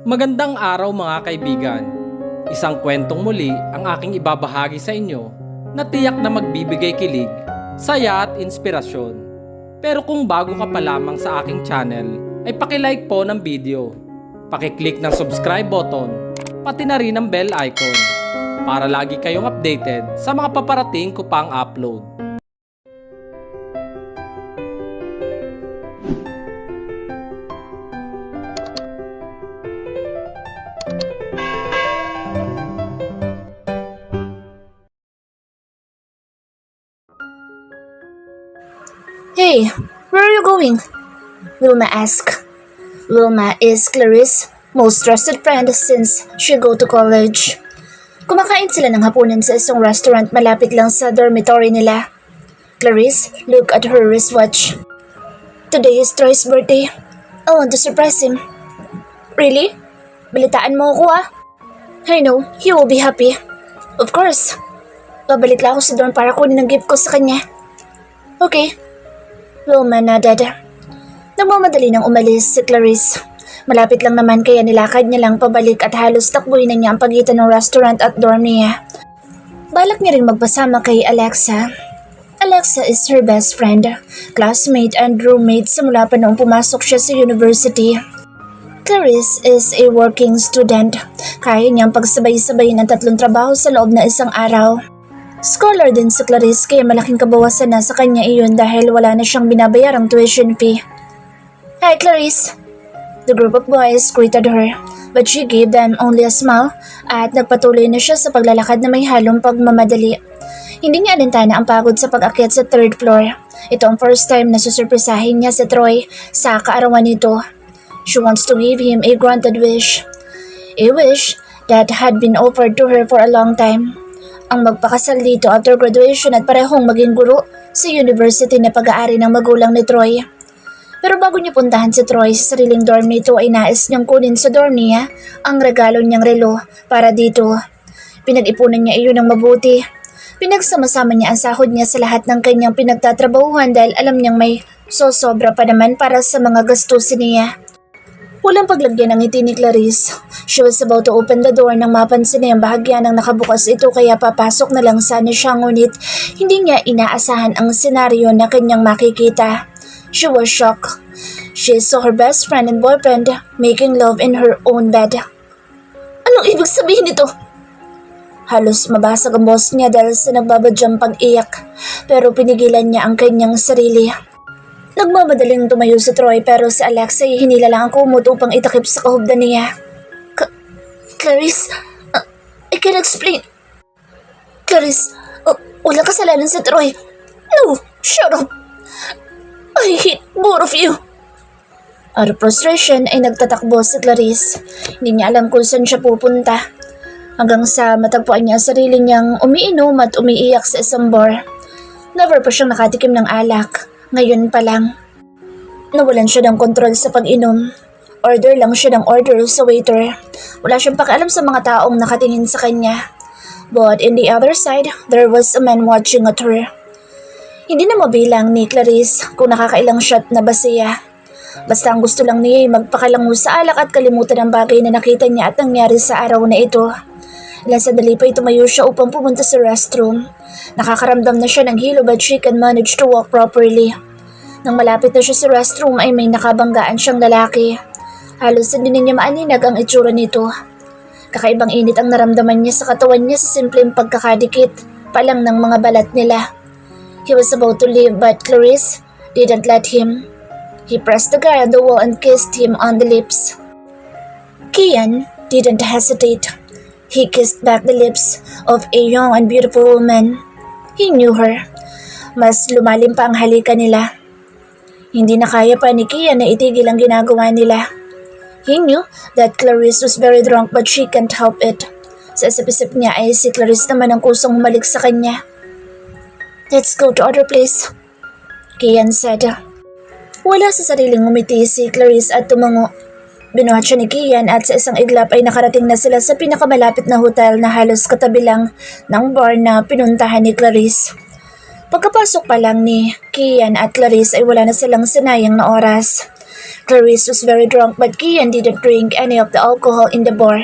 Magandang araw mga kaibigan. Isang kwentong muli ang aking ibabahagi sa inyo na tiyak na magbibigay kilig, saya at inspirasyon. Pero kung bago ka pa lamang sa aking channel, ay pakilike po ng video. Pakiclick ng subscribe button, pati na rin ang bell icon para lagi kayong updated sa mga paparating ko pang upload. Hey, where are you going? Wilma asked. Wilma is Clarice's most trusted friend since she go to college. Kumakain sila ng hapunan sa isang restaurant malapit lang sa dormitory nila. Clarice looked at her wristwatch. Today is Troy's birthday. I want to surprise him. Really? Balitaan mo ako ah. I know, he will be happy. Of course. Babalik lang ako sa dorm para kunin ang gift ko sa kanya. Okay. Wilma nodded. Nagmamadali nang umalis si Clarice. Malapit lang naman kaya nilakad niya lang pabalik at halos takbuhin na niya ang pagitan ng restaurant at dorm niya. Balak niya rin magpasama kay Alexa. Alexa is her best friend, classmate and roommate simula pa noong pumasok siya sa university. Clarice is a working student. Kaya niyang pagsabay-sabayin ang 3 trabaho sa loob na isang araw. Scholar din si Clarice kaya malaking kabawasan na sa kanya iyon dahil wala na siyang binabayarang tuition fee. Hi Clarice! The group of boys greeted her, but she gave them only a smile at nagpatuloy na siya sa paglalakad na may halong pagmamadali. Hindi niya alintana ang pagod sa pag-akyat sa 3rd floor. Ito ang first time na susurpresahin niya si Troy sa kaarawan nito. She wants to give him a granted wish. A wish that had been offered to her for a long time. Ang magpakasal dito after graduation at parehong maging guro sa university na pag-aari ng magulang ni Troy. Pero bago niya puntahan si Troy sa sariling dorm nito ay nais niyang kunin sa dorm niya ang regalo niyang relo para dito. Pinag-ipunan niya iyon ng mabuti. Pinagsama-sama niya ang sahod niya sa lahat ng kanyang pinagtatrabahuhan dahil alam niyang may sosobra pa naman para sa mga gastusin niya. Walang paglagyan ng ngiti ni Clarice. She was about to open the door nang mapansin niya ang bahagya ng nakabukas ito kaya papasok na lang sana siya ngunit hindi niya inaasahan ang senaryo na kanyang makikita. She was shocked. She saw her best friend and boyfriend making love in her own bed. Anong ibig sabihin nito? Halos mabasag ang boss niya dahil sa nagbabadyang pag-iyak pero pinigilan niya ang kanyang sarili. Nagmamadaling tumayo si Troy pero si Alexa ay hinila lang ang kumot upang itakip sa kahubdan niya. Clarice, I can explain. Clarice, walang kasalanan si Troy. No, shut up. I hate both of you. Out of frustration ay nagtatakbo si Clarice. Hindi niya alam kung saan siya pupunta. Hanggang sa matagpuan niya ang sarili niyang umiinom at umiiyak sa isang bar. Never pa siyang nakatikim ng alak. Ngayon pa lang. Nawalan siya ng kontrol sa pag-inom. Order lang siya ng order sa waiter. Wala siyang pakialam sa mga taong nakatingin sa kanya. But in the other side, there was a man watching at her. Hindi na mabilang ni Clarice kung nakakailang shot na ba siya. Basta ang gusto lang niya ay magpakalango sa alak at kalimutan ang bagay na nakita niya at nangyari sa araw na ito. Ilang sandali pa tumayo siya upang pumunta sa restroom. Nakakaramdam na siya ng hilo but she can manage to walk properly. Nang malapit na siya sa restroom ay may nakabanggaan siyang lalaki. Halos hindi niya maaninag ang itsura nito. Kakaibang init ang naramdaman niya sa katawan niya sa simpleng pagkakadikit pa lang ng mga balat nila. He was about to leave but Clarice didn't let him. He pressed the guy on the wall and kissed him on the lips. Kian didn't hesitate. He kissed back the lips of a young and beautiful woman. He knew her. Mas lumalim pa ang halika nila. Hindi na kaya pa ni Kian na itigil ang ginagawa nila. He knew that Clarice was very drunk but she can't help it. Sa isip-isip niya ay si Clarice naman ang kusang humalik sa kanya. Let's go to other place, Kian said. Wala sa sariling ngumiti si Clarice at tumango. Binuhat siya ni Kian at sa isang iglap ay nakarating na sila sa pinakamalapit na hotel na halos katabi lang ng bar na pinuntahan ni Clarice. Pagkapasok pa lang ni Kian at Clarice ay wala na silang sinayang na oras. Clarice was very drunk but Kian didn't drink any of the alcohol in the bar.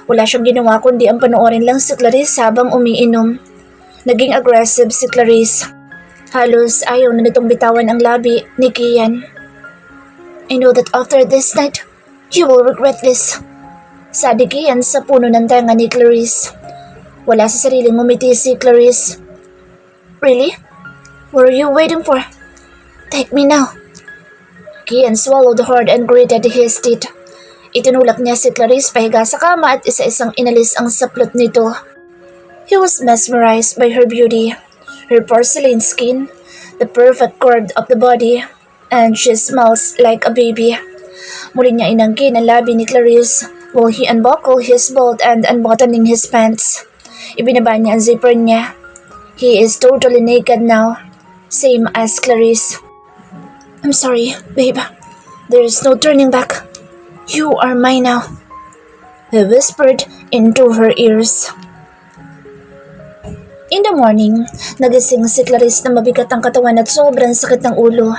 Wala siyang ginawa kundi ang panoorin lang si Clarice habang umiinom. Naging aggressive si Clarice. Halos ayaw na nitong bitawan ang labi ni Kian. I know that after this night, you will regret this. Sabi Kian sa puno ng tenga ni Clarice. Wala sa sariling ngumiti si Clarice. Really? What are you waiting for? Take me now. Kian swallowed hard and gritted his teeth. Itinulak niya si Clarice pahiga sa kama at isa-isang inalis ang saplot nito. He was mesmerized by her beauty, her porcelain skin, the perfect curve of the body, and she smells like a baby. Muli niya inangkin ang labi ni Clarice while he unbuckled his belt and unbuttoning his pants. Ibinaba niya ang zipper niya. He is totally naked now, same as Clarice. I'm sorry, babe. There is no turning back. You are mine now, he whispered into her ears. In the morning, nagising si Clarice na mabigat ang katawan at sobrang sakit ng ulo.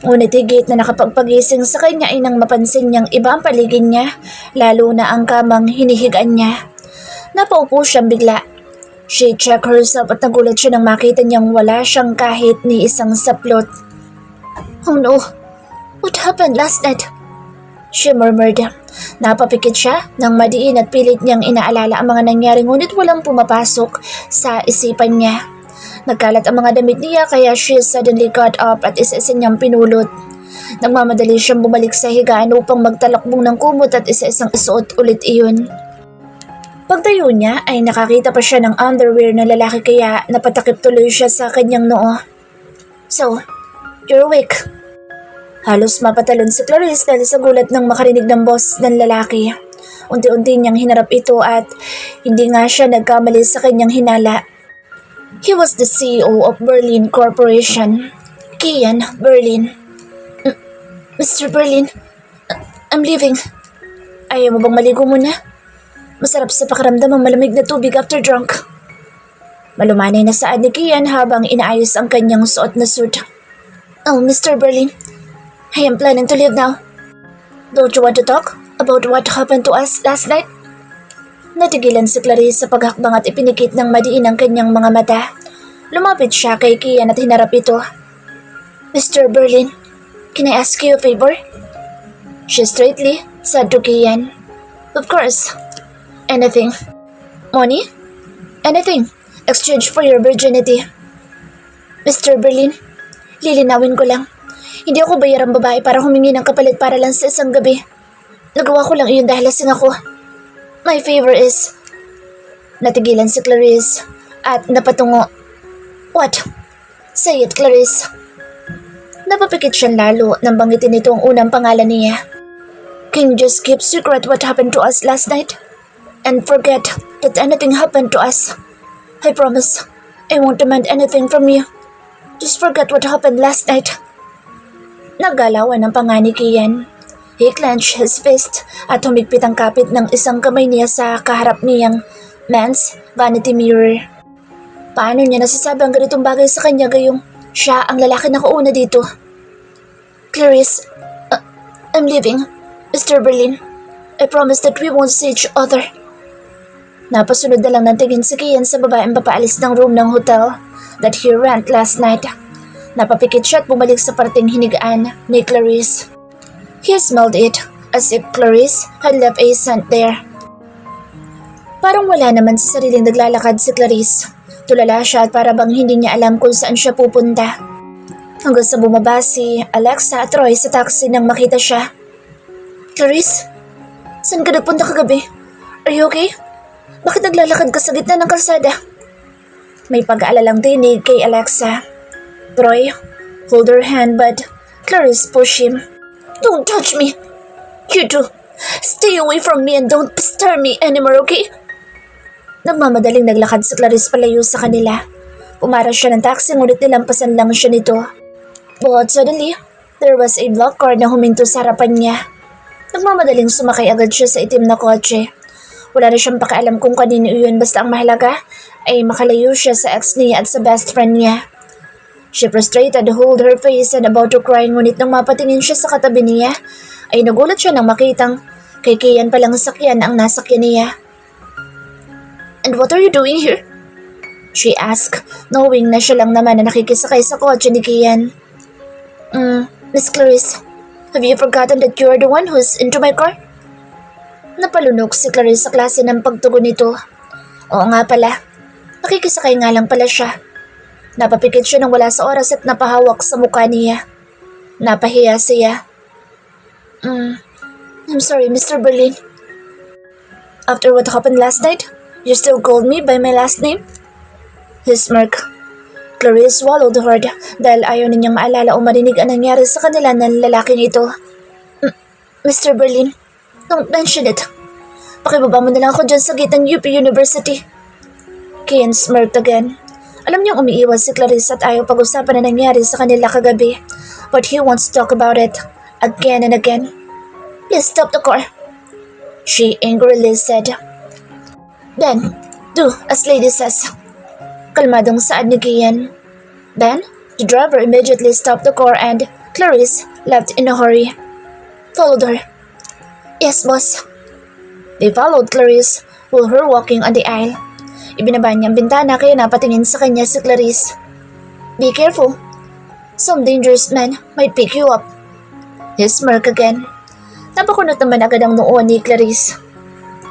Ngunit higit na nakapagpagising sa kanya ay nang mapansin niyang iba ang paligid niya, lalo na ang kamang hinihigaan niya. Napaupo siyang bigla. She checked herself at nagulat siya nang makita niyang wala siyang kahit ni isang saplot. Oh no, what happened last night? She murmured. Napapikit siya nang madiin at pilit niyang inaalala ang mga nangyari ngunit walang pumapasok sa isipan niya. Nagkalat ang mga damit niya kaya she suddenly got up at isa-isa niyang pinulot. Nagmamadali siyang bumalik sa higaan upang magtalakbong ng kumot at isa-isang isuot ulit iyon. Pagtayo niya ay nakakita pa siya ng underwear ng lalaki kaya napatakip tuloy siya sa kanyang noo. So, you're awake. Halos mapatalon si Clarice dahil sa gulat ng makarinig ng boss ng lalaki. Unti-unti niyang hinarap ito at hindi nga siya nagkamali sa kanyang hinala. He was the CEO of Berlin Corporation, Kian Berlin. Mr. Berlin, I'm leaving. Ayaw mo bang maligo muna? Masarap sa pakiramdam ang malamig na tubig after drunk. Malumanay na saad ni Kian habang inaayos ang kanyang suot na suit. Oh, Mr. Berlin, I am planning to leave now. Don't you want to talk about what happened to us last night? Natigilan si Clarice sa paghakbang at ipinikit ng madiin ang kanyang mga mata. Lumapit siya kay Kian at hinarap ito. Mr. Berlin, can I ask you a favor? She straightly said to Kian. Of course. Anything. Money? Anything. Exchange for your virginity. Mr. Berlin, lilinawin ko lang. Hindi ako bayarang babae para humingi ng kapalit para lang sa isang gabi. Nagawa ko lang iyon dahil lasing ako. My favor is... Natigilan si Clarice at napatungo. What? Say it, Clarice. Napapikit siyang lalo nang banggitin nito ang unang pangalan niya. Can you just keep secret what happened to us last night? And forget that anything happened to us. I promise, I won't demand anything from you. Just forget what happened last night. Naggalawan ang panga ni Kian. He clenched his fist at humigpit ang kapit ng isang kamay niya sa kaharap niyang man's vanity mirror. Paano niya nasasabi ang ganitong bagay sa kanya gayong siya ang lalaki na kauna dito? Clarice, I'm leaving, Mr. Berlin. I promise that we won't see each other. Napasunod na lang ng tingin si Kian sa babaeng papaalis ng room ng hotel that he rent last night. Napapikit siya at bumalik sa parting hinigaan ni Clarice. He smelled it as if Clarice had left a scent there. Parang wala naman sa sariling naglalakad si Clarice. Tulala siya at para bang hindi niya alam kung saan siya pupunta. Hanggang sa bumaba si Alexa at Roy sa taxi nang makita siya. Clarice, saan ka nagpunta kagabi? Are you okay? Bakit naglalakad ka sa gitna ng kalsada? May pag-aalalang tinig kay Alexa. Troy, hold her hand but Clarice pushed him. Don't touch me! You two, stay away from me and don't stir me anymore, okay? Nagmamadaling naglakad si Clarice palayo sa kanila. Pumara siya ng taxi ngunit nilampasan lang siya nito. But suddenly, there was a black car na huminto sa harapan niya. Nagmamadaling sumakay agad siya sa itim na kotse. Wala na siyang pakialam kung kanino iyon basta ang mahalaga ay makalayo siya sa ex niya at sa best friend niya. She frustrated hold her face and about to cry, ngunit nang mapatingin siya sa katabi niya, ay nagulat siya nang makitang kay Kian palang sakyan ang nasakyan niya. "And what are you doing here?" she asked, knowing na siya lang naman na nakikisakay sa kotse ni Kian. Miss Clarice, have you forgotten that you are the one who's into my car?" Napalunok si Clarice sa klase ng pagtugon nito. Oo nga pala, nakikisakay nga lang pala siya. Napapikit siya nang wala sa oras at napahawak sa mukha niya. Napahiya siya. I'm sorry, Mr. Berlin. After what happened last night, you still called me by my last name? He smirked. Clarice swallowed hard dahil ayaw niyang maalala o marinig ang nangyari sa kanila ng lalaking ito. Mr. Berlin, don't mention it. Pakibaba mo na lang ako dyan sa gate ng UP University. Kian smirked again. Alam niyang umiiwas si Clarice at ayaw pag-usapan na nangyari sa kanila kagabi, but he wants to talk about it again and again. Please stop the car, she angrily said. Then, do as lady says. Kalmadong saad ni Kian. Then, the driver immediately stopped the car and Clarice left in a hurry. Followed her. Yes, boss. They followed Clarice while her walking on the aisle. Ibinaba niya ang bintana kaya napatingin sa kanya si Clarice. Be careful. Some dangerous man might pick you up. He smirked again. Napakunot naman agad ang noo ni Clarice.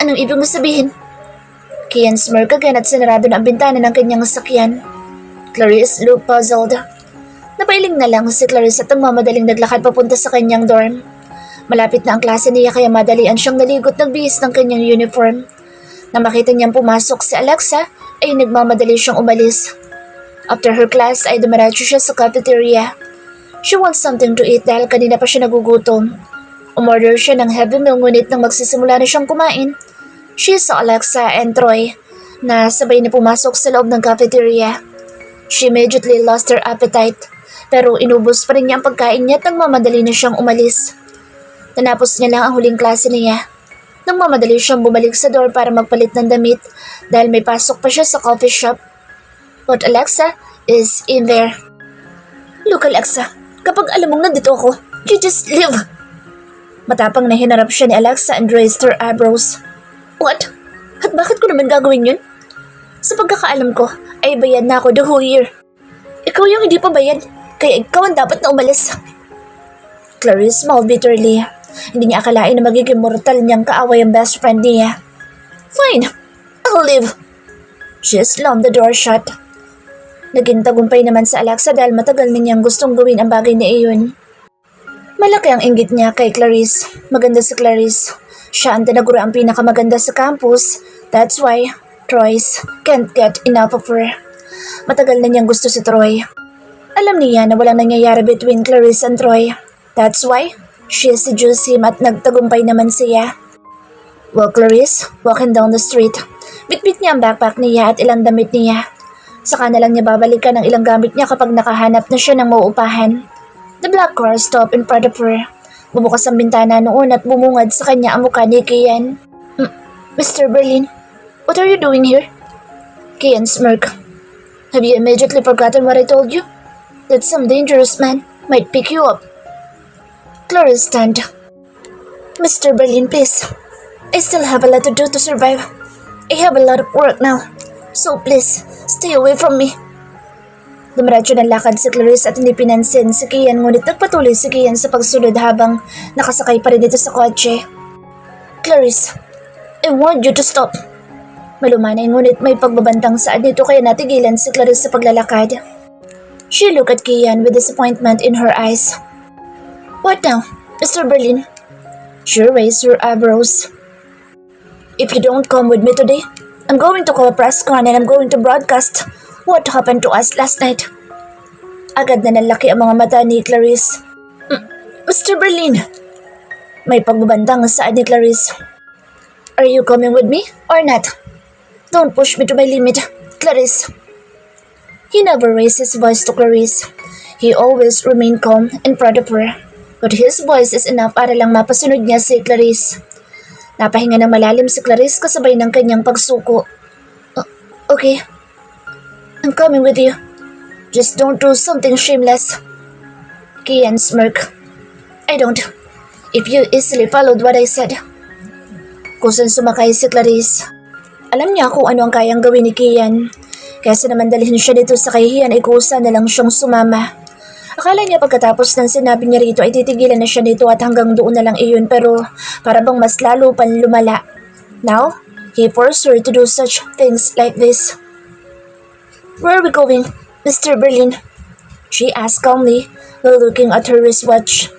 Anong ibig mo sabihin? Kian smirked again at sinarado na ang bintana ng kanyang sakyan. Clarice looked puzzled. Napailing na lang si Clarice at madaling naglakad papunta sa kanyang dorm. Malapit na ang klase niya kaya madalian siyang naligot ng bihis ng kanyang uniform. Nang makita niyang pumasok si Alexa, ay nagmamadali siyang umalis. After her class ay dumiretso siya sa cafeteria. She wants something to eat dahil kanina pa siya nagugutom. Umorder siya ng heavy meal ngunit nang magsisimula na siyang kumain, she saw Alexa and Troy na sabay na pumasok sa loob ng cafeteria. She immediately lost her appetite pero inubos pa rin niya ang pagkain niya at nagmamadali na siyang umalis. Nanapos niya lang ang huling klase niya. Nang mamadali siyang bumalik sa door para magpalit ng damit dahil may pasok pa siya sa coffee shop. But Alexa is in there. Look Alexa, kapag alam mong nandito ako, you just leave. Matapang na hinarap siya ni Alexa and raised her eyebrows. What? At bakit ko naman gagawin yun? Sa pagkakaalam ko, ay bayad na ako the whole year. Ikaw yung hindi pa bayad, kaya ikaw ang dapat na umalis. Clarice smiled bitterly. Hindi niya akalain na magiging mortal niyang kaaway ang best friend niya. Fine, I'll leave. She slammed the door shut. Naging tagumpay naman sa Alexa dahil matagal niyang gustong gawin ang bagay na iyon. Malaki ang inggit niya kay Clarice. Maganda si Clarice. Siya ang tinagura ang pinakamaganda sa campus. That's why Troy's can't get enough of her. Matagal na niyang gusto si Troy. Alam niya na walang nangyayari between Clarice and Troy. That's why she seduced him at nagtagumpay naman siya. Well, Clarice, walking down the street, bitbit niya ang backpack niya at ilang damit niya. Saka na lang niya babalikan ang ilang gamit niya kapag nakahanap na siya ng mauupahan. The black car stopped in front of her. Bumukas ang bintana noon at bumungad sa kanya ang mukha ni Kian. Mr. Berlin, what are you doing here? Kian smirked. Have you immediately forgotten what I told you? That some dangerous man might pick you up. Clarice turned. Mr. Berlin, please. I still have a lot to do to survive. I have a lot of work now. So please, stay away from me. Dumiretso ng lakad si Clarice at hindi pinansin si Kian ngunit nagpatuloy si Kian sa pagsunod habang nakasakay pa rin dito sa kotse. Clarice, I want you to stop. Malumanay ngunit may pagbabantang saad dito kaya natigilan si Clarice sa paglalakad. She looked at Kian with disappointment in her eyes. What now, Mr. Berlin? She raised her eyebrows. If you don't come with me today, I'm going to call a press con and I'm going to broadcast what happened to us last night. Agad na nalaki ang mga mata ni Clarice. Mr. Berlin! May pagbabandang saad ni Clarice. Are you coming with me or not? Don't push me to my limit, Clarice. He never raised his voice to Clarice. He always remained calm in front of her. But his voice is enough para lang mapasunod niya si Clarice. Napahinga ng malalim si Clarice kasabay ng kanyang pagsuko. Okay, I'm coming with you. Just don't do something shameless. Kian smirked. I don't. If you easily followed what I said. Kusang sumakay si Clarice. Alam niya kung ano ang kayang gawin ni Kian. Kaysa naman dalhin siya dito sa kahihiyan ay kusa na lang siyang sumama. Akala niya pagkatapos ng sinabi niya rito ay titigilan na siya dito at hanggang doon na lang iyon pero para bang mas lalo pang lumala. Now, he forced her to do such things like this. Where are we going, Mr. Berlin? She asked calmly while looking at her wristwatch.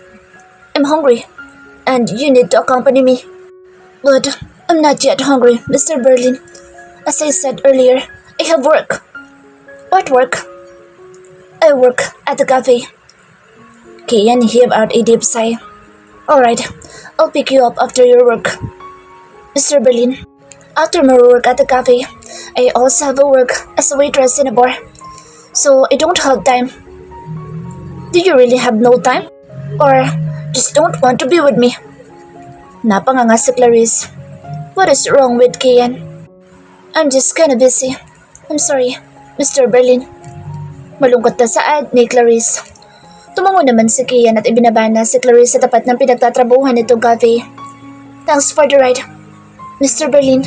I'm hungry, and you need to accompany me. But I'm not yet hungry, Mr. Berlin. As I said earlier, I have work. What work? I work at the cafe. Kian heaved out a deep sigh. Alright, I'll pick you up after your work. Mr. Berlin, after my work at the cafe, I also have a work as a waitress in a bar. So I don't have time. Do you really have no time? Or just don't want to be with me? Napanganga si Clarice. What is wrong with Kian? I'm just kinda busy. I'm sorry, Mr. Berlin. Malungkot na saad ni Clarice. Tumango naman si Kian at ibinabana si Clarice sa tapat ng pinagtatrabuhan nitong cafe. Thanks for the ride, Mr. Berlin.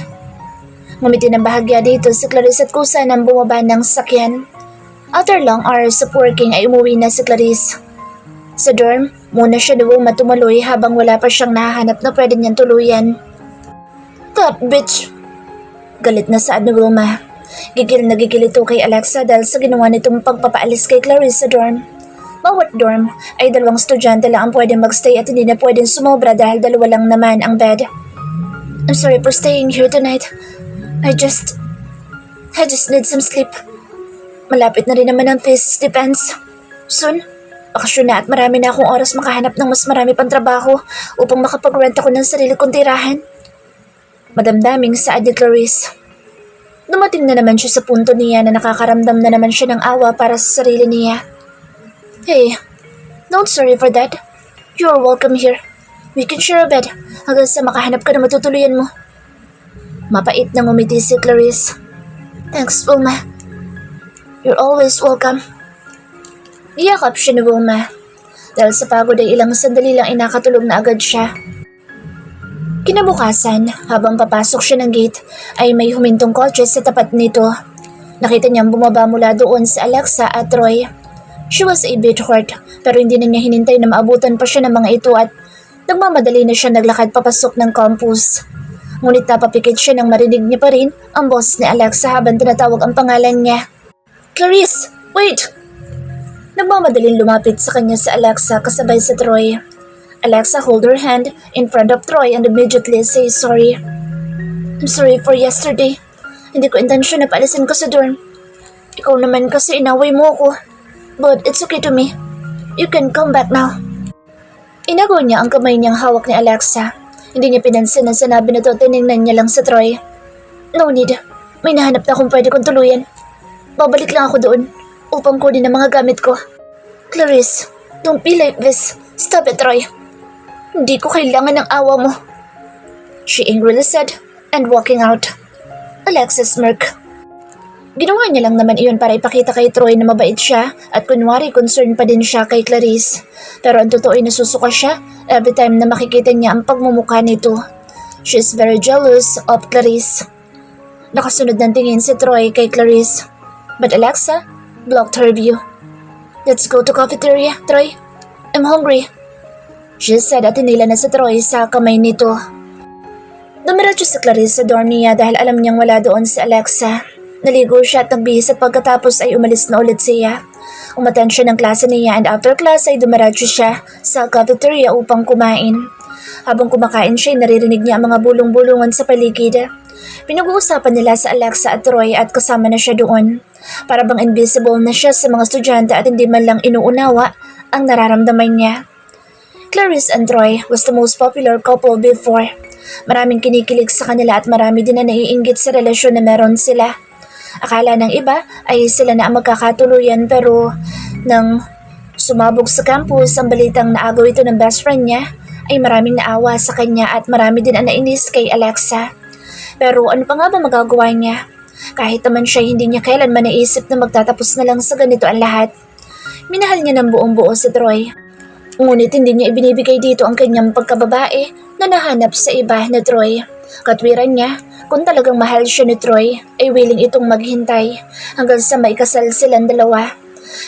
Ngumiti ng bahagya dito si Clarice at kusa nang bumaba ng sakyan. After long hours of working ay umuwi na si Clarice. Sa dorm, muna siya doon matumuloy habang wala pa siyang nahahanap na pwede niyang tuluyan. That bitch! Galit na saad ni Wilma. Gigil na gigil ito kay Alexa dahil sa ginawa nitong pagpapaalis kay Clarice sa dorm. Bawat dorm ay 2 estudyante lang ang pwedeng magstay at hindi na pwedeng sumobra dahil 2 lang naman ang bed. I'm sorry for staying here tonight. I just need some sleep. Malapit na rin naman ang thesis defense. Soon, bakasyon na at marami na akong oras makahanap ng mas marami pang trabaho upang makapag-rent ako ng sarili kong tirahan. Madamdaming saad ni Clarice. Dumating na naman siya sa punto niya na nakakaramdam na naman siya ng awa para sa sarili niya. Hey, don't sorry for that. You're welcome here. We can share a bed hanggang sa makahanap ka na matutuluyan mo. Mapait na ngumiti si Clarice. Thanks, Wilma. You're always welcome. Iyakap siya ni Wilma. Dahil sa pagod ay ilang sandali lang inakatulog na agad siya. Kinabukasan, habang papasok siya ng gate, ay may humintong kotse sa tapat nito. Nakita niyang bumaba mula doon si Alexa at Troy. She was a bit hurt, pero hindi na niya hinintay na maabutan pa siya ng mga ito at nagmamadali na siya naglakad papasok ng campus. Ngunit napapikit siya nang marinig niya pa rin ang boses ni Alexa habang tinatawag ang pangalan niya. Clarice, wait! Nagmamadaling lumapit sa kanya si Alexa kasabay sa Troy. Alexa hold her hand in front of Troy and immediately say sorry. I'm sorry for yesterday. Hindi ko intensyon na paalisin ko sa dorm. Ikaw naman kasi inaway mo ako. But it's okay to me. You can come back now. Inago niya ang kamay niyang hawak ni Alexa. Hindi niya pinansin ang sinabi na to, tinignan niya lang sa Troy. No need. May nahanap na kung pwede kong tuluyan. Babalik lang ako doon upang kunin ang mga gamit ko. Clarice, don't be like this. Stop it, Troy. Hindi ko kailangan ng awa mo. She angrily said and walking out. Alexa smirked. Ginawa niya lang naman iyon para ipakita kay Troy na mabait siya at kunwari concern pa din siya kay Clarice. Pero ang totoo ay nasusuka siya every time na makikita niya ang pagmumukha nito. She is very jealous of Clarice. Nakasunod ng tingin si Troy kay Clarice. But Alexa blocked her view. Let's go to cafeteria, Troy. I'm hungry. She said at hinila na si Troy sa kamay nito. Dumiretso si Clarice sa dorm niya dahil alam niyang wala doon si Alexa. Naligo siya at nagbihis at pagkatapos ay umalis na ulit siya. Umattend siya ng klase niya and after class ay dumiretso siya sa cafeteria upang kumain. Habang kumakain siya, naririnig niya ang mga bulong-bulungan sa paligid. Pinag-uusapan nila sa Alexa at Troy at kasama na siya doon. Para bang invisible na siya sa mga estudyante at hindi man lang inuunawa ang nararamdaman niya. Clarice and Troy was the most popular couple before. Maraming kinikilig sa kanila at marami din na naiinggit sa relasyon na meron sila. Akala ng iba ay sila na ang magkakatuluyan pero nang sumabog sa campus ang balitang naagaw ito ng best friend niya ay maraming naawa sa kanya at marami din ang nainis kay Alexa. Pero ano pa nga ba magagawa niya? Kahit naman siya hindi niya kailanman naisip na magtatapos na lang sa ganito ang lahat. Minahal niya ng buong buo si Troy. Ngunit hindi niya ibinibigay dito ang kanyang pagkababae na nahanap sa iba na Troy. Katwiran niya, kung talagang mahal siya ni Troy, ay willing itong maghintay hanggang sa maikasal silang dalawa.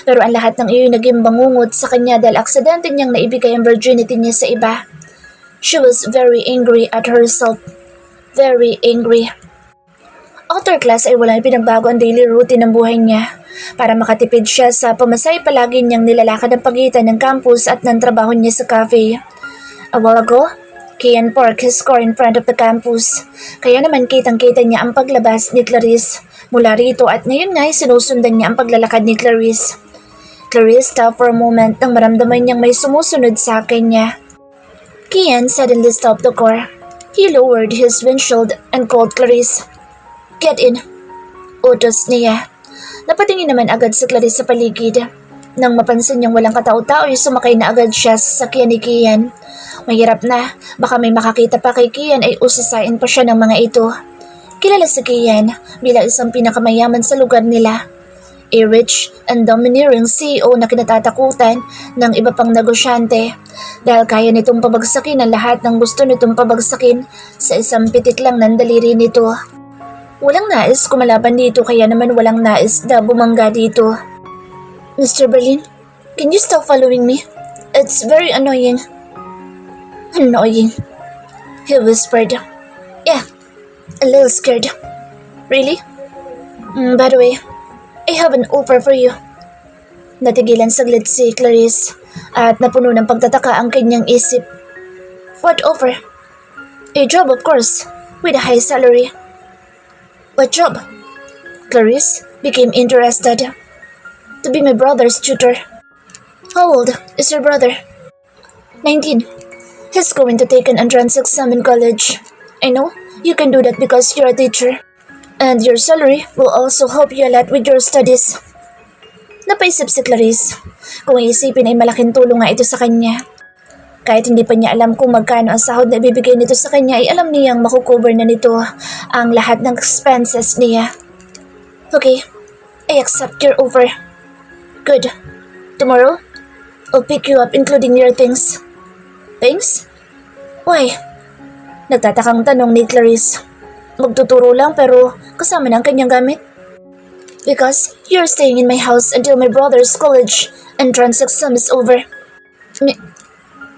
Pero ang lahat ng iyon naging bangungot sa kanya dahil aksidente niyang naibigay ang virginity niya sa iba. She was very angry at herself. Very angry. After class ay walang pinagbago ang daily routine ng buhay niya. Para makatipid siya sa pamasay palagi niyang nilalakad ang pagitan ng campus at ng trabaho niya sa cafe. A while ago, Kian parked his car in front of the campus. Kaya naman kitang-kita niya ang paglabas ni Clarice mula rito at ngayon nga ay sinusundan niya ang paglalakad ni Clarice. Clarice stopped for a moment nang maramdaman niyang may sumusunod sa kanya. Kian suddenly stopped the car. He lowered his windshield and called Clarice. "Get in," utos niya. Napatingin naman agad si Clarice sa paligid. Nang mapansin niyang walang katao-tao ay sumakay na agad siya sa sakyan ni Kian. Mahirap na, baka may makakita pa kay Kian ay usasain pa siya ng mga ito. Kilala si Kian bilang isang pinakamayaman sa lugar nila. A rich and domineering CEO na kinatatakutan ng iba pang negosyante dahil kaya nitong pabagsakin ang lahat ng gusto nitong pabagsakin sa isang pitik lang ng daliri nito. Walang nais kumalaban dito kaya naman walang nais na bumangga dito. "Mr. Berlin, can you stop following me? It's very annoying." "Annoying?" he whispered. "Yeah, a little scared." "Really? By the way, I have an offer for you." Natigilan saglit si Clarice at napuno ng pagtataka ang kanyang isip. "What offer?" "A job, of course, with a high salary." "What job?" Clarice became interested. "To be my brother's tutor." "How old is your brother?" 19. "He's going to take an entrance exam in college. I know you can do that because you're a teacher. And your salary will also help you a lot with your studies." Napaisip si Clarice. Kung iisipin ay malaking tulong nga ito sa kanya. Kahit hindi pa niya alam kung magkano ang sahod na ibibigay nito sa kanya ay alam niyang makukover na nito ang lahat ng expenses niya. "Okay, I accept your offer." "Good. Tomorrow, I'll pick you up including your things." "Things? Why?" Nagtatakang tanong ni Clarice. "Magtuturo lang pero kasama na ang kanyang gamit." "Because you're staying in my house until my brother's college entrance exam is over."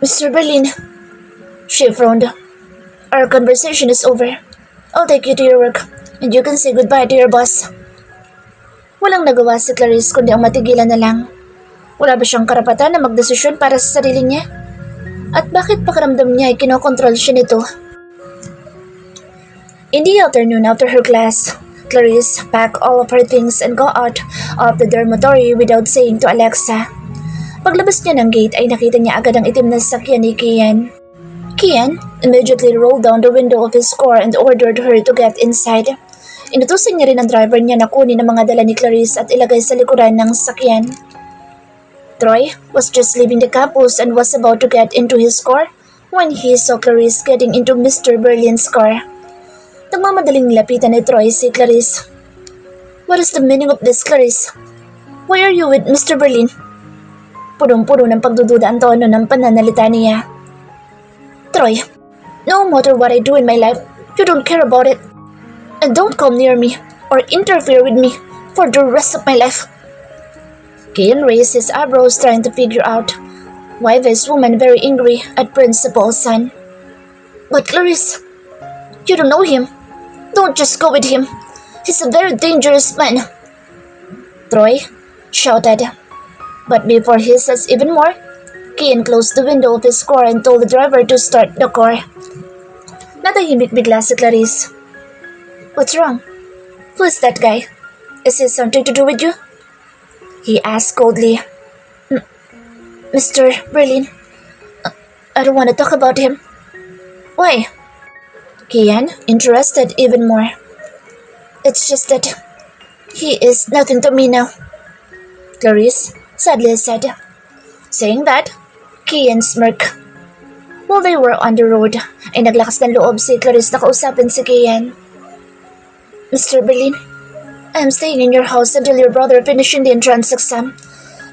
Mr. Berlin." She frowned. "Our conversation is over. I'll take you to your work and you can say goodbye to your boss." Walang nagawa si Clarice kundi ang matigilan na lang. Wala ba siyang karapatan na magdesisyon para sa sarili niya? At bakit pakiramdam niya ay kinokontrol siya nito? In the afternoon after her class, Clarice packed all of her things and got out of the dormitory without saying to Alexa. Paglabas niya ng gate ay nakita niya agad ang itim na sasakyan ni Kian. Kian immediately rolled down the window of his car and ordered her to get inside. Inutusan niya rin ang driver niya na kunin ang mga dala ni Clarice at ilagay sa likuran ng sasakyan. Troy was just leaving the campus and was about to get into his car when he saw Clarice getting into Mr. Berlin's car. Nagmamadaling nilapitan ni Troy si Clarice. "What is the meaning of this, Clarice? Why are you with Mr. Berlin?" Punong-puno ng pagdududa ang tono ng pananalita niya. "Troy, no matter what I do in my life, you don't care about it. And don't come near me or interfere with me for the rest of my life." Kian raised his eyebrows trying to figure out why this woman very angry at Principal's son. "But Clarice, you don't know him. Don't just go with him. He's a very dangerous man." Troy shouted. But before he says even more, Kian closed the window of his car and told the driver to start the car. Natahimik bigla si Clarice. "What's wrong? Who is that guy? Is it something to do with you?" he asked coldly. "Mr. Berlin, I don't want to talk about him." "Why?" Kian, interested even more. "It's just that he is nothing to me now," Clarice sadly said. Saying that, Kian smirked. While they were on the road, ay naglakas ng loob si Clarice na kausapin si Kian. "Mr. Berlin, I am staying in your house until your brother finishes the entrance exam.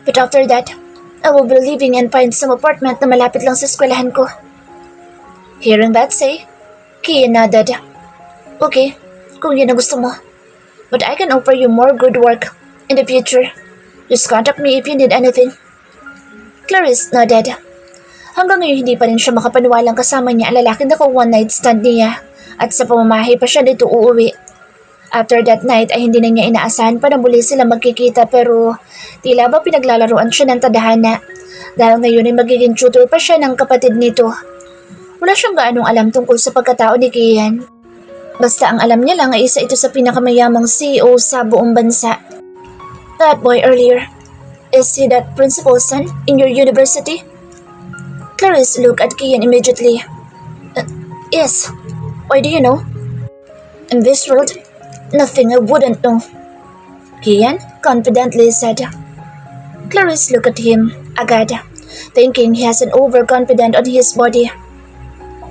But after that, I will be leaving and find some apartment na malapit lang sa eskwelahan ko. Hearing that say, Kian nodded. Okay, kung yun ang gusto mo. But I can offer you more good work in the future. Just contact me if you need anything. Clarice nodded. Hanggang ngayon hindi pa rin siya makapaniwalang kasama niya ang lalaki na one night stand niya at sa pamamahay pa siya dito uuwi. After that night ay hindi na niya inaasahan pa na muli sila magkikita pero tila ba pinaglalaroan siya ng tadhana dahil ngayon ay magiging tutor pa siya ng kapatid nito. Wala siyang gaanong alam tungkol sa pagkatao ni Kian. Basta ang alam niya lang ay isa ito sa pinakamayamang CEO sa buong bansa. That boy earlier, is he that principal's son in your university? Clarice looked at Kian immediately. Yes. Why do you know? In this world, nothing I wouldn't know. Kian confidently said. Clarice looked at him agad, thinking he has an overconfident on his body.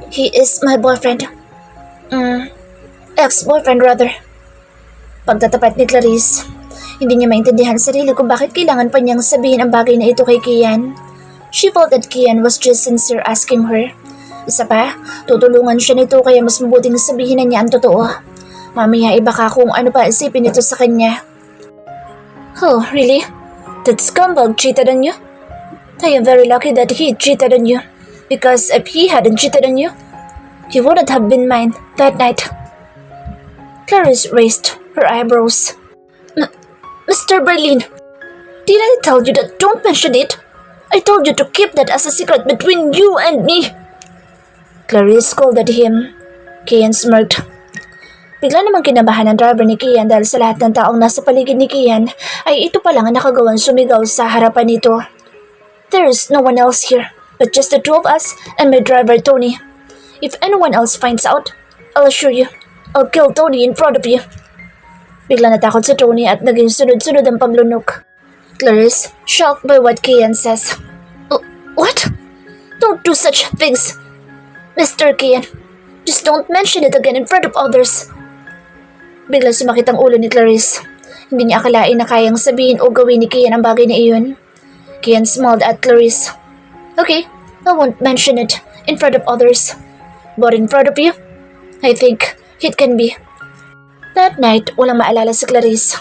He is my boyfriend. Ex-boyfriend rather. Pagtatapat ni Clarice, hindi niya maintindihan sa sarili kung bakit kailangan pa niyang sabihin ang bagay na ito kay Kian. She felt that Kian was just sincere asking her. Isa pa, tutulungan siya nito kaya mas mabuting sabihin na niya ang totoo. Mamaya iba ka kung ano pa isipin nito sa kanya. Oh, really? That scumbag cheated on you? I am very lucky that he cheated on you. Because if he hadn't cheated on you, you wouldn't have been mine that night. Clarice raised her eyebrows. Mr. Berlin, did I tell you that don't mention it? I told you to keep that as a secret between you and me. Clarice scolded him. Kian smirked. Bigla namang kinabahan ng driver ni Kian dahil sa lahat ng taong nasa paligid ni Kian ay ito pa lang ang nakagawang sumigaw sa harapan nito. There is no one else here but just the two of us and my driver Tony. If anyone else finds out, I'll assure you, I'll kill Tony in front of you. Bigla natakot si Tony at naging sunod-sunod ang paglunok. Clarice, shocked by what Kian says. What? Don't do such things. Mr. Kian, just don't mention it again in front of others. Bigla sumakit ang ulo ni Clarice. Hindi niya akalain na kayang sabihin o gawin ni Kian ang bagay na iyon. Kian smiled at Clarice. Okay, I won't mention it in front of others. But in front of you, I think it can be. That night, walang maalala si Clarice.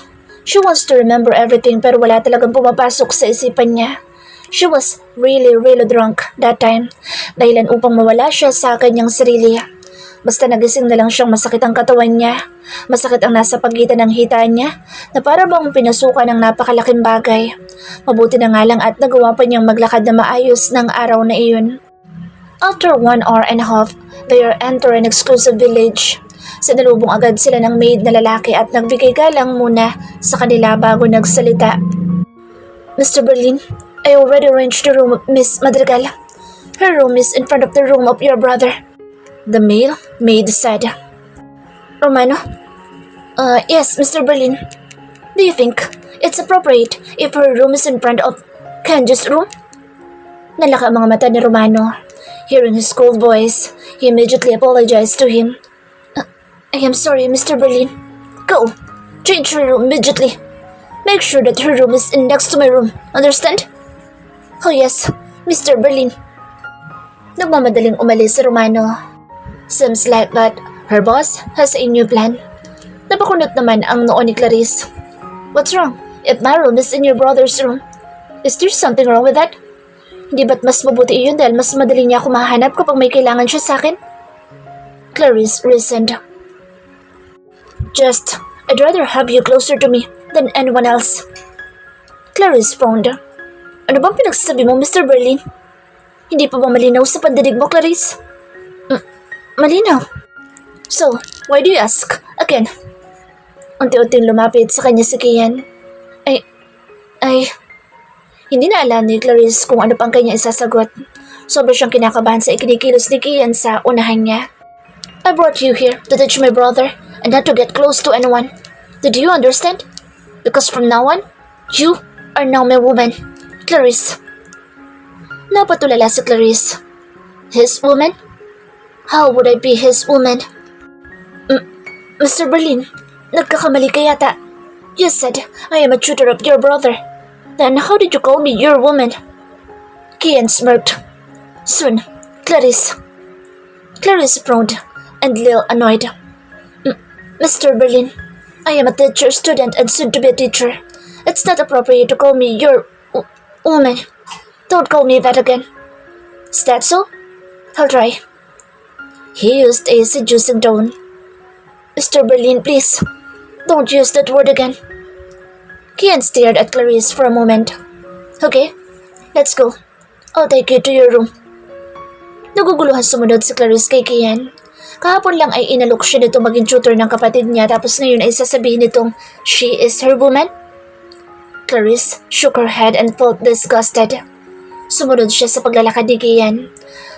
She wants to remember everything pero wala talagang pumapasok sa isipan niya. She was really drunk that time, dahilan upang mawala siya sa kanyang sarili. Basta nagising na lang siyang masakit ang katawan niya. Masakit ang nasa pagitan ng hita niya na para bang pinasukan ng napakalaking bagay. Mabuti na nga lang at nagawa pa niyang maglakad na maayos ng araw na iyon. After 1 hour and a half, they are entering an exclusive village. Sinalubong agad sila ng maid na lalaki at nagbigay galang muna sa kanila bago nagsalita. Mr. Berlin, I already arranged the room of Miss Madrigal. Her room is in front of the room of your brother. The male maid said. Romano? Yes, Mr. Berlin. Do you think it's appropriate if her room is in front of Kanji's room? Nalaka ang mga mata ni Romano. Hearing his cold voice, he immediately apologized to him. I am sorry, Mr. Berlin. Go. Change her room immediately. Make sure that her room is in next to my room. Understand? Oh yes, Mr. Berlin. Nagmamadaling umalis si Romano. Seems like that her boss has a new plan. Napakunot naman ang noo ni Clarice. What's wrong? If my room is in your brother's room, is there something wrong with that? Hindi ba't mas mabuti iyon dahil mas madali niya ako mahanap kapag may kailangan siya sa akin? Clarice reasoned. I'd rather have you closer to me than anyone else. Clarice frowned. Ano bang pinagsasabi mo, Mr. Berlin? Hindi pa ba malinaw sa pandinig mo, Clarice? Malinaw. So, why do you ask? Again. Unti-unting lumapit sa kanya si Kian. Hindi na alam ni Clarice kung ano pang kanya isasagot. Sobra siyang kinakabahan sa ikinikilos ni Kian sa unahan niya. I brought you here to teach my brother and not to get close to anyone. Did you understand? Because from now on, you are now my woman, Clarice. Napatulala si Clarice. His woman? How would I be his woman? Mr. Berlin, nagkakamali ka yata. You said I am a tutor of your brother. Then how did you call me your woman? Kian smirked. Soon, Clarice. Clarice frowned and little annoyed. Mr. Berlin, I am a teacher, student, and soon to be a teacher. It's not appropriate to call me your woman. Don't call me that again. Is that so? I'll try. He used a seducing tone. Mr. Berlin, please, don't use that word again. Kian stared at Clarice for a moment. Okay, let's go. I'll take you to your room. Naguguluhan sumunod si Clarice kay Kian. Kahapon lang ay inalok siya nito maging tutor ng kapatid niya tapos ngayon ay sasabihin nitong she is her woman? Clarice shook her head and felt disgusted. Sumunod siya sa paglalakad ni Kian.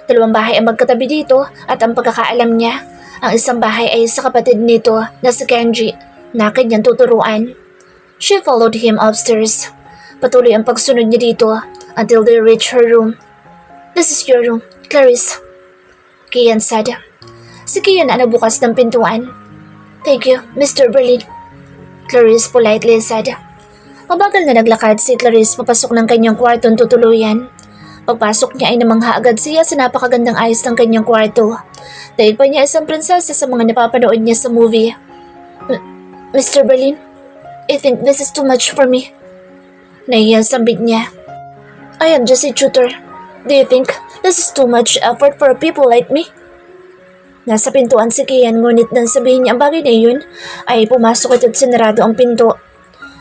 Dalawang bahay ang magkatabi dito at ang pagkakaalam niya, ang isang bahay ay sa kapatid nito na si Kenji na kanyang tuturuan. She followed him upstairs. Patuloy ang pagsunod niya dito until they reached her room. This is your room, Clarice. Kian said. Si Kian ang nagbukas ng pintuan. Thank you, Mr. Berlin. Clarice politely said. Mabagal na naglakad si Clarice papasok ng kanyang kwartong tutuluyan. Pagpasok niya ay namangha agad siya sa napakagandang ayos ng kanyang kwarto. Daig pa niya isang prinsesa sa mga napapanood niya sa movie. Mr. Berlin, I think this is too much for me. Nahiyang sambit niya. I am just a tutor. Do you think this is too much effort for people like me? Nasa pintuan si Kian ngunit nang sabihin niya ang bagay na iyon ay pumasok at sinarado ang pinto.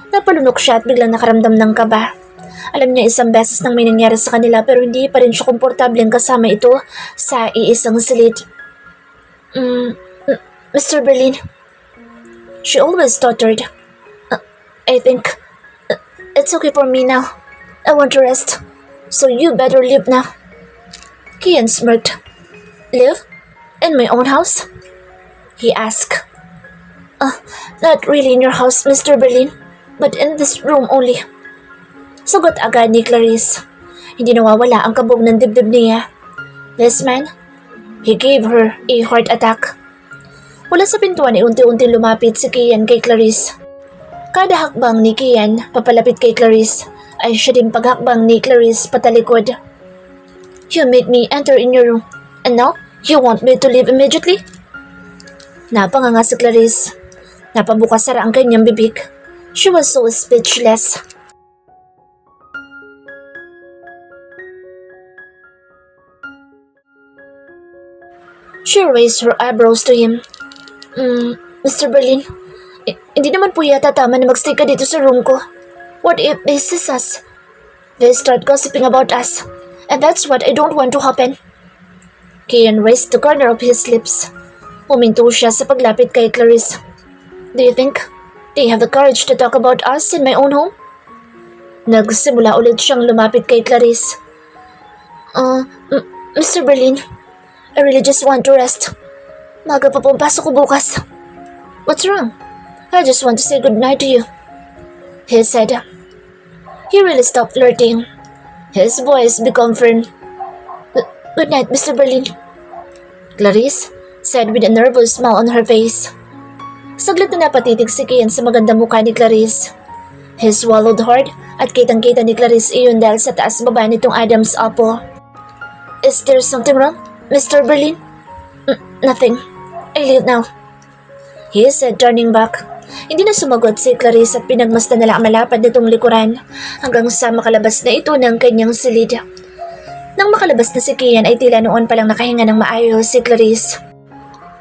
Napalunok siya at biglang nakaramdam ng kaba. Alam niya isang beses nang may nangyari sa kanila pero hindi pa rin siya komportableng kasama ito sa iisang silid. Mr. Berlin. She always stuttered. I think it's okay for me now. I want to rest. So you better leave now. Kian smirked. Live? In my own house? He asked. Not really in your house, Mr. Berlin, but in this room only. Sagot agad ni Clarice. Hindi nawawala ang kabog ng dibdib niya. This man, he gave her a heart attack. Mula sa pintuan ay unti-unti lumapit si Kian kay Clarice. Kada hakbang ni Kian papalapit kay Clarice ay siya din paghakbang ni Clarice patalikod. You made me enter in your room, and now you want me to leave immediately? Napanganga si Clarice. Napabukas sara ang kanyang bibig. She was so speechless. She raised her eyebrows to him. Mr. Berlin, hindi naman po yata tama na magstay ka dito sa room ko. What if they sees us? They start gossiping about us, and that's what I don't want to happen. Kian raised the corner of his lips. Huminto siya sa paglapit kay Clarice. Do you think they have the courage to talk about us in my own home? Nagsimula ulit siyang lumapit kay Clarice. Mr. Berlin, I really just want to rest. Maga pa pong pasok ko bukas. What's wrong? I just want to say goodnight to you, he said. He really stopped flirting. His voice became firm. Good night, Mr. Berlin, Clarice said with a nervous smile on her face. Saglit na napatitig si Kian sa magandang mukha ni Clarice. He swallowed hard at kitang-kita ni Clarice iyon dahil sa taas baba nitong Adam's apple. Is there something wrong, Mr. Berlin? Nothing. I leave now, he said turning back. Hindi na sumagot si Clarice at pinagmasdan na lang ang malapad nitong likuran hanggang sa makalabas na ito ng kanyang silid. Nang makalabas na si Kian ay tila noon palang nakahinga ng maayos si Clarice.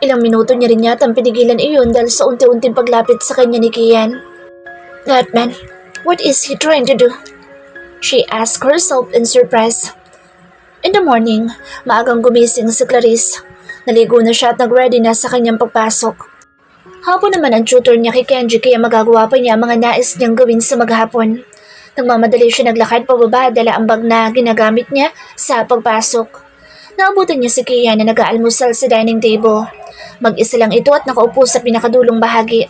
Ilang minuto niya rin yata ang pinigilan iyon dahil sa unti-unting paglapit sa kanya ni Kian. That man, what is he trying to do? She asked herself in surprise. In the morning, maagang gumising si Clarice. Naligo na siya at nag-ready na sa kanyang pagpasok. Hapon naman ang tutor niya kay Kenji kaya magagawa pa niya ang mga nais niyang gawin sa maghapon. Nagmamadali siya naglakad pababa dala ang bag na ginagamit niya sa pagpasok. Naabutan niya si Kian na nag-aalmusal sa dining table. Mag-isa lang ito at nakaupo sa pinakadulong bahagi.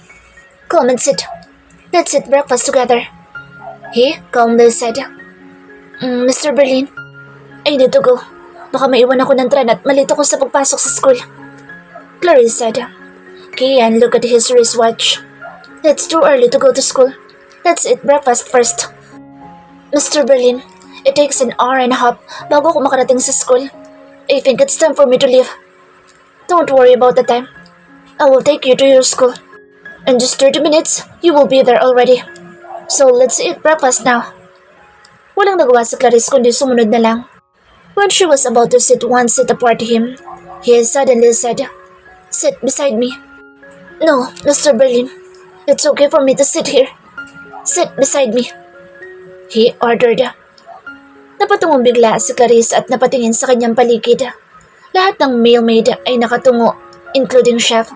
Come and sit. Let's eat breakfast together, he calmly said. Mr. Berlin, I need to go. Baka maiwan ako ng tren at malito ko sa pagpasok sa school, Clarice said. Kian looked at his wristwatch. It's too early to go to school. Let's eat breakfast first. Mr. Berlin, it takes an hour and a half bago ako makarating sa school. I think it's time for me to leave. Don't worry about the time. I will take you to your school. In just 30 minutes, you will be there already. So let's eat breakfast now. Walang nagawa si Clarice kundi sumunod na lang. When she was about to sit one seat apart to him, he suddenly said, "Sit beside me." "No, Mr. Berlin. It's okay for me to sit here. Sit beside me," he ordered. Napatungong bigla si Clarice at napatingin sa kanyang paligid. Lahat ng mailmaid ay nakatungo, including chef.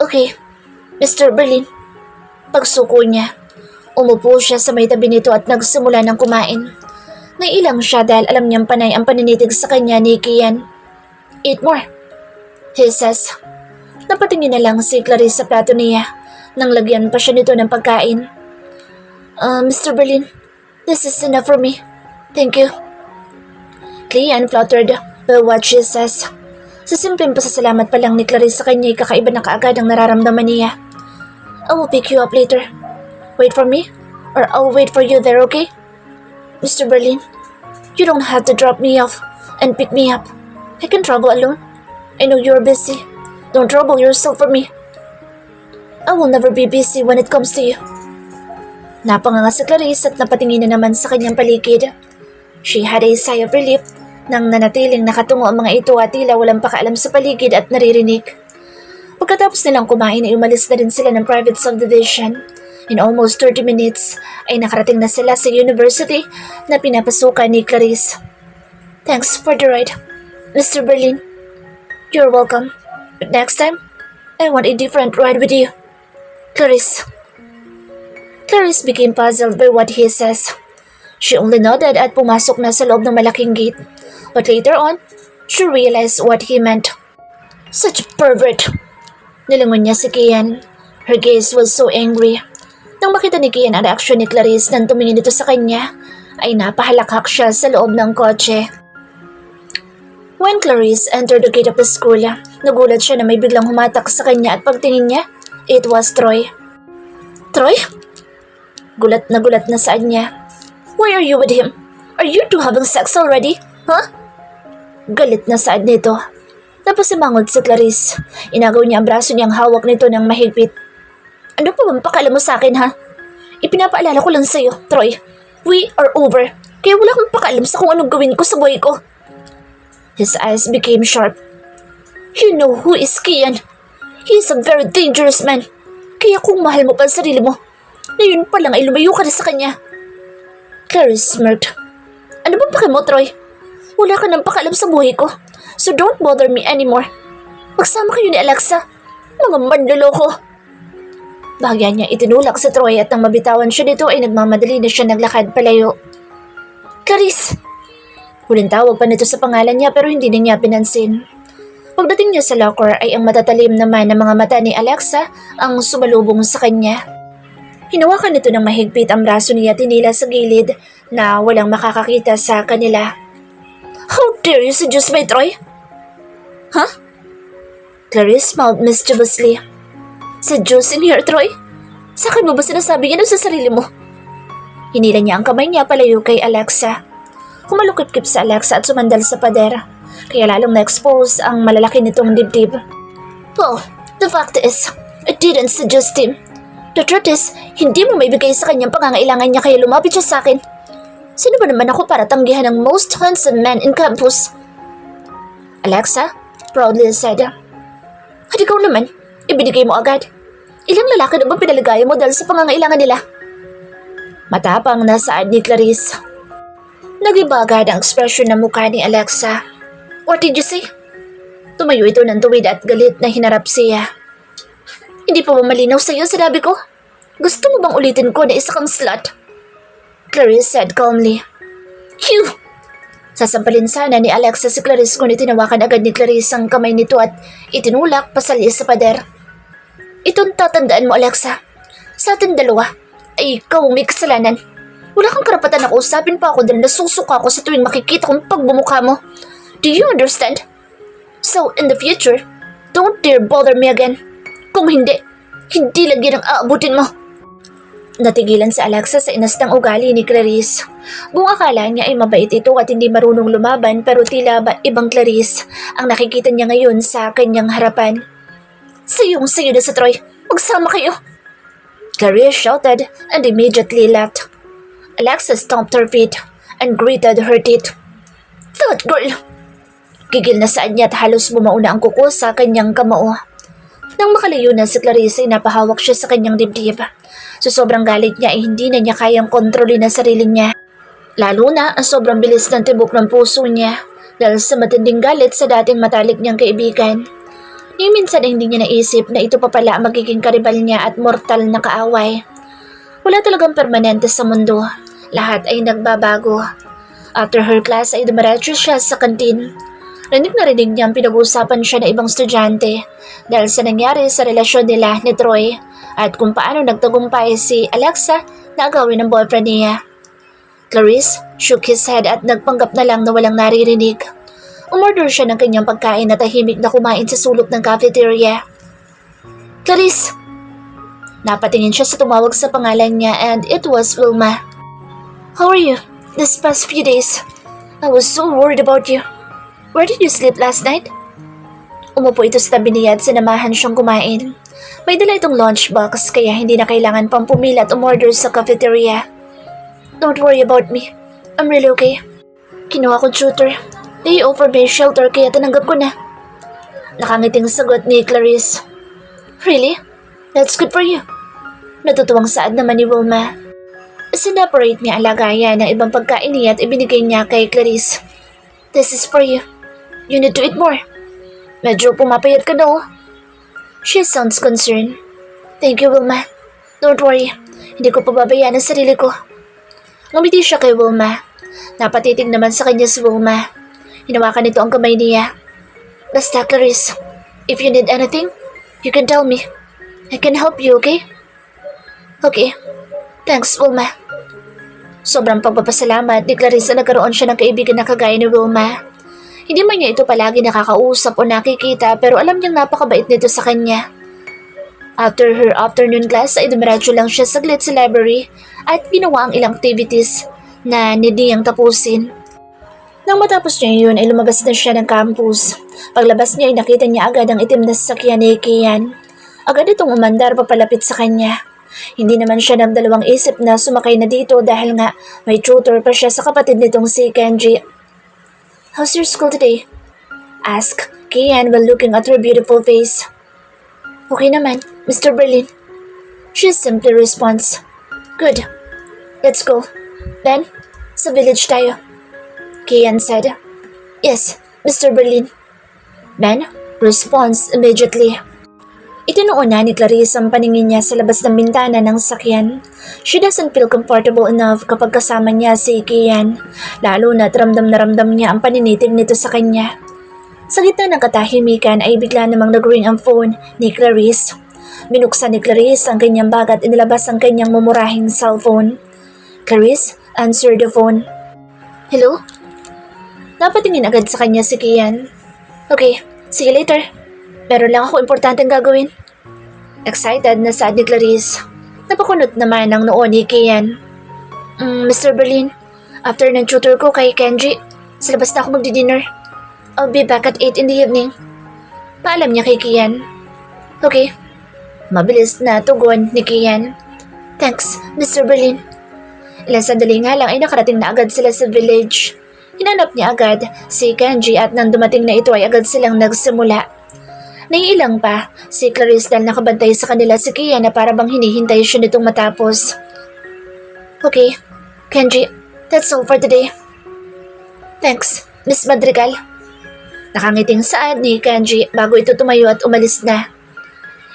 Okay, Mr. Berlin." Pagsuko niya, umupo siya sa may tabi nito at nagsimula ng kumain. Nailang siya dahil alam niyang panay ang paninitig sa kanya ni Kian. "Eat more," he says. Napatingin na lang si Clarice sa plato niya nang lagyan pa siya nito ng pagkain. Mr. Berlin, this is enough for me. Thank you." Kian fluttered by what she says. Sa simpleng pasasalamat pa lang ni Clarice sa kanya ay kakaiba na kaagad ang nararamdaman niya. "I will pick you up later. Wait for me, or I'll wait for you there, okay? Mr. Berlin, you don't have to drop me off and pick me up. I can travel alone. I know you're busy. Don't trouble yourself for me. I will never be busy when it comes to you." Napanganga si Clarice at napatingin na naman sa kanyang paligid. She had a sigh of relief nang nanatiling nakatungo ang mga ito at tila walang pakaalam sa paligid at naririnig. Pagkatapos nilang kumain ay umalis na rin sila ng private subdivision. In almost 30 minutes ay nakarating na sila sa university na pinapasukan ni Clarice. "Thanks for the ride, Mr. Berlin. You're welcome. But next time, I want a different ride with you, Clarice." Clarice became puzzled by what he says. She only nodded at pumasok na sa loob ng malaking gate. But later on, she realized what he meant. Such a pervert! Nilingon niya si Kian. Her gaze was so angry. Nang makita ni Kian ang reaksyon ni Clarice nang tumingin ito sa kanya, ay napahalakhak siya sa loob ng kotse. When Clarice entered the gate of the school, nagulat siya na may biglang humatak sa kanya at pagtingin niya, it was Troy. "Troy?" Gulat na saad niya. "Why are you with him? Are you two having sex already? Huh?" Galit na saad nito. Napasimangot si Clarice. Inagaw niya ang braso niyang hawak nito ng mahigpit. "Ano pa bang pakialam mo sa akin, ha? Ipinapaalala ko lang sa'yo, Troy. We are over. Kaya wala kang pakialam sa kung anong gawin ko sa buhay ko." His eyes became sharp. "You know who is Kian. He is a very dangerous man. Kaya kung mahal mo pa ang sarili mo, ngayon pa lang ay lumayo ka na sa kanya." Clarice smirked. "Ano bang pakialam mo, Troy? Wala ka nang pakialam sa buhay ko. So don't bother me anymore. Magsama kayo ni Alexa. Mga manloloko." Bahagya niya itinulak sa Troy at nang mabitawan siya nito ay nagmamadali na siya naglakad palayo. "Clarice!" Huling tawag pa nito sa pangalan niya pero hindi na niya pinansin. Pagdating niya sa locker ay ang matatalim naman ng mga mata ni Alexa ang sumalubong sa kanya. Hinawakan nito ng mahigpit ang braso niya at tinila sa gilid na walang makakakita sa kanila. "How dare you seduce my Troy?" "Huh?" Clarice smiled mischievously. "Seduce in here, Troy? Sa akin mo ba sinasabi yan o sa sarili mo?" Hinila niya ang kamay niya palayo kay Alexa. Humalukip-kip sa Alexa at sumandal sa pader, kaya lalong na-expose ang malalaki nitong dibdib. "Well, the fact is, I didn't seduce him. The truth is, hindi mo maibigay sa kanyang pangangailangan niya kaya lumapit siya sa akin. Sino ba naman ako para tanggihan ng most handsome man in campus?" Alexa proudly said. "At ikaw naman, ibinigay mo agad. Ilang lalaki na bang pinaligaya mo dahil sa pangangailangan nila?" Matapang na saad ni Clarice. Nagiba agad ang ekspresyon ng mukha ni Alexa. "What did you say?" Tumayo ito ng tuwid at galit na hinarap siya. "Hindi pa ba malinaw sa'yo sinabi ko? Gusto mo bang ulitin ko na isa kang slut?" Clarice said calmly. "You!" Sasampalin sana ni Alexa si Clarice ngunit tinawakan agad ni Clarice ang kamay nito at itinulak pasali sa pader. "Itong tatandaan mo, Alexa. Sa atin dalawa ay ikaw ang may kasalanan. Wala kang karapatan na kausapin pa ako dahil nasusuka ako sa tuwing makikita kong pagbumukha mo. Do you understand? So, in the future, don't dare bother me again. Kung hindi, Hindi lang yan ang aabutin mo. Natigilan si Alexa sa inastang ugali ni Clarice. Buong akala niya ay mabait ito at hindi marunong lumaban pero tila ba ibang Clarice ang nakikita niya ngayon sa kanyang harapan. Sayong-sayo na sa Troy. Magsama kayo. Clarice shouted and immediately left. Alexa stomped her feet and gritted her teeth. That girl! Gigil na saan niya at halos bumauna ang kuko sa kanyang kamao. Nang makalayo na si Clarice ay napahawak siya sa kanyang dibdib. Sa sobrang galit niya ay hindi na niya kayang kontrolin ang sarili niya. Lalo na ang sobrang bilis ng tibok ng puso niya dahil sa matinding galit sa dating matalik niyang kaibigan. Ni minsan ay hindi niya naisip na ito pa pala ang magiging karibal niya at mortal na kaaway. Wala talagang permanente sa mundo. Lahat ay nagbabago. After her class ay dumiretso siya sa kantin. Rinig na rinig niyang pinag-uusapan siya ng ibang estudyante dahil sa nangyari sa relasyon nila ni Troy at kung paano nagtagumpay si Alexa na agawin ng boyfriend niya. Clarice shook his head at nagpanggap na lang na walang naririnig. Umorder siya ng kanyang pagkain at tahimik na kumain sa sulok ng cafeteria. Clarice! Napatingin siya sa tumawag sa pangalan niya and it was Wilma. How are you? This past few days, I was so worried about you. Where did you sleep last night? Umupo ito sa tabi niya at sinamahan siyang kumain. May dala itong lunchbox kaya hindi na kailangan pang pumila at umorder sa cafeteria. Don't worry about me. I'm really okay. Kinuha kong tutor. They offered me shelter kaya tinanggap ko na. Nakangiting sagot ni Clarice. Really? That's good for you. Natutuwang saad naman ni Wilma. Sinaparate niya ang lagayan ng ibang pagkain niya at ibinigay niya kay Clarice. This is for you. You need to eat more. Medyo pumapayat ka daw. She sounds concerned. Thank you, Wilma. Don't worry. Hindi ko pababayaan ang sarili ko. Ngumiti siya kay Wilma. Napatitig naman sa kanya si Wilma. Hinawakan nito ang kamay niya. Basta, Clarice. If you need anything, you can tell me. I can help you, okay? Okay. Thanks, Wilma. Sobrang pagpapasalamat ni Clarice na nagkaroon siya ng kaibigan na kagaya ni Wilma. Hindi man niya ito palagi nakakausap o nakikita pero alam niyang napakabait nito sa kanya. After her afternoon class ay dumiretso lang siya saglit sa library at ginawa ang ilang activities na nidiyang tapusin. Nang matapos niya yun ay lumabas na siya ng campus. Paglabas niya ay nakita niya agad ang itim na sasakyan ni Kian. Agad itong umandar papalapit sa kanya. Hindi naman siya nagdalawang isip na sumakay na dito dahil nga may tutor pa siya sa kapatid nitong si Kenji. How's your school today? Asked Kian while looking at her beautiful face. Okay naman, Mr. Berlin. She simply responds, Good. Let's go. Then, sa village tayo. Kian said, Yes, Mr. Berlin. Ben responds immediately. Itinuuna ni Clarice ang paningin niya sa labas ng bintana ng sakyan. She doesn't feel comfortable enough kapag kasama niya si Kian, lalo na't ramdam na ramdam niya ang paninitig nito sa kanya. Sa gitna ng katahimikan ay bigla namang nag-ring ang phone ni Clarice. Binuksan ni Clarice ang kanyang bag at inilabas ang kanyang mumurahing cellphone. Clarice answered the phone. Hello? Napatingin agad sa kanya si Kian. Okay, see you later. Meron lang ako importanteng gagawin. Excited na saad ni Clarice. Napakunot naman ang noo ni Kian. Mr. Berlin, after ng tutor ko kay Kenji, sa labas na ako magdi-dinner. I'll be back at 8 in the evening. Paalam niya kay Kian. Okay. Mabilis na tugon ni Kian. Thanks, Mr. Berlin. Ilang sandali nga lang ay nakarating na agad sila sa village. Hinanap niya agad si Kenji at nang dumating na ito ay agad silang nagsimula. Naiilang pa si Clarice dahil nakabantay sa kanila si Kian na para bang hinihintay siya nitong matapos. Okay, Kenji, that's all for today. Thanks, Miss Madrigal. Nakangiting saad ni Kenji bago ito tumayo at umalis na.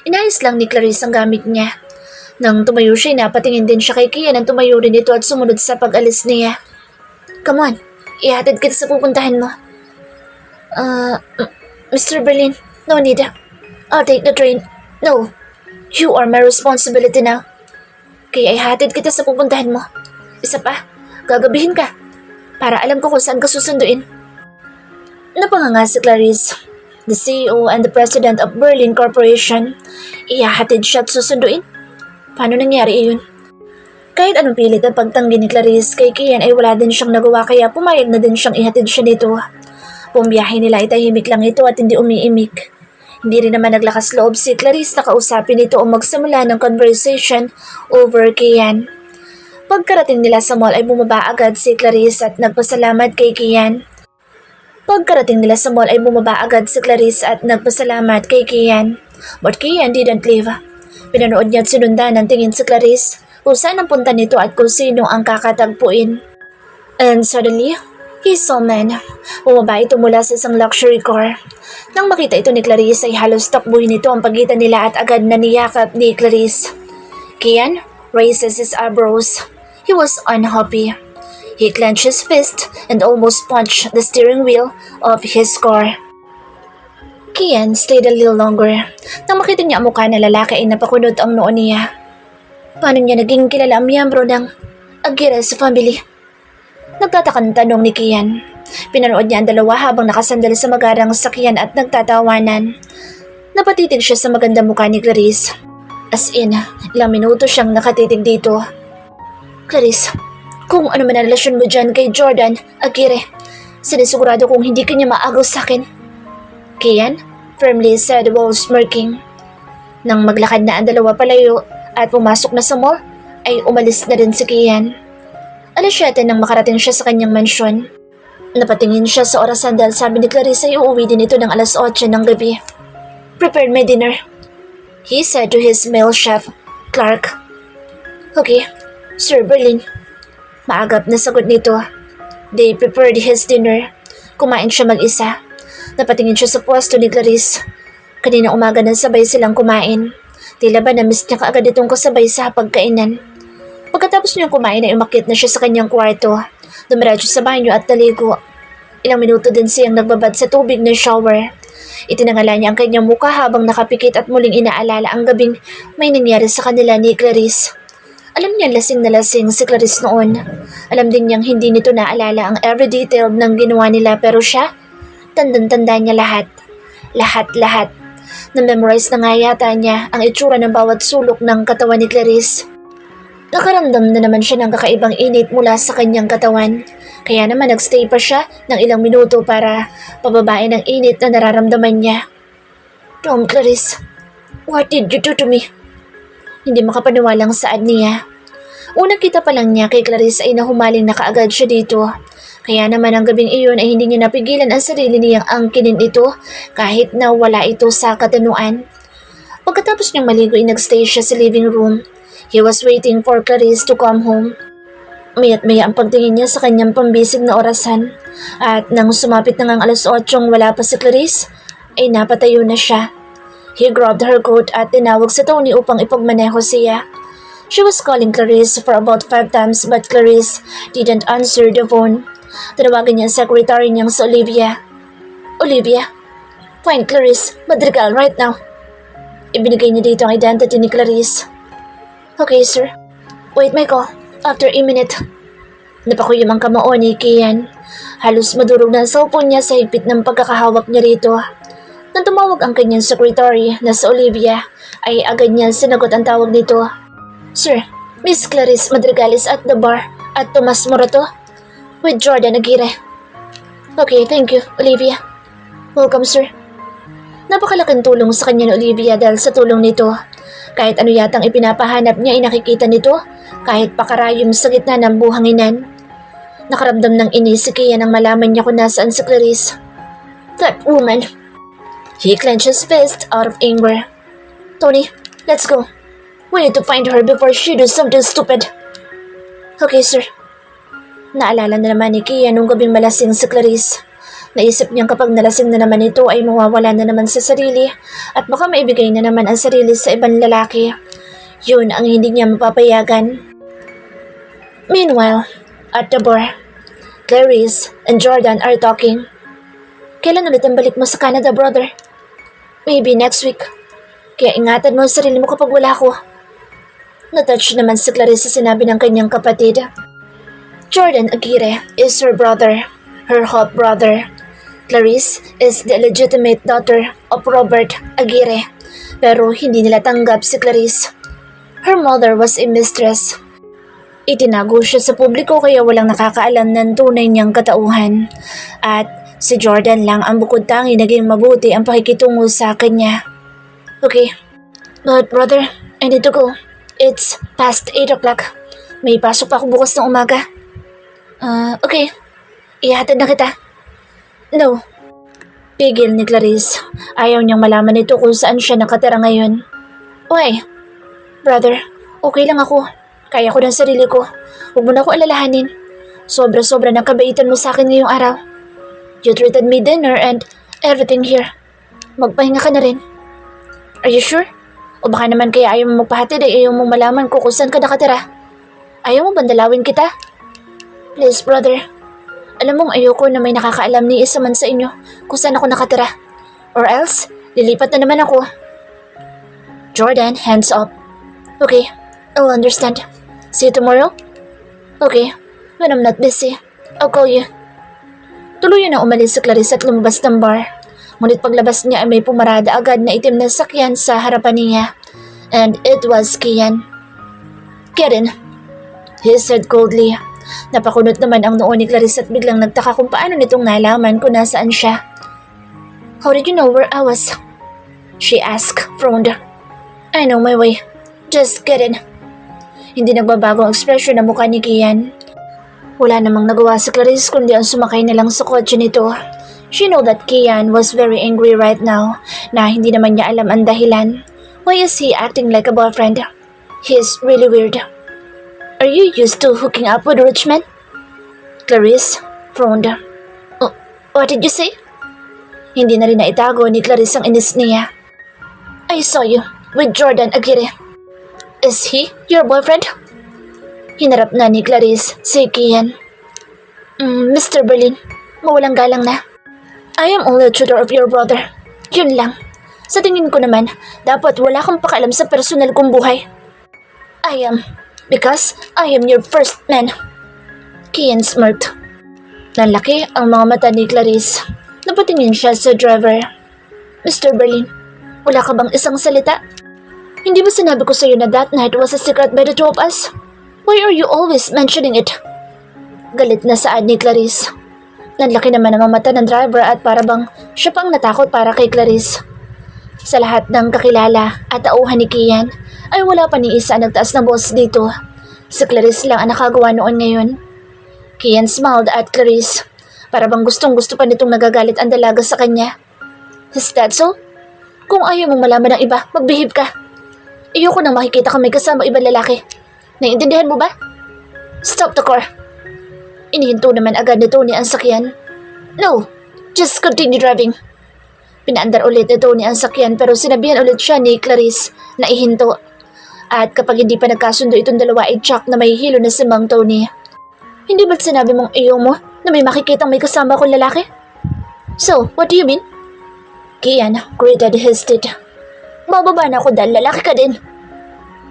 Inayos lang ni Clarice ang gamit niya. Nang tumayo siya, napatingin din siya kay Kian nang tumayo rin ito at sumunod sa pag-alis niya. Come on, ihatid kita sa pupuntahan mo. Mr. Berlin, no need. I'll take the train. No, you are my responsibility now. Kaya ihatid kita sa pupuntahan mo. Isa pa, gagabihin ka. Para alam ko kung saan ka susunduin. Napanganga si Clarice. the CEO and the president of Berlin Corporation. Ihahatid siya at susunduin. Paano nangyari iyon? Kahit anong pilit at pagtanggi ni Clarice kay Kian ay wala din siyang nagawa kaya pumayag na din siyang ihatid siya nito. Pumbiyahe nila ay tahimik lang ito at hindi umiimik. Hindi rin naman naglakas loob si Clarice na kausapin ito o magsimula ng conversation over Kian. Pagkarating nila sa mall ay bumaba agad si Clarice at nagpasalamat kay Kian. But Kian didn't leave. Pinanood niya at sinundan ng tingin si Clarice kung saan ang punta nito at kung sino ang kakatagpuin. And suddenly, he saw man. Bumaba ito mula sa isang luxury car. Nang makita ito ni Clarice ay halos takbuhin nito ang pagitan nila at agad na niyakap ni Clarice. Kian raises his eyebrows. He was unhappy. He clenched his fist and almost punched the steering wheel of his car. Kian stayed a little longer. Nang makita niya ang mukha ng lalaki ay napakunot ang noo niya. Paano niya naging kilala ang miyembro ng Aguirre's family? Nagtatakang tanong ni Kian. Pinanood niya ang dalawa habang nakasandal sa magarang sakyan at nagtatawanan. Napatitig siya sa magandang mukha ni Clarice. As in, ilang minuto siyang nakatitig dito. Clarice, kung ano man ang relasyon mo dyan kay Jordan Aguirre, sinisigurado kong hindi kanya maagaw sa akin. Kian firmly said while smirking. Nang maglakad na ang dalawa palayo at pumasok na sa mall, ay umalis na rin si Kian. Alas 7 nang makarating siya sa kanyang mansyon. Napatingin siya sa orasan dahil sabi ni Clarissa ay uuwi din ito ng alas 8 ng gabi. Prepare my dinner, he said to his male chef, Clark. Okay, Sir Berlin. Maagap na sagot nito. They prepared his dinner. Kumain siya mag-isa. Napatingin siya sa pwesto ni Clarice. Kanina umaga nang sabay silang kumain. Tila ba na-miss niya kaagad itong kasabay sa pagkainan. Pagkatapos niyang kumain ay umakyat na siya sa kanyang kwarto. Dumiretso sa banyo at taligo. Ilang minuto din siyang nagbabad sa tubig ng shower. Itinangala niya ang kanyang mukha habang nakapikit at muling inaalala ang gabing may nangyari sa kanila ni Clarice. Alam niyang lasing na lasing si Clarice noon. Alam din niyang hindi nito naalala ang every detail ng ginawa nila pero siya, tandang-tanda niya lahat. Lahat. Na-memorize na nga yata niya ang itsura ng bawat sulok ng katawan ni Clarice. Nakaramdam na naman siya ng kakaibang init mula sa kanyang katawan. Kaya naman nagstay pa siya ng ilang minuto para pababain ang init na nararamdaman niya. Tom, Clarice, what did you do to me? Hindi makapaniwalang saad niya. Unang kita pa lang niya kay Clarice ay nahumaling na kaagad siya dito. Kaya naman ang gabing iyon ay hindi niya napigilan ang sarili niyang angkinin ito kahit na wala ito sa katanuan. Pagkatapos niyang maligo ay nagstay siya sa living room. He was waiting for Clarice to come home. Maya't maya ang pagtingin niya sa kanyang pambisig na orasan. At nang sumapit na ngang alas 8 wala pa si Clarice, ay napatayo na siya. He grabbed her coat at tinawag sa Tony upang ipagmaneho siya. She was calling Clarice for about 5 times but Clarice didn't answer the phone. Tinawagan niya ang secretary niyang sa Olivia. Olivia, find Clarice Madrigal right now. Ibinigay niya dito ang identity ni Clarice. Okay, sir. Wait my call. After a minute. Napakuyom ang kamao ni Kian. Halos madurog na ang cellphone niya sa higpit ng pagkakahawak niya rito. Nang tumawag ang kanyang secretary na sa Olivia, ay agad niya sinagot ang tawag nito. Sir, Miss Clarice Madrigal is at the bar at Tomas Morato with Jordan Aguirre. Okay, thank you, Olivia. Welcome, sir. Napakalaking tulong sa kanya ni Olivia dahil sa tulong nito. Kahit ano yatang ipinapahanap niya ay nakikita nito kahit pakarayom sa gitna ng buhanginan. Nakaramdam ng inis si Kian nang malaman niya kung nasaan si Clarice. That woman. He clenched his fist out of anger. Tony, let's go. We need to find her before she does something stupid. Okay, sir. Naalala na naman ni Kian nung gabing malasing si Clarice. Naisip niyang kapag nalasing na naman ito ay mawawala na naman sa sarili at baka maibigay na naman ang sarili sa ibang lalaki. Yun ang hindi niya mapapayagan. Meanwhile, at the bar, Clarice and Jordan are talking. Kailan ulit ang balik mo sa Canada, brother? Maybe next week. Kaya ingatan mo ang sarili mo kapag wala ko. Natouch naman si Clarice sa sinabi ng kanyang kapatid. Jordan Aguirre is her brother, her half brother. Clarice is the illegitimate daughter of Robert Aguirre, pero hindi nila tanggap si Clarice. Her mother was a mistress. Itinago siya sa publiko kaya walang nakakaalam ng tunay niyang katauhan. At si Jordan lang ang bukod tangi naging mabuti ang pakikitungo sa kanya. Okay, but brother, I need to go. It's past 8 o'clock. May pasok pa ako bukas ng umaga. Okay. Ihatid na kita. No. Pigil ni Clarice. Ayaw niyang malaman ito kung saan siya nakatira ngayon. Why? Brother, okay lang ako. Kaya ko ng sarili ko. Huwag mo na ako alalahanin. Sobra-sobra ng kabaitan mo sa akin ngayong araw. You treated me dinner and everything here. Magpahinga ka na rin. Are you sure? O baka naman kaya ayaw mo magpahatid ay ayaw mong malaman ko kung saan ka nakatira. Ayaw mo bandalawin kita? Please, brother. Alam mong ayoko na may nakakaalam ni isa man sa inyo kung saan ako nakatira. Or else, lilipat na naman ako. Jordan, hands up. Okay, I'll understand. See you tomorrow? Okay, when I'm not busy, I'll call you. Tuluyan na umalis si Clarice at lumabas ng bar. Ngunit paglabas niya ay may pumarada agad na itim na sakyan sa harapan niya. And it was Kian. Get in, he said coldly. Napakunot naman ang noo ni Clarice at biglang nagtaka kung paano nitong nalaman kung nasaan siya. How did you know where I was? She asked, frowned. I know my way. Just get in. Hindi nagbabago ang ekspresyon ng mukha ni Kian. Wala namang nagawa si Clarice kundi ang sumakay na lang sa kotse nito. She know that Kian was very angry right now na hindi naman niya alam ang dahilan. Why is he acting like a boyfriend? He's really weird. Are you used to hooking up with rich men? Clarice frowned. What did you say? Hindi na rin naitago ni Clarice ang inis niya. I saw you with Jordan Aguirre. Is he your boyfriend? Hinarap na ni Clarice si Kian. Mr. Berlin, mawalang galang na. I am only a tutor of your brother. Yun lang. Sa tingin ko naman, dapat wala kang pakialam sa personal kong buhay. I am. Because I am your first man. Kian smirked. Lalaki ang mga mata ni Clarice. Napatingin siya sa driver. Mr. Berlin, wala ka bang isang salita? Hindi ba sinabi ko sa'yo na that night was a secret by the two of us? Why are you always mentioning it? Galit na saad ni Clarice. Nanlaki naman ang mga mata ng driver at parabang siya pang natakot para kay Clarice. Sa lahat ng kakilala at tauhan ni Kian, ay wala pa ni isa nagtaas ng boss dito. Si Clarice lang ang nakagawa noon ngayon. Kian smiled at Clarice. Para bang gustong gusto pa nitong nagagalit ang dalaga sa kanya. Is that so? Kung ayaw mong malaman ng iba, magbihib ka. Ayoko nang makikita ka may kasama ibang lalaki. Naiintindihan mo ba? Stop the car. Inihinto naman agad ni Tony ang sakyan. No, just continue driving. Pinaandar ulit ni Tony ang sakyan pero sinabihan ulit siya ni Clarice na ihinto. At kapag hindi pa nagkasundo itong dalawa ay tsak na may hilo na si Mang Tony. Hindi ba't sinabi mong iyo mo na may makikitang may kasama akong lalaki? So, what do you mean? Kian gritted his teeth. Bababa na ako dahil lalaki ka din.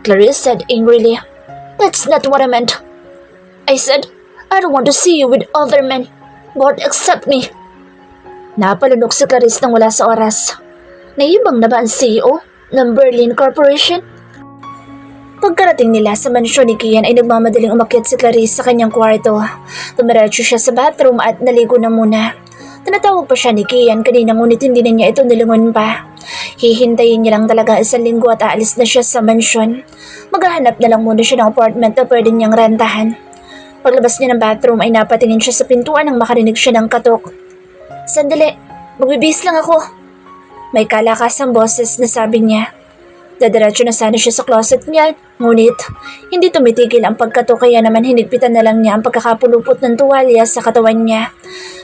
Clarice said angrily. That's not what I meant. I said, I don't want to see you with other men. But accept me. Napalunok si Clarice nang wala sa oras. Naibang na ba ang CEO ng Berlin Corporation? Pagkarating nila sa mansyon ni Kian ay nagmamadaling umakyat si Clarice sa kanyang kwarto. Tumiretso siya sa bathroom at naligo na muna. Tinatawag pa siya ni Kian kanina ngunit hindi na niya ito nilingon pa. Hihintayin niya lang talaga 1 linggo at aalis na siya sa mansyon. Maghahanap na lang muna siya ng apartment na pwede niyang rentahan. Paglabas niya ng bathroom ay napatingin siya sa pintuan nang makarinig siya ng katok. Sandali, magbibihis lang ako. May kalakasang boses na sabi niya. Dadiretso na sana siya sa closet niya, ngunit hindi tumitigil ang pagkatok kaya naman hinigpitan na lang niya ang pagkakapulupot ng tuwalya sa katawan niya.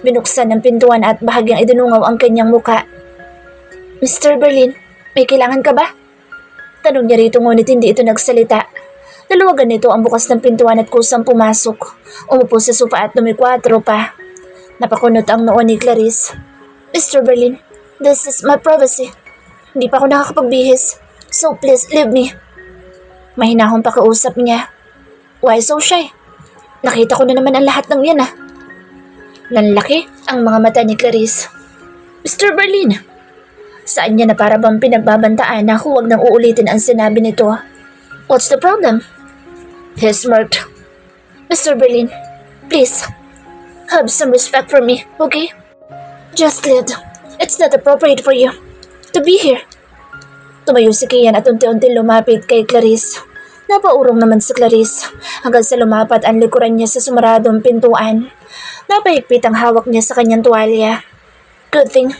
Binuksan ng pintuan at bahagyang idinungaw ang kanyang muka. Mr. Berlin, may kailangan ka ba? Tanong niya rito ngunit hindi ito nagsalita. Naluwagan nito ang bukas ng pintuan at kusang pumasok. Umupo sa sofa at dumikwatro pa. Napakunot ang noo ni Clarice. Mr. Berlin, this is my privacy. Hindi pa ako nakakapagbihis. So please leave me. Mahinahong pakiusap niya. Why so shy? Nakita ko na naman ang lahat ng yan ah. Nanlaki ang mga mata ni Clarice. Mr. Berlin! Saan niya na para bang pinagbabantaan na huwag nang uulitin ang sinabi nito? What's the problem? He smirked. Mr. Berlin, please, have some respect for me, okay? Just Lid, it's not appropriate for you to be here. Tumayo si Kian at unti-unti lumapit kay Clarice. Napaurong naman si Clarice hanggang sa lumapat ang likuran niya sa sumaradong pintuan. Napahigpit ang hawak niya sa kanyang tuwalya. Good thing,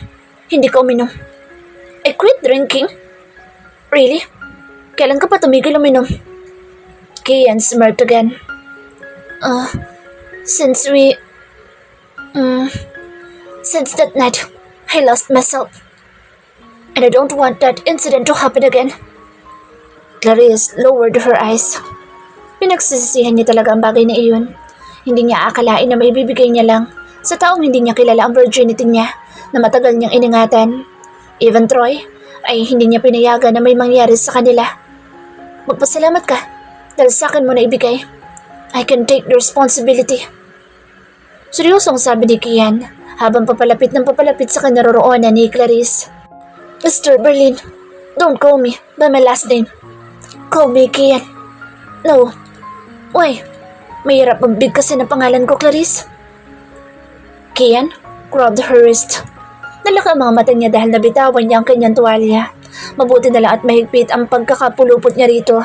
hindi ka uminom. I quit drinking? Really? Kailan ka pa tumigil uminom? Kian smirked again. Since that night, I lost myself. And I don't want that incident to happen again. Clarice lowered her eyes. Pinagsisisihan niya talaga ang bagay na iyon. Hindi niya akalain na maibibigay niya lang sa taong hindi niya kilala ang virginity niya na matagal niyang iningatan. Even Troy ay hindi niya pinayagan na may mangyari sa kanila. Magpasalamat ka dahil sa akin mo na ibigay. I can take the responsibility. Seryosong sabi ni Kian habang papalapit sa kinaroroonan ni Clarice. Mr. Berlin, don't call me by my last name. Call me Kian. No. Why? Mahirap magbigkasin ang pangalan ko, Clarice. Kian grabbed her wrist. Nalaka ang mga mata niya dahil nabitawan niya ang kanyang tuwalya. Mabuti na lang at mahigpit ang pagkakapulupot niya rito.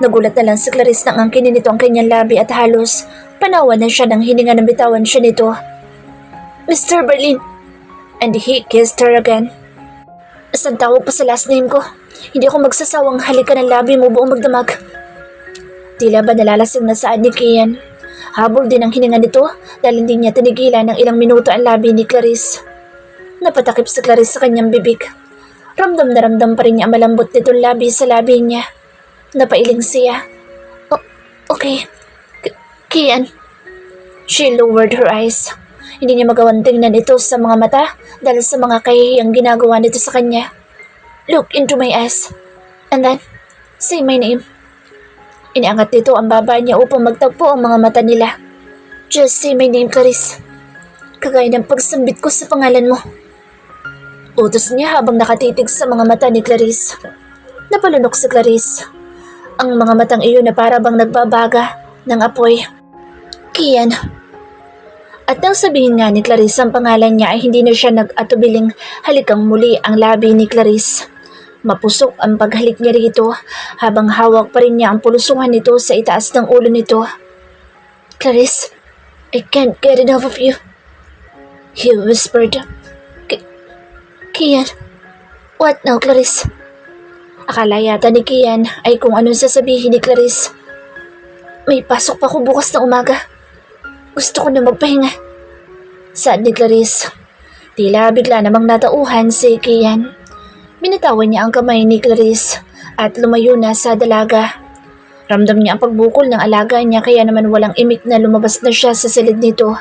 Nagulat na lang si Clarice nang angkinin nito ang kanyang labi at halos panawan na siya nang hininga ng bitawan siya nito. Mr. Berlin! And he kissed her again. Isang tawag pa sa last name ko. Hindi ako magsasawang halikan ng labi mo buong magdamag. Tila ba nalalasing na saan ni Kian? Habol din ang hininga nito dahil hindi niya tinigilan ng ilang minuto ang labi ni Clarice. Napatakip si Clarice sa kanyang bibig. Ramdam na ramdam pa rin niya ang malambot nitong labi sa labi niya. Napailing siya. Okay. Kian. She lowered her eyes. Hindi niya magawang tingnan ito sa mga mata dahil sa mga kahihiyang ginagawa nito sa kanya. Look into my eyes. And then, say my name. Iniangat nito ang baba niya upang magtagpo ang mga mata nila. Just say my name, Clarice. Kagaya ng pagsambit ko sa pangalan mo. Utos niya habang nakatitig sa mga mata ni Clarice. Napalunok si Clarice. Ang mga matang iyon na para bang nagbabaga ng apoy. Kian. At nang sabihin nga ni Clarice ang pangalan niya ay hindi na siya nag-atubiling halikang muli ang labi ni Clarice. Mapusok ang paghalik niya rito habang hawak pa rin niya ang pulusungan nito sa itaas ng ulo nito. Clarice, I can't get enough of you. He whispered. Kian, what now, Clarice? Akala yata ni Kian ay kung anong sasabihin ni Clarice. May pasok pa ko bukas na umaga. Gusto ko na magpahinga. Saad ni Clarice. Tila bigla namang natauhan si Kian. Binitawan niya ang kamay ni Clarice at lumayo na sa dalaga. Ramdam niya ang pagbukol ng alaga niya kaya naman walang imik na lumabas na siya sa silid nito.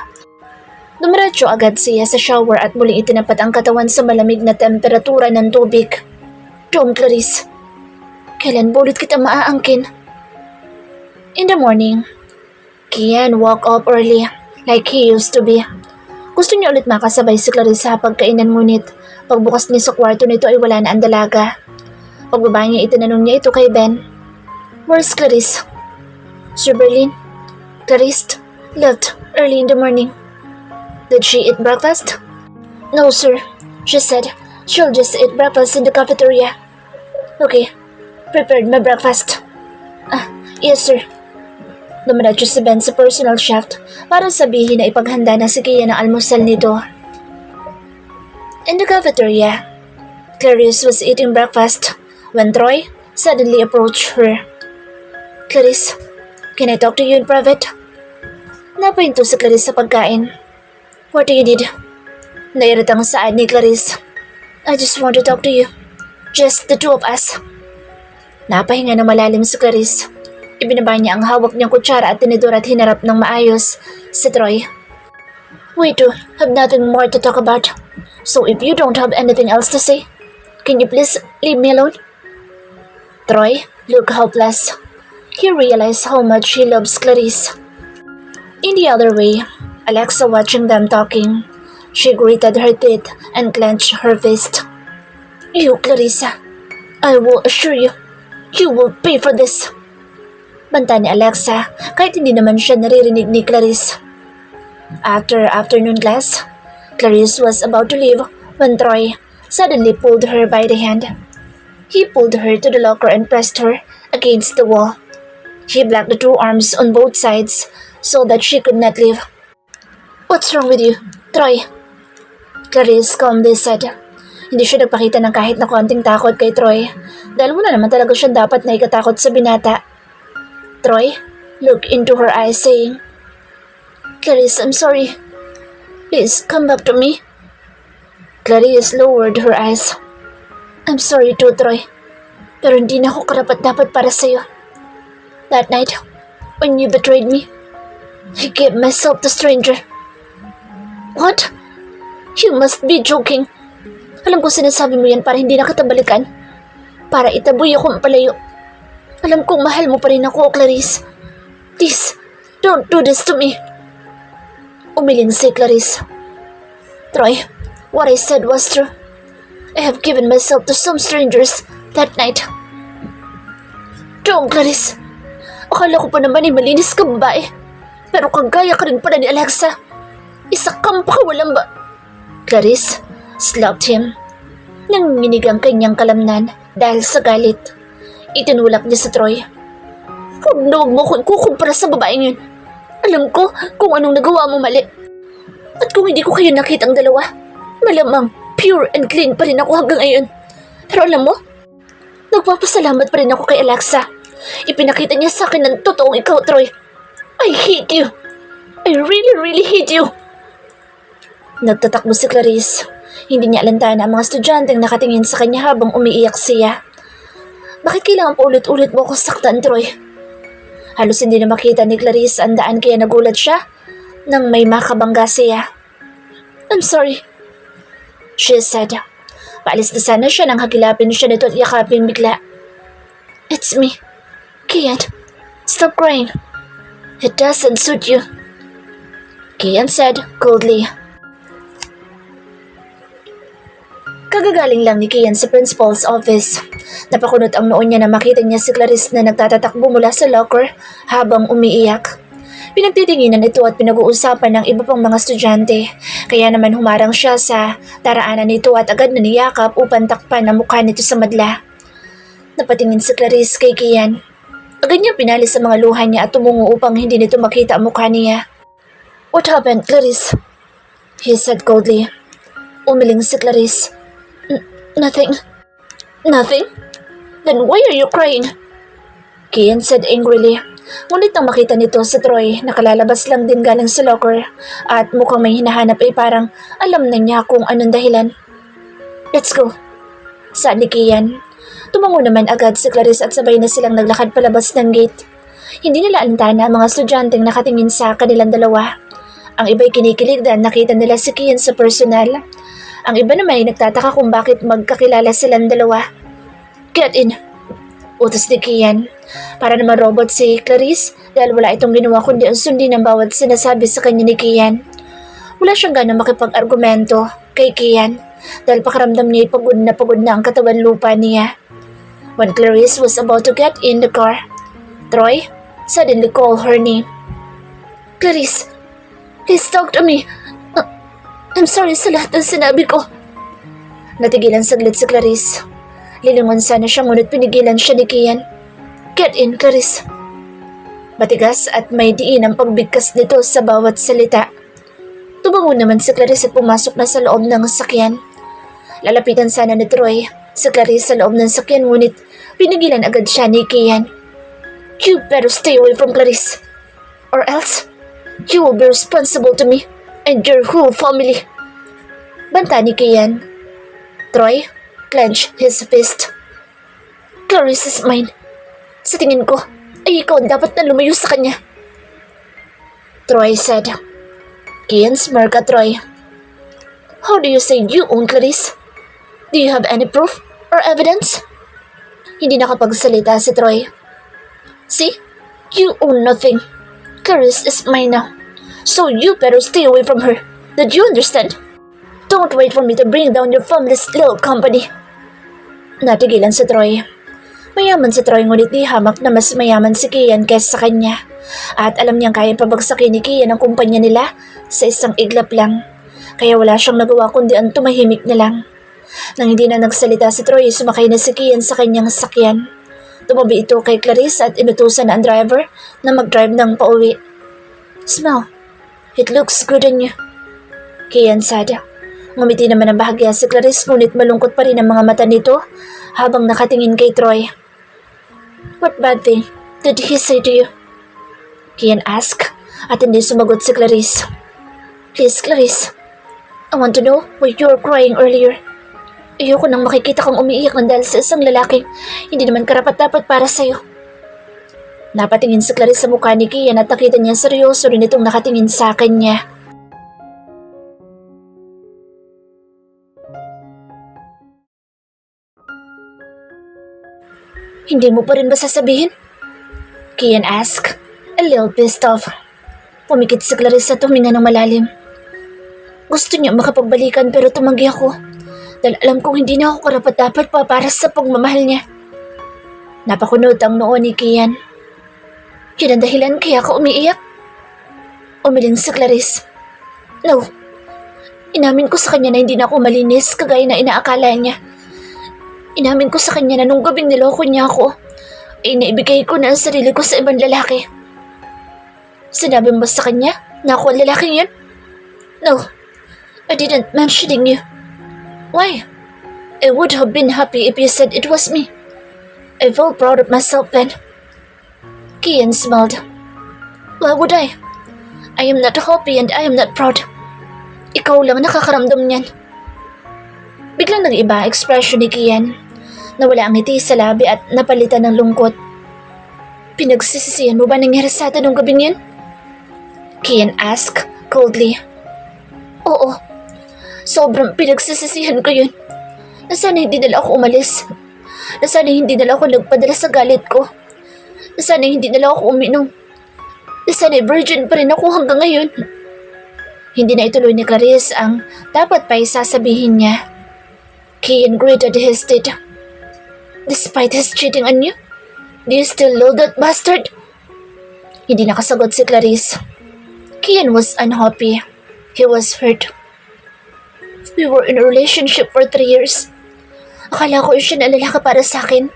Dumiretso agad siya sa shower at muling itinapat ang katawan sa malamig na temperatura ng tubig. Tom, Clarice, kailan bulit kita maaangkin? In the morning, Kian woke up early like he used to be. Gusto niya ulit makasabay si Clarice sa pagkainan ngunit pagbukas niya sa kwarto nito ay wala na ang dalaga. Pagbaba niya itinanong niya ito kay Ben. Where's Clarice? Sir Berlin, Clarice left early in the morning. Did she eat breakfast? No, sir. She said she'll just eat breakfast in the cafeteria. Okay, prepared my breakfast. Yes, sir. Dumiretso si Ben sa personal chef para sabihin na ipaghanda na si Kian ng almusal nito. In the cafeteria, Clarice was eating breakfast when Troy suddenly approached her. Clarice, can I talk to you in private? Napahinto si Clarice sa pagkain. What do you need? Nairitang saad ni Clarice. I just want to talk to you. Just the two of us. Napahinga na malalim si Clarice. Ibinaba niya ang hawak niyang kutsara at tinidor at hinarap ng maayos si Troy. We two have nothing more to talk about. So if you don't have anything else to say, can you please leave me alone? Troy looked hopeless. He realized how much he loves Clarice. In the other way, Alexa watching them talking, She gritted her teeth and clenched her fist. You, Clarissa, I will assure you, you will pay for this. Banta ni Alexa kahit hindi naman siya naririnig ni Clarice. After afternoon class, Clarice was about to leave when Troy suddenly pulled her by the hand. He pulled her to the locker and pressed her against the wall. He blocked the two arms on both sides so that she could not leave. What's wrong with you, Troy? Clarice calmly said. Hindi siya nagpakita ng kahit na konting takot kay Troy dahil wala naman talaga siya dapat na ikatakot sa binata. Troy looked into her eyes saying, Clarice, I'm sorry. Please come back to me. Clarice lowered her eyes. I'm sorry too, Troy. Pero hindi na ako karapat-dapat para sa'yo. That night, when you betrayed me, I gave myself to stranger. What? You must be joking. Alam ko sinasabi mo yan para hindi na kita balikan. Para itaboy akong palayo. Alam kong mahal mo pa rin ako, Clarice. Please, don't do this to me. Umiling si Clarice. Troy, what I said was true. I have given myself to some strangers that night. Don't, Clarice. Akala ko pa naman ay malinis ka babae. Pero kagaya ka rin pala ni Alexa. Isa kang pakawalang ba... Clarice slapped him. Nanginginig ang kanyang kalamnan dahil sa galit. Itinulak niya sa Troy. Huwag na huwag mo ko ikukumpara sa babaeng yun. Alam ko kung anong nagawa mo mali. At kung hindi ko kayo nakitang dalawa, malamang pure and clean pa rin ako hanggang ngayon. Pero alam mo, nagpapasalamat pa rin ako kay Alexa. Ipinakita niya sa akin ng totoong ikaw, Troy. I hate you. I really, really hate you. Nagtatakbo si Clarice. Hindi niya alantana ang mga estudyanteng nakatingin sa kanya habang umiiyak siya. Bakit kailangan pa ulit-ulit mo ako saktan, Troy? Halos hindi na makita ni Clarice ang daan kaya nagulat siya nang may makabangga siya. I'm sorry, she said. Paalis na sana siya nang hagilapin siya nito at yakapin bigla. It's me, Kian. Stop crying. It doesn't suit you, Kian said coldly. Kagagaling lang ni Kian sa principal's office. Napakunot ang noon niya na makita niya si Clarice na nagtatatakbo mula sa locker habang umiiyak. Pinagtitinginan ito at pinag-uusapan ng iba pang mga estudyante, kaya naman humarang siya sa daraanan nito at agad na niyakap upang takpan ang mukha nito sa madla. Napatingin si Clarice kay Kian. Agad niya pinalis sa mga luha niya at tumungo upang hindi nito makita ang mukha niya. What happened, Clarice? He said coldly. Umiling si Clarice. Nothing. Nothing? Then why are you crying? Kian said angrily. Ngunit nang makita nito si Troy, nakalalabas lang din galing sa locker at mukhang may hinahanap ay parang alam na niya kung anong dahilan. Let's go, sabi ni Kian. Tumango naman agad si Clarice at sabay na silang naglakad palabas ng gate. Hindi nila alintana ang mga estudyanteng nakatingin sa kanilang dalawa. Ang iba'y kinikilig dahil nakita nila si Kian sa personal. Ang iba naman ay nagtataka kung bakit magkakilala silang dalawa. Get in, utos ni Kian. Para naman robot si Clarice dahil wala itong ginawa kundi ang sundin ng bawat sinasabi sa kanya ni Kian. Wala siyang ganang makipag-argumento kay Kian dahil pakaramdam niya ay pagod na ang katawan lupa niya. When Clarice was about to get in the car, Troy suddenly called her name. Clarice, please talk to me. I'm sorry sa lahat ng sinabi ko. Natigilan saglit si Clarice. Lilingon sana siya ngunit pinigilan siya ni Kian. Get in, Clarice. Matigas at may diin ang pagbigkas nito sa bawat salita. Tumango naman si Clarice at pumasok na sa loob ng sakyan. Lalapitan sana ni Troy si Clarice sa loob ng sakyan ngunit pinigilan agad siya ni Kian. You better stay away from Clarice or else you will be responsible to me and your whole family. Banta ni Kian. Troy clenched his fist. Clarice is mine. Sa tingin ko, ay ikaw ang dapat na lumayo sa kanya. Troy said. Kian smirked at Troy. How do you say you own Clarice? Do you have any proof or evidence? Hindi nakapagsalita si Troy. See? You own nothing. Clarice is mine now. So you better stay away from her. Did you understand? Don't wait for me to bring down your family's little company. Natigilan si Troy. Mayaman si Troy ngunit di hamak na mas mayaman si Kian kaysa sa kanya. At alam niyang kayang pabagsakin ni Kian ang kumpanya nila sa isang iglap lang. Kaya wala siyang nagawa kundi ang tumahimik na lang. Nang hindi na nagsalita si Troy, sumakay na si Kian sa kanyang sasakyan. Tumabi ito kay Clarice at inutusan na ang driver na mag-drive ng pauwi. Smell. It looks good on you. Kian said. Ngumiti naman ang bahagya si Clarice ngunit malungkot pa rin ang mga mata nito habang nakatingin kay Troy. What bad thing did he say to you? Kian asked at hindi sumagot si Clarice. Please, Clarice. I want to know why you were crying earlier. Ayoko nang makikita kang umiiyak ng dahil sa isang lalaking hindi naman karapat-dapat para sa'yo. Napatingin si Clarice sa mukha ni Kian at nakita niya seryoso rin itong nakatingin sa kanya. Hindi mo pa rin ba sasabihin? Kian asked, a little pissed off. Pumikit si Clarice at huminga ng malalim. Gusto niya makapagbalikan pero tumanggi ako. Dahil alam kong hindi na ako karapat-dapat pa para sa pagmamahal niya. Napakunot ang noo ni Kian. Yun ang dahilan kaya ako umiiyak. Umiling si Clarice. No. Inamin ko sa kanya na hindi na ako malinis kagaya na inaakala niya. Inamin ko sa kanya na nung gabing niloko niya ako, ay naibigay ko na ang sarili ko sa ibang lalaki. Sinabi mo ba sa kanya na ako ang lalaking yun? No, I didn't mentioning you. Why? I would have been happy if you said it was me. I felt proud of myself then. Kian smiled. Why would I? I am not happy and I am not proud. Ikaw lang nakakaramdam niyan. Biglang nag-iba expression ni Kian. Nawala ang ngiti sa labi at napalitan ng lungkot. Pinagsisisihan mo ba nangyari sa atin nung gabing yun? Kian asked coldly. Oo. Sobrang pinagsisisihan ko yun. Nasana hindi nila ako umalis. Nasana hindi nila ako nagpadala sa galit ko. Nasana hindi nila ako uminom. Nasana virgin pa rin ako hanggang ngayon. Hindi na ituloy ni Clarice ang dapat pa isasabihin niya. Kian gritted his teeth. Despite his cheating on you, do you still love that bastard? Hindi nakasagot si Clarice. Kian was unhappy. He was hurt. We were in a relationship for 3 years. Akala ko siya na lalaki para sa akin.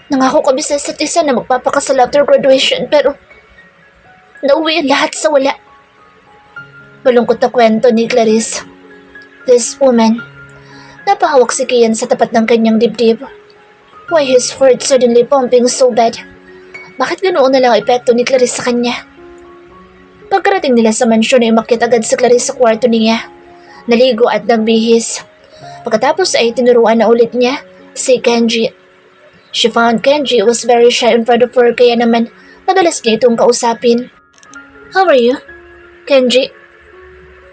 Nangako kami sa isa't isa na magpapakasal after graduation pero nauwi ang lahat sa wala. Malungkot na kwento ni Clarice. This woman. Napahawak si Kian sa tapat ng kanyang dibdib. Why his heart suddenly pumping so bad? Bakit ganoon na lang ang epekto ni Clarice sa kanya? Pagkarating nila sa mansyon ay umakyat agad si Clarice sa kwarto niya. Naligo at nagbihis. Pagkatapos ay tinuruan na ulit niya si Kenji. She found Kenji was very shy in front of her kaya naman madalas niya itong kausapin. How are you, Kenji?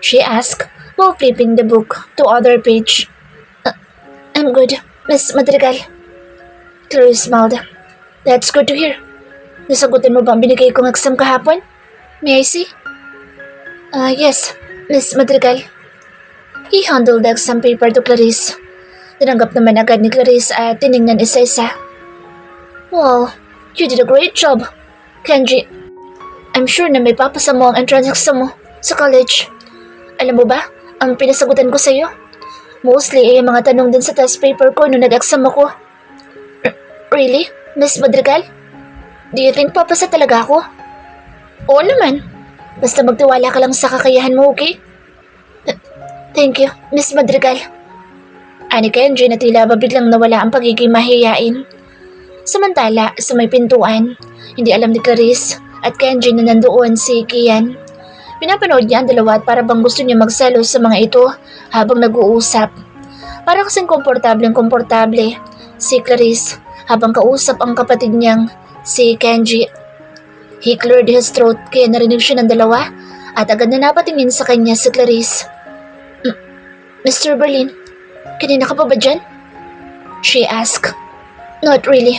She asked while flipping the book to other page. I'm good, Miss Madrigal. Clarice smiled. That's good to hear. Nasagutan mo ba ang binigay kong exam kahapon? May I see? Yes, Miss Madrigal. He handled the exam paper to Clarice. Tinanggap naman agad ni Clarice at tiningnan isa-isa. Wow, you did a great job, Kenji. I'm sure na may papasa mo ang entrance exam mo sa college. Alam mo ba, ang pinasagutan ko sa'yo? Mostly ay mga tanong din sa test paper ko nung nag-exam ako. Really, Miss Madrigal? Do you think papasa talaga ako? Oo naman. Basta magtiwala ka lang sa kakayahan mo, okay? Thank you, Miss Madrigal. Ani Kenji na tila ba biglang nawala ang pagiging mahiyain. Samantala, sa may pintuan, hindi alam ni Clarice at Kenji na nandoon si Kian. Pinapanood niya ang dalawa at para bang gusto niya magselos sa mga ito habang nag-uusap. Para kasing komportable si Clarice habang kausap ang kapatid niyang si Kenji. He cleared his throat kaya narinig siya ng dalawa at agad na napatingin sa kanya si Clarice. Mr. Berlin, kanina ka pa ba dyan? She asked. Not really.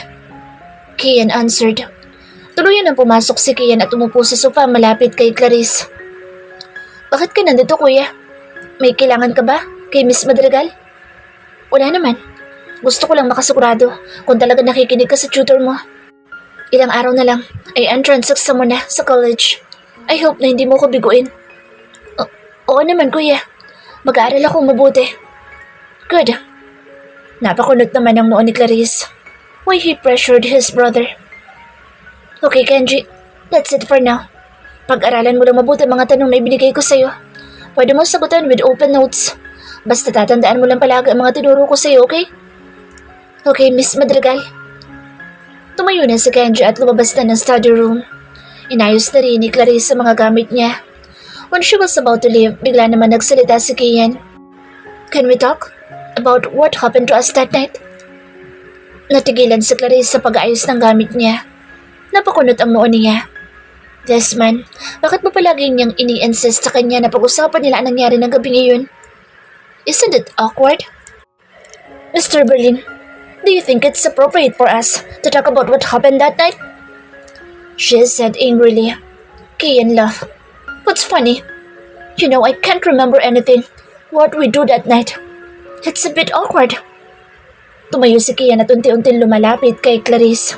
Kian answered. Tuluyan ang pumasok si Kian at umupo sa sofa malapit kay Clarice. Bakit ka nandito, kuya? May kailangan ka ba kay Miss Madrigal? Wala naman. Gusto ko lang makasigurado kung talaga nakikinig ka sa tutor mo. Ilang araw na lang ay entrance exam mo na sa college. I hope na hindi mo ko biguin. Oo naman, kuya. Mag-aaral akong mabuti. Good. Napakunot naman ang noo ni Clarice. Why he pressured his brother. Okay, Kenji. That's it for now. Pag-aralan mo lang mabuti mga tanong na ibinigay ko sa'yo. Pwede mo sagutan with open notes. Basta tatandaan mo lang palagi ang mga tinuro ko sa'yo, okay? Okay, Miss Madrigal. Tumayo na si Kenji at lumabas na ng study room. Inayos na rin ni Clarice sa mga gamit niya. When she was about to leave, bigla naman nagsalita si Kian. Can we talk about what happened to us that night? Natigilan si Clarice sa pag-aayos ng gamit niya. Napakunot ang noo niya. Desmond, bakit mo palagi niyang ini-insist sa kanya na pag-usapan nila ang nangyari ng gabing iyon? Isn't it awkward? Mr. Berlin, do you think it's appropriate for us to talk about what happened that night? She said angrily. Kian laughed. What's funny? You know, I can't remember anything. What we do that night. It's a bit awkward. Tumayo si Kian at unti-unting lumalapit kay Clarice.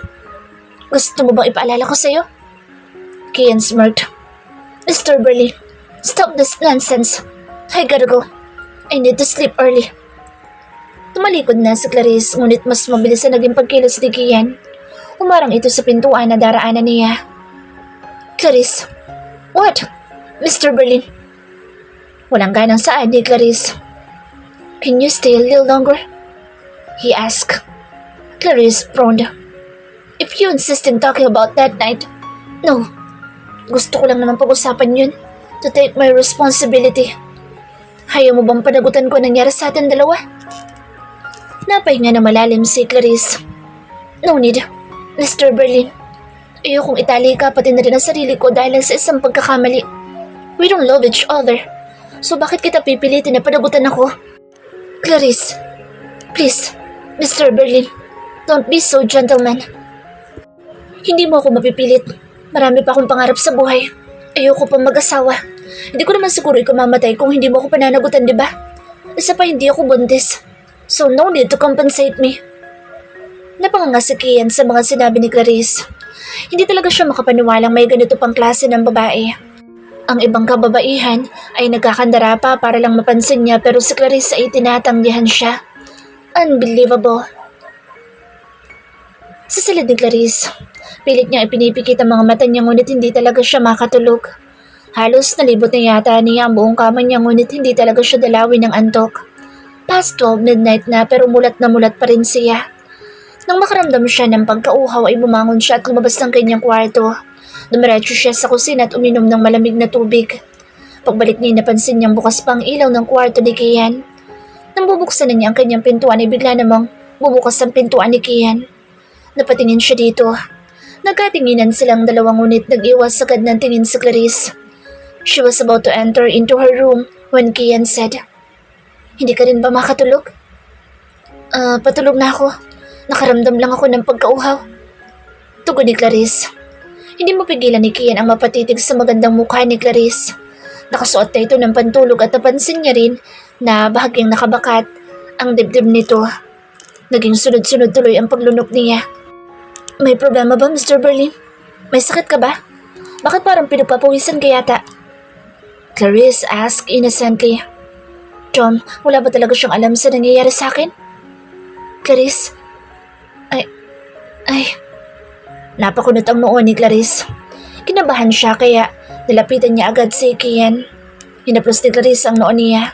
Gusto mo bang ipaalala ko sa'yo? Kian smirked. Mr. Burley, stop this nonsense. I gotta go. I need to sleep early. Tumalikod na si Clarice, ngunit mas mabilis na naging pagkilos ni Kian. Umarang ito sa pintuan na daraanan niya. Clarice, what? Mr. Berlin. Walang ganang saan ni Clarice. Can you stay a little longer? He asked. Clarice frowned. If you insist in talking about that night, no. Gusto ko lang naman pag-usapan yun to take my responsibility. Ayaw mo bang panagutan ko nangyari sa atin dalawa? Napahinga na malalim si Clarice. No need, Mr. Berlin. Ayokong itali ka pati na rin ang sarili ko dahil sa isang pagkakamali. We don't love each other. So bakit kita pipilitin na panagutan ako? Clarice, please, Mr. Berlin, don't be so gentleman. Hindi mo ako mapipilit. Marami pa akong pangarap sa buhay. Ayoko pang mag-asawa. Hindi ko naman siguro ikaw mamatay kung hindi mo ako pananagutan, di ba? Isa pa hindi ako buntis. So no need to compensate me. Napanganga si Kian sa mga sinabi ni Clarice. Hindi talaga siya makapaniwalang may ganito pang klase ng babae. Ang ibang kababaihan ay nagkakandara pa para lang mapansin niya pero si Clarice ay tinatanggihan siya. Unbelievable. Sa silid ni Clarice, pilit niya ipinipikit ang mga mata niya ngunit hindi talaga siya makatulog. Halos nalibot na yata niya ang buong kama niya ngunit hindi talaga siya dalawin ng antok. Past 12 midnight na pero mulat na mulat pa rin siya. Nang makaramdam siya ng pagkauhaw ay bumangon siya at lumabas ng kanyang kwarto. Dumiretso siya sa kusina at uminom ng malamig na tubig. Pagbalik niya napansin niyang bukas pa ang ilaw ng kwarto ni Kian. Nang bubuksan na niya ang kanyang pintuan ay bigla namang bumukas ang pintuan ni Kian. Napatingin siya dito. Nagkatinginan silang dalawa ngunit nag-iwas sagad ng tingin si Clarice. She was about to enter into her room when Kian said, Hindi ka rin ba makatulog? Patulog na ako. Nakaramdam lang ako ng pagkauhaw. Tugon ni Clarice. Hindi mo pigilan ni Kian ang mapatitig sa magandang mukha ni Clarice. Nakasuot na ito ng pantulog at napansin niya rin na bahagyang nakabakat ang dibdib nito. Naging sunod-sunod tuloy ang paglunok niya. May problema ba, Mr. Berlin? May sakit ka ba? Bakit parang pinagpapawisan ka yata? Clarice asked innocently. Tom, wala ba talaga siyang alam sa nangyayari sa akin? Clarice? Napakunot ang noo ni Clarice. Kinabahan siya kaya nilapitan niya agad si Kian. Hinaplos ni Clarice ang noo niya.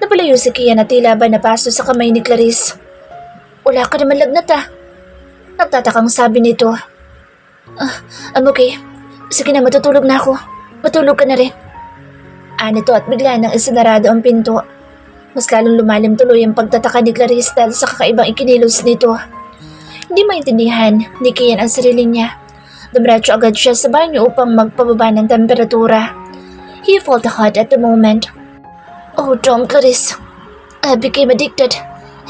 Napalayo si Kian at tila ba napaso sa kamay ni Clarice. Wala ka naman lagnat ah. Nagtatakang sabi nito. I'm okay. Sige na, matutulog na ako. Matulog ka na rin. Nito at bigla nang isinarado ang pinto. Mas lalong lumalim tuloy ang pagtataka ni Clarice dahil sa kakaibang ikinilos nito. Hindi maintindihan ni Kian ang sarili niya. Dumiretso agad siya sa banyo upang magpababa ng temperatura. He felt hot at the moment. Oh, Tom, Clarice. I became addicted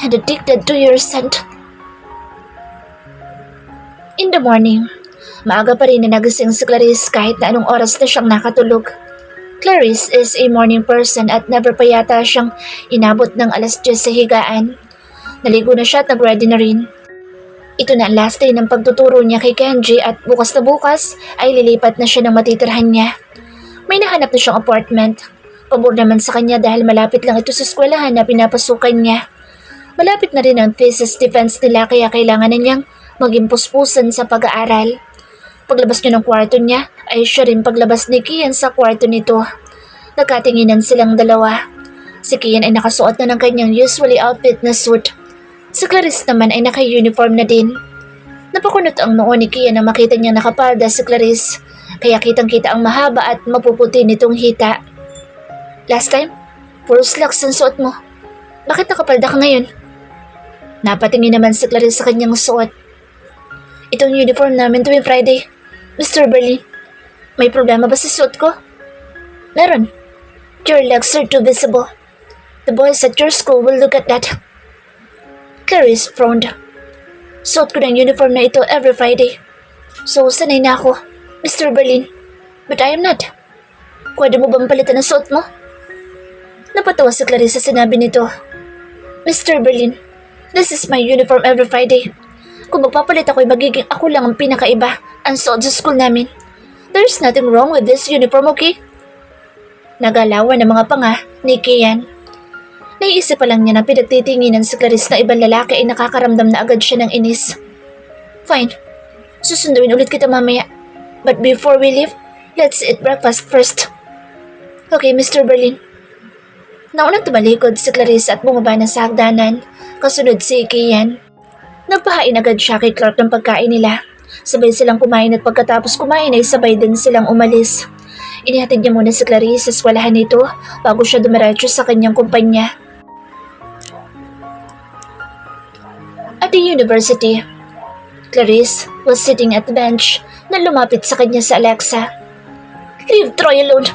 and addicted to your scent. In the morning, maaga pa rin na nagising si Clarice kahit na anong oras na siyang nakatulog. Clarice is a morning person at never pa yata siyang inabot ng 10:00 sa higaan. Naligo na siya at nag-ready na rin. Ito na ang last day ng pagtuturo niya kay Kenji at bukas na bukas ay lilipat na siya ng matitirhan niya. May nahanap na siyang apartment. Pabor naman sa kanya dahil malapit lang ito sa eskwelahan na pinapasukan niya. Malapit na rin ang thesis defense nila kaya kailangan na niyang maging puspusan sa pag-aaral. Paglabas niya ng kwarto niya ay siya rin paglabas ni Kian sa kwarto nito. Nagkatinginan silang dalawa. Si Kian ay nakasuot na ng kanyang usually outfit na suit. Si Clarice naman ay naka-uniform na din. Napakunot ang noo ni Kian na makita niya nakapalda si Clarice, kaya kitang-kita ang mahaba at mapuputi nitong hita. Last time, puro slacks ang suot mo. Bakit nakapalda ka ngayon? Napatingin naman si Clarice sa kanyang suot. Itong uniform namin tuwing Friday. Mr. Berlin, may problema ba sa suot ko? Meron. Your legs are too visible. The boys at your school will look at that. Clarice frowned. Suot ko ng uniform na ito every Friday. So, sanay na ako, Mr. Berlin. But I am not. Pwede mo bang palitan ang suot mo? Napatawa si Clarice sa sinabi nito. Mr. Berlin, this is my uniform every Friday. Kung magpapalit ako'y magiging ako lang ang pinakaiba ang suot sa school namin. There's nothing wrong with this uniform, okay? Nagalawan ng mga panga ni Kian. Naiisip pa lang niya na pinagtitinginan si Clarice na ibang lalaki ay nakakaramdam na agad siya ng inis. Fine, susunduin ulit kita mamaya. But before we leave, let's eat breakfast first. Okay, Mr. Berlin. Naunang tumalikod si Clarice at bumaba na sa hagdanan, kasunod si Kian. Nagpahain agad siya kay Clark ng pagkain nila. Sabay silang kumain at pagkatapos kumain ay sabay din silang umalis. Inihatid niya muna si Clarice sa eskwelahan nito bago siya dumiretso sa kanyang kumpanya. At the university, Clarice was sitting at the bench na lumapit sa kanya sa Alexa. Leave Troy alone.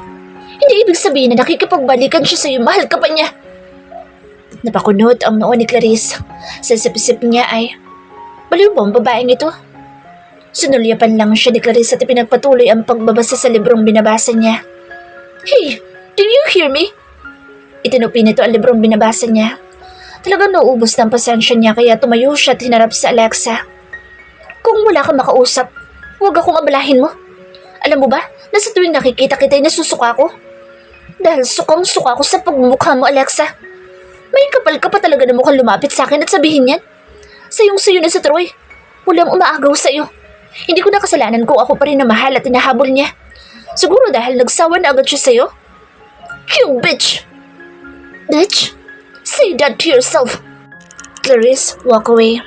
Hindi ibig sabihin na nakikipagbalikan siya sa'yo, mahal ka pa niya. Napakunot ang noo ni Clarice. Sa isip-isip niya ay, baliw ba ang babaeng ito? Sinulyapan lang siya ni Clarice at ipinagpatuloy ang pagbabasa sa librong binabasa niya. Hey, do you hear me? Itinupi nito ang librong binabasa niya. Talagang nauubos ng pasensya niya kaya tumayo siya at hinarap sa Alexa. Kung wala kang makausap, huwag akong abalahin mo. Alam mo ba, na sa tuwing nakikita kita'y nasusuka ko? Dahil sukang-suka ko sa pagmumukha mo, Alexa. May kapal ka pa talaga na mukhang lumapit sa akin at sabihin yan. Sayong-sayo na sa Troy. Walang umaagaw sa'yo. Hindi ko na kasalanan kung ako pa rin na mahal at hinahabol niya. Siguro dahil nagsawa na agad siya sa'yo. You bitch! Bitch? Say that to yourself. Clarice, walk away.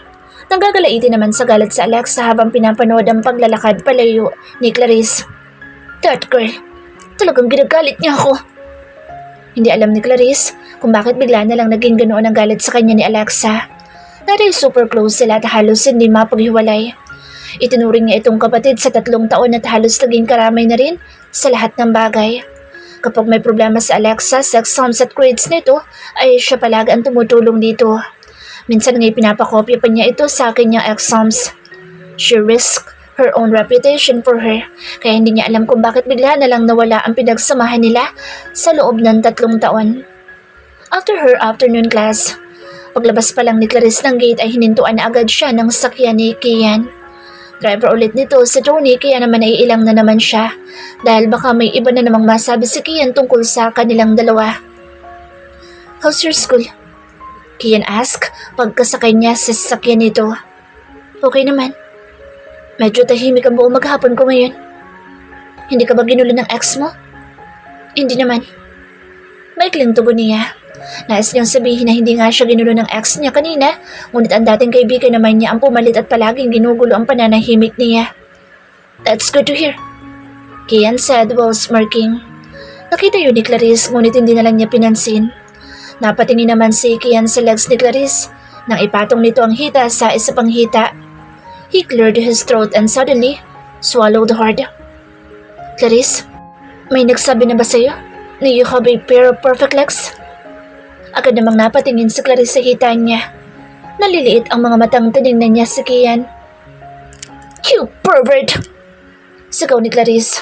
Nanggagalaiti naman sa galit sa Alexa habang pinapanood ang paglalakad palayo ni Clarice. That girl, talagang ginagalit niya ako. Hindi alam ni Clarice kung bakit bigla na lang naging ganoon ang galit sa kanya ni Alexa. Dahil super close sila at halos hindi mapaghiwalay. Itinuring niya itong kapatid sa 3 taon at halos naging karamay na rin sa lahat ng bagay. Kapag may problema sa Alexa sa exams at grades nito, ay siya palagi ang tumutulong dito. Minsan nga'y pinapakopya pa niya ito sa kanyang exams. She risked her own reputation for her, kaya hindi niya alam kung bakit bigla na lang nawala ang pinagsamahan nila sa loob ng 3 taon. After her afternoon class, paglabas pa lang ni Clarice ng gate ay hinintuan na agad siya ng sakyan ni Kian. Driver ulit nito si Tony kaya naman ay ilang na naman siya dahil baka may iba na namang masabi si Kian tungkol sa kanilang dalawa. How's your school? Kian asked pagkasakay niya sa sasakyan nito. Okay naman. Medyo tahimik ang buong maghapon ko ngayon. Hindi ka ba ginulo ng ex mo? Hindi naman. Maikling tugon niya. Nais niyang sabihin na hindi nga siya ginulo ng ex niya kanina, ngunit ang dating kaibigan naman niya ang pumalit at palaging ginugulo ang pananahimik niya. That's good to hear, Kian said while smirking. Nakita yun ni Clarice ngunit hindi na lang niya pinansin. Napatingin naman si Kian sa legs ni Clarice nang ipatong nito ang hita sa isa pang hita. He cleared his throat and suddenly swallowed hard. Clarice, may nagsabi na ba sa'yo na you have a pair of perfect legs? Agad namang napatingin si Clarice sa hita niya. Naliliit ang mga matang tinignan niya si Kian. You pervert! Sigaw ni Clarice.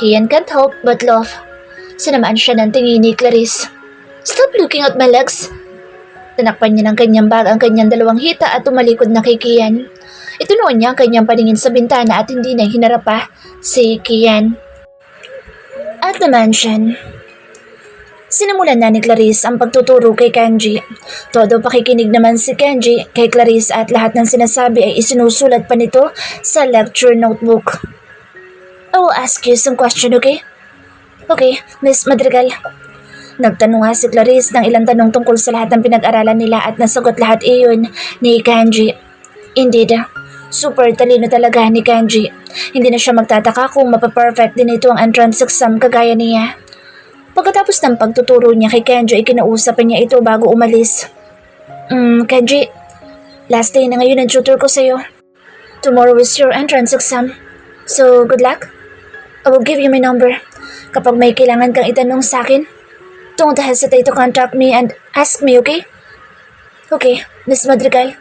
Kian can't help but laugh. Sinamaan siya ng tingin ni Clarice. Stop looking at my legs. Tinakpan niya ng kanyang bag ang kanyang dalawang hita at tumalikod na kay Kian. Itinuon niya ang kanyang paningin sa bintana at hindi na hinarap pa si Kian. At the mansion. Sinimulan na ni Clarice ang pagtuturo kay Kenji. Todo pakikinig naman si Kenji kay Clarice at lahat ng sinasabi ay isinusulat pa nito sa lecture notebook. I will ask you some question, okay? Okay, Miss Madrigal. Nagtanong nga si Clarice ng ilang tanong tungkol sa lahat ng pinag-aralan nila at nasagot lahat iyon ni Kenji. Indeed, super talino talaga ni Kenji. Hindi na siya magtataka kung mapaperfect din ito ang entrance exam kagaya niya. Pagkatapos ng pagtuturo niya kay Kenji ay kinausapan niya ito bago umalis. Kenji, last day na ngayon ang tutor ko sa'yo. Tomorrow is your entrance exam. So, good luck. I will give you my number. Kapag may kailangan kang itanong sa akin, don't hesitate to contact me and ask me, okay? Okay, Miss Madrigal.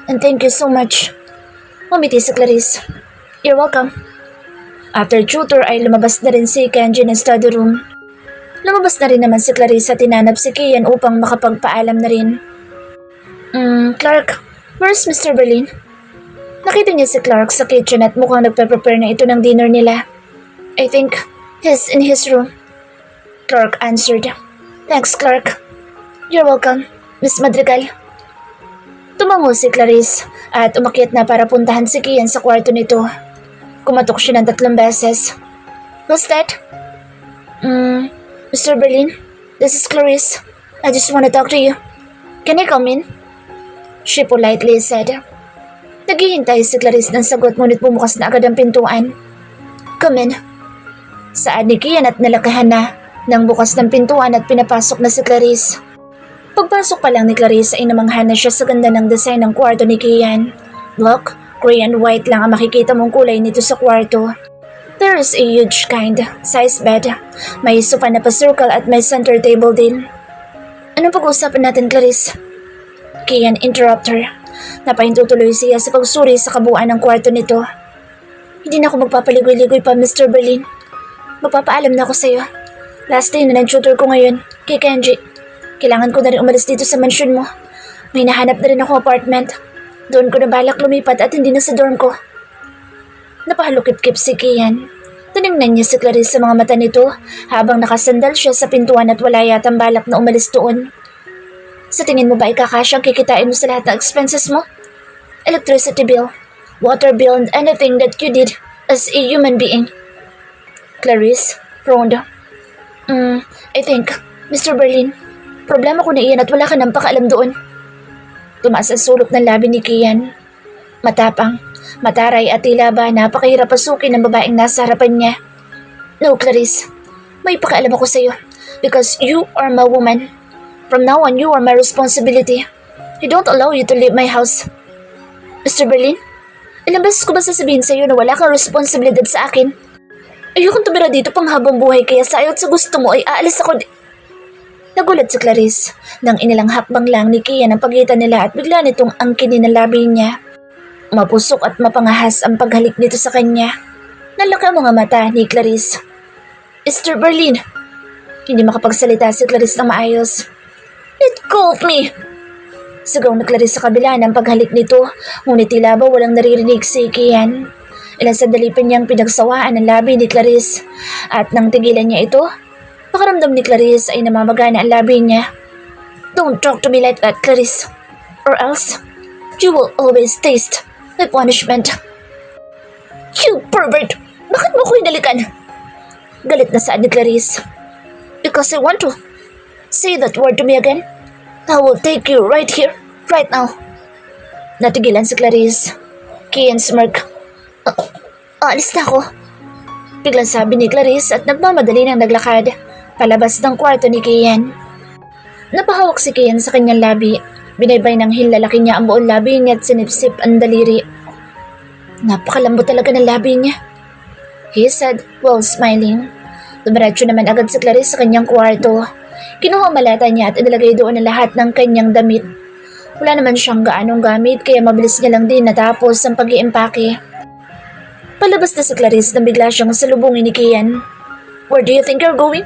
And thank you so much. Umiti si Clarice. You're welcome. After tutor ay lumabas na rin si Kenji ng study room. Lumabas na rin naman si Clarice at tinanap si Kian upang makapagpaalam na rin. Clark, where's Mr. Berlin? Nakita niya si Clark sa kitchen at mukhang nagpe-prepare na ito ng dinner nila. I think he's in his room. Clark answered. Thanks, Clark. You're welcome, Miss Madrigal. Tumango si Clarice at umakyat na para puntahan si Kian sa kwarto nito. Kumatok siya ng 3 beses. Who's that? Mr. Berlin, this is Clarice. I just want to talk to you. Can I come in? She politely said. Naghihintay si Clarice ng sagot ngunit bumukas na agad ang pintuan. Come in. Saad ni Kian at nalakahan na nang bukas ng pintuan at pinapasok na si Clarice. Pagpasok pa lang ni Clarice ay namangha na siya sa ganda ng design ng kwarto ni Kian. Black, gray and white lang ang makikita mong kulay nito sa kwarto. There is a huge size bed. May sofa na pa-circle at may center table din. Anong pag-uusapan natin, Clarice? Kian interrupt her. Napahintutuloy siya sa pagsuri sa kabuuan ng kwarto nito. Hindi na ako magpapaligoy-ligoy pa, Mr. Berlin. Magpapaalam na ako sa'yo. Last day na ng tutor ko ngayon, kay Kenji. Kailangan ko na rin umalis dito sa mansyon mo. May nahanap na rin ako apartment. Doon ko na balak lumipat at hindi na sa dorm ko. Napahalukip-kip si Kian. Tinignan niya si Clarice sa mga mata nito habang nakasandal siya sa pintuan at wala yatang balak na umalis doon. Sa tingin mo ba ikakasyang kikitain mo sa lahat ng expenses mo? Electricity bill, water bill and anything that you did as a human being. Clarice frowned. I think, Mr. Berlin, problema ko na iyan at wala ka nang pakaalam doon. Tumaas ang sulok ng labi ni Kian. Matapang, mataray at tila ba napakahirap pasukin ng babaeng nasa harapan niya. No, Clarice, may pakaalam ako sa'yo because you are my woman. From now on, you are my responsibility. I don't allow you to leave my house. Mr. Berlin, ilang beses ko ba sasabihin sa'yo na wala kang responsibilidad sa akin? Ayokong tumira dito pang habang buhay kaya sa ayaw at sa gusto mo ay aalis ako Nagulat si Clarice nang inilang hakbang lang ni Kian ang pagitan nila at bigla nitong angkinin ang labi niya. Mapusok at mapangahas ang paghalik nito sa kanya. Nalaki ang mga mata ni Clarice. Mr. Berlin! Hindi makapagsalita si Clarice ng maayos. Let go of me! Sigaw na Clarice sa kabila ng paghalik nito, ngunit tila ba walang naririnig si Kian. Ilang sandali pa niyang pinagsawaan ang labi ni Clarice at nang tigilan niya ito, pakiramdam ni Clarice ay namamagana ang labi niya. Don't talk to me like that, Clarice, or else you will always taste my punishment. You pervert! Bakit mo ko hinalikan? Galit na saan ni Clarice. Because I want to. Say that word to me again. I will take you right here, right now. Natigilan si Clarice. Kian smirk. Alis na ako. Biglang sabi ni Clarice at nagmamadali nang naglakad palabas ng kwarto ni Kian. Napahawak si Kian sa kanyang labi. Binaybay ng hinlalaki niya ang buong labi niya at sinipsip ang daliri. Napakalambot talaga ng labi niya, he said while smiling. Dumiretso naman agad si Clarice sa kanyang kwarto. Kinuha ang maleta niya at inilagay doon ang lahat ng kanyang damit. Wala naman siyang gaanong gamit kaya mabilis niya lang din natapos ang pag-iimpake. Palabas na si Clarice nang bigla siyang salubungin ni Kian. Where do you think you're going?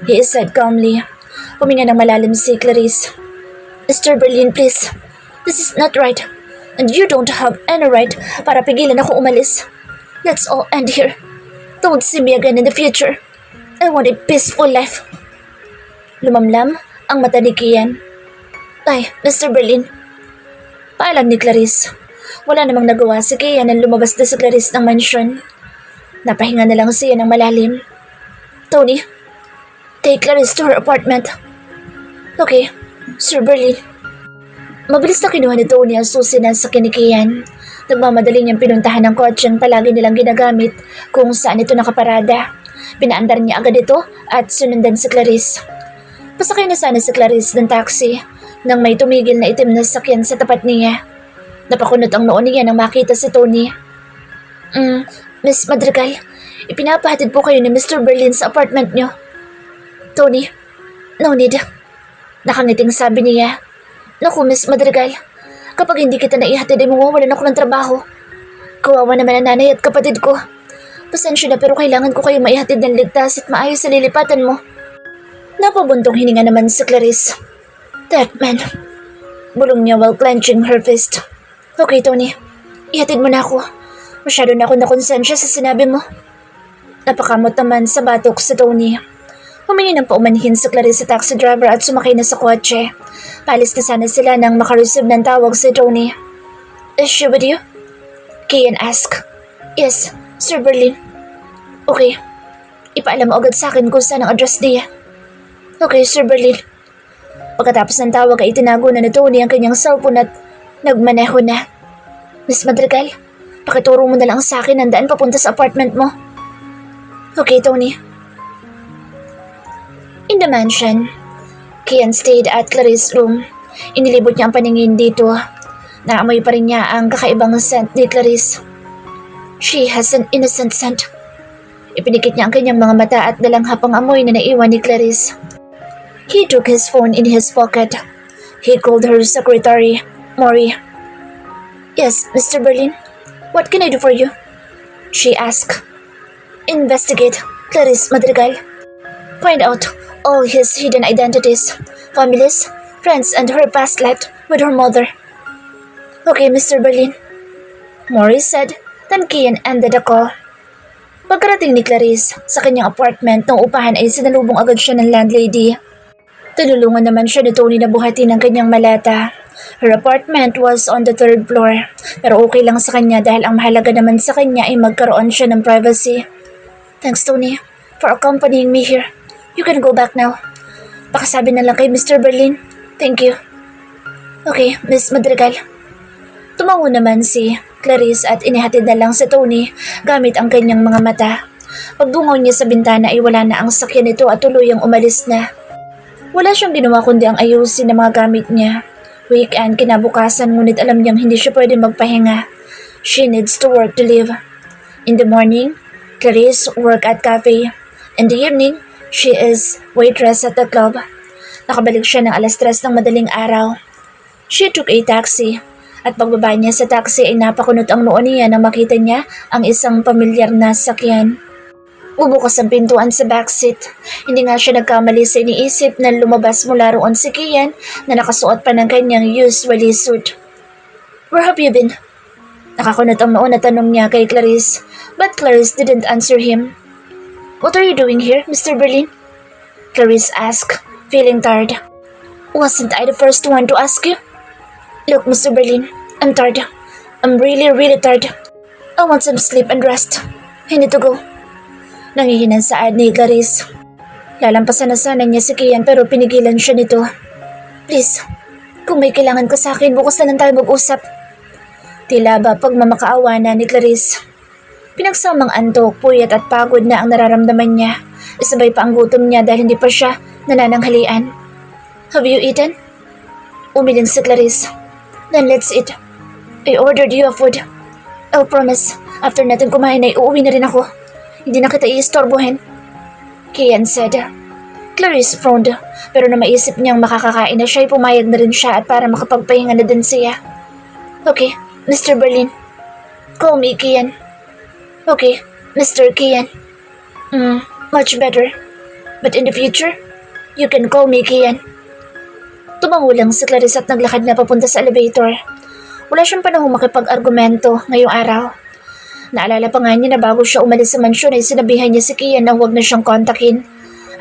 he said calmly. Huminga ng malalim si Clarice. Mr. Berlin, please. This is not right. And you don't have any right para pigilan ako umalis. Let's all end here. Don't see me again in the future. I want a peaceful life. Lumamlam ang mata ni Kian. Ay, Mr. Berlin. Paalam ni Clarice. Wala namang nagawa si Kian nang lumabas na si Clarice ng mansyon. Napahinga na lang siya ng malalim. Tony, take Clarice to her apartment. Okay, Sir Berlin. Mabilis na kinuha ni Tony ang susi ng sakyan ni Kian. Nagmamadali niyang pinuntahan ng kotseng palagi nilang ginagamit kung saan ito nakaparada. Pinaandar niya agad ito at sunundan si Clarice. Pasakay na sana si Clarice ng taxi nang may tumigil na itim na sakyan sa tapat niya. Napakunot ang noo niya nang makita si Tony. Miss Madrigal, ipinapahatid po kayo ni Mr. Berlin sa apartment niyo. Tony, no need. Nakangiting sabi niya. Naku, Miss Madrigal, kapag hindi kita naihatid ay mawawalan ako ng trabaho. Kawawa naman ang nanay at kapatid ko. Pasensya na pero kailangan ko kayo maihatid ng ligtas at maayos sa lilipatan mo. Napabuntong hininga naman si Clarice. That man. Bulong niya while clenching her fist. Okay, Tony. Ihatid mo na ako. Masyado na ako nakonsensya sa sinabi mo. Napakamot naman sa batok si Tony. Humingi ng paumanhin si Clarice sa taxi driver at sumakay na sa kotse. Paalis na sana sila nang makareceive ng tawag si Tony. Is she with you? Kian asked. Yes, Sir Berlin. Okay. Ipaalam mo agad sa akin kung saan ang address niya. Okay, Sir Berlin. Pagkatapos ng tawag ay itinago na ni Tony ang kanyang cellphone at nagmaneho na. Miss Madrigal, pakituro mo na lang sa akin ang daan papunta sa apartment mo. Okay, Tony. In the mansion, Kian stayed at Clarice's room. Inilibot niya ang paningin dito. Naamoy pa rin niya ang kakaibang scent ni Clarice. She has an innocent scent. Ipinikit niya ang kanyang mga mata at dalanghap ang amoy na naiwan ni Clarice. He took his phone in his pocket. He called her secretary, Maury. Yes, Mr. Berlin. What can I do for you? She asked. Investigate Clarice Madrigal. Find out all his hidden identities, families, friends, and her past life with her mother. Okay, Mr. Berlin. Maury said, then Kian ended the call. Pagkarating ni Clarice sa kanyang apartment ng upahan ay sinalubong agad siya ng landlady. Tinulungan naman siya ni Tony na buhatin ang kanyang maleta. Her apartment was on the 3rd floor, pero okay lang sa kanya dahil ang mahalaga naman sa kanya ay magkaroon siya ng privacy. Thanks, Tony, for accompanying me here. You can go back now. Pakisabi na lang kay Mr. Berlin. Thank you. Okay, Miss Madrigal. Tumango naman si Clarice at inihatid na lang si Tony gamit ang kanyang mga mata. Pagdungaw niya sa bintana ay wala na ang sakyan nito at tuluyang umalis na. Wala siyang ginawa kundi ang ayusin ng mga gamit niya. Weekend kinabukasan ngunit alam niyang hindi siya pwede magpahinga. She needs to work to live. In the morning, Clarice work at cafe. In the evening, she is waitress at the club. Nakabalik siya ng 3:00 ng madaling araw. She took a taxi. At pagbaba niya sa taxi ay napakunot ang noo niya nang makita niya ang isang pamilyar na sakyan. Bubukas ang pintuan sa backseat. Hindi nga siya nagkamali sa iniisip na lumabas mula roon si Kian na nakasuot pa ng kanyang usually suit. Where have you been? Nakakunot ang noo na tanong niya kay Clarice, but Clarice didn't answer him. What are you doing here, Mr. Berlin? Clarice asked, feeling tired. Wasn't I the first one to ask you? Look, Mr. Berlin, I'm tired. I'm really tired. I want some sleep and rest. I need to go. Nangihinang saad ni Clarice. Lalampasan na sana niya si Kian pero pinigilan siya nito. Please, kung may kailangan ka sa akin, bukas na lang tayo mag-usap. Tila ba pagmamakaawa na ni Clarice. Pinagsamang antok, puyat at pagod na ang nararamdaman niya. Isabay pa ang gutom niya dahil hindi pa siya nanananghalian. Have you eaten? Umiling si Clarice. Then let's eat. I ordered you a food. I'll promise, after natin kumain ay uuwi na rin ako. Hindi na kita iistorbohin. Kian said. Clarice frowned, pero na maisip niyang makakakain na siya ay pumayag na rin siya at para makapagpahinga na din siya. Okay, Mr. Berlin. Call me Kian. Okay, Mr. Kian. Much better. But in the future, you can call me Kian. Tumango lang si Clarice at naglakad na papunta sa elevator. Wala siyang panahong makipag-argumento ngayong araw. Naalala pa nga niya na bago siya umalis sa mansyon ay sinabihan niya si Kian na huwag na siyang kontakin.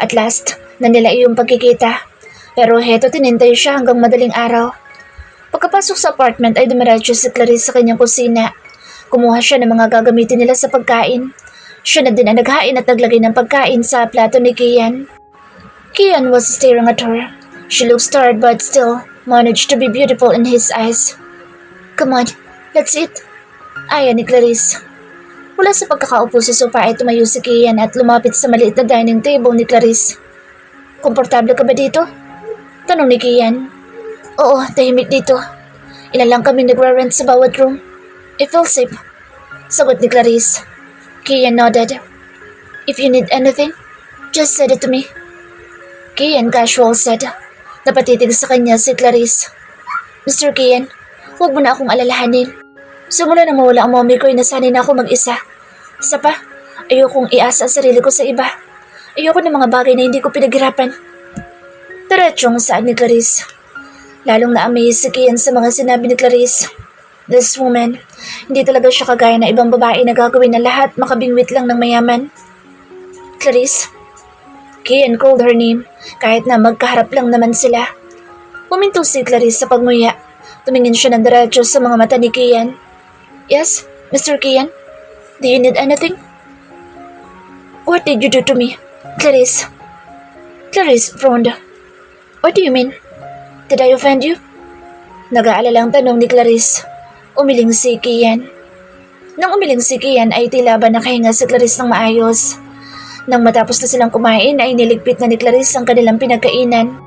At last, na nila iyong pagkikita. Pero heto tinintay siya hanggang madaling araw. Pagkapasok sa apartment ay dumiretso si Clarice sa kanyang kusina. Kumuha siya ng mga gagamitin nila sa pagkain. Siya na din ang naghain at naglagay ng pagkain sa plato ni Kian. Kian was staring at her. She looked tired but still managed to be beautiful in his eyes. Come on, let's eat. Aya ni Clarice. Mula sa pagkakaupo sa sofa ay tumayo si Kian at lumapit sa maliit na dining table ni Clarice. Komportable ka ba dito? Tanong ni Kian. Oo, tahimik dito. Ilan lang kami nagre-rent sa bawat room. I feel safe. Sagot ni Clarice. Kian nodded. If you need anything, just say it to me. Kian casual said. Napatitig sa kanya si Clarice. Mr. Kian, huwag mo na akong alalahanin. Simula na mawala ang mommy ko ay nasanay na ako mag-isa. Isa pa, ayokong iasa ang sarili ko sa iba. Ayoko ng mga bagay na hindi ko pinaghirapan. Diretsong saad ni Clarice. Lalong na-amaze si Kian sa mga sinabi ni Clarice. This woman, hindi talaga siya kagaya na ibang babae na gagawin na lahat makabingwit lang ng mayaman. Clarice? Kian called her name kahit na magkaharap lang naman sila. Puminto si Clarice sa pagmuya. Tumingin siya ng diretso sa mga mata ni Kian. Yes, Mr. Kian? Do you need anything? What did you do to me, Clarice? Clarice frowned. What do you mean? Did I offend you? Nag-aalalang tanong ni Clarice. Umiling si Kian. Nang umiling si Kian ay tila ba nakahinga si Clarice ng maayos. Nang matapos na silang kumain ay niligpit na ni Clarice ang kanilang pinagkainan.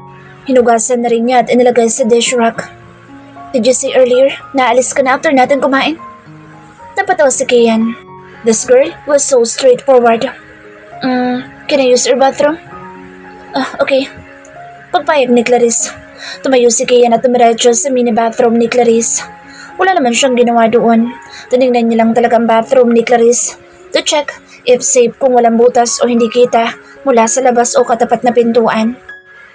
Hinugasan na rin niya at inilagay sa dish rack. Did you say earlier na alis ka na after natin kumain? Napatawa si Kian. This girl was so straightforward. Can I use your bathroom? Okay. Pagpayag ni Clarice. Tumayo si Kian at tumiretso sa mini bathroom ni Clarice. Wala naman siyang ginawa doon. Tinignan niya lang talaga ang bathroom ni Clarice to check if safe kung walang butas o hindi kita mula sa labas o katapat na pintuan.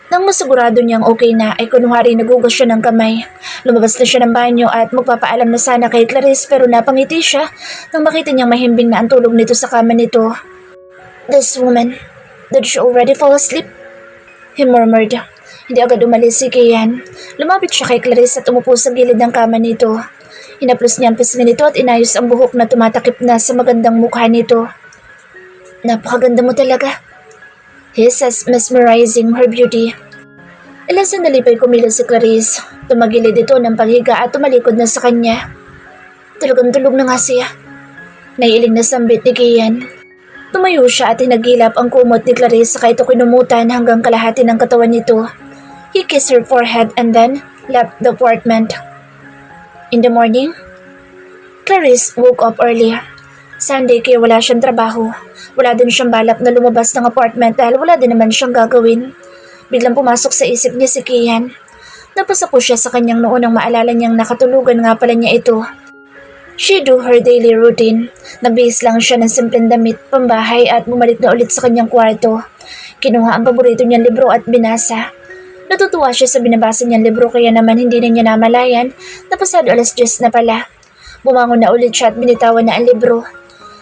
Nang masigurado niyang okay na ay kunwari nagugas siya ng kamay. Lumabas na siya ng banyo at magpapaalam na sana kay Clarice pero napangiti siya nang makita niyang mahimbing na ang tulog nito sa kama nito. This woman, did she already fall asleep? He murmured. Hindi agad umalis si Kian. Lumapit siya kay Clarice at umupo sa gilid ng kama nito. Hinaplos niya ang pisngi nito at inayos ang buhok na tumatakip na sa magandang mukha nito. Napakaganda mo talaga. He says, mesmerizing her beauty. Ilang sandali pa'y kumilos si Clarice. Tumagilid ito ng paghiga at tumalikod na sa kanya. Talagang tulog na nga siya. Naiiling na sambit ni Kian. Tumayo siya at hinagilap ang kumot ni Clarice saka ito kinumutan hanggang kalahati ng katawan nito. He kissed her forehead and then left the apartment. In the morning, Clarice woke up early. Sunday kaya wala siyang trabaho. Wala din siyang balak na lumabas ng apartment dahil wala din naman siyang gagawin. Biglang pumasok sa isip niya si Kian. Napasa po siya sa kanyang noon nang maalala niyang nakatulugan nga pala niya ito. She do her daily routine. Nagbihis lang siya ng simpleng damit, pambahay at bumalik na ulit sa kanyang kwarto. Kinuha ang paborito niyang libro at binasa. Natutuwa siya sa binabasa niyang libro kaya naman hindi na niya namalayan na pasado 10:00 na pala. Bumangon na ulit siya at binitawan na ang libro.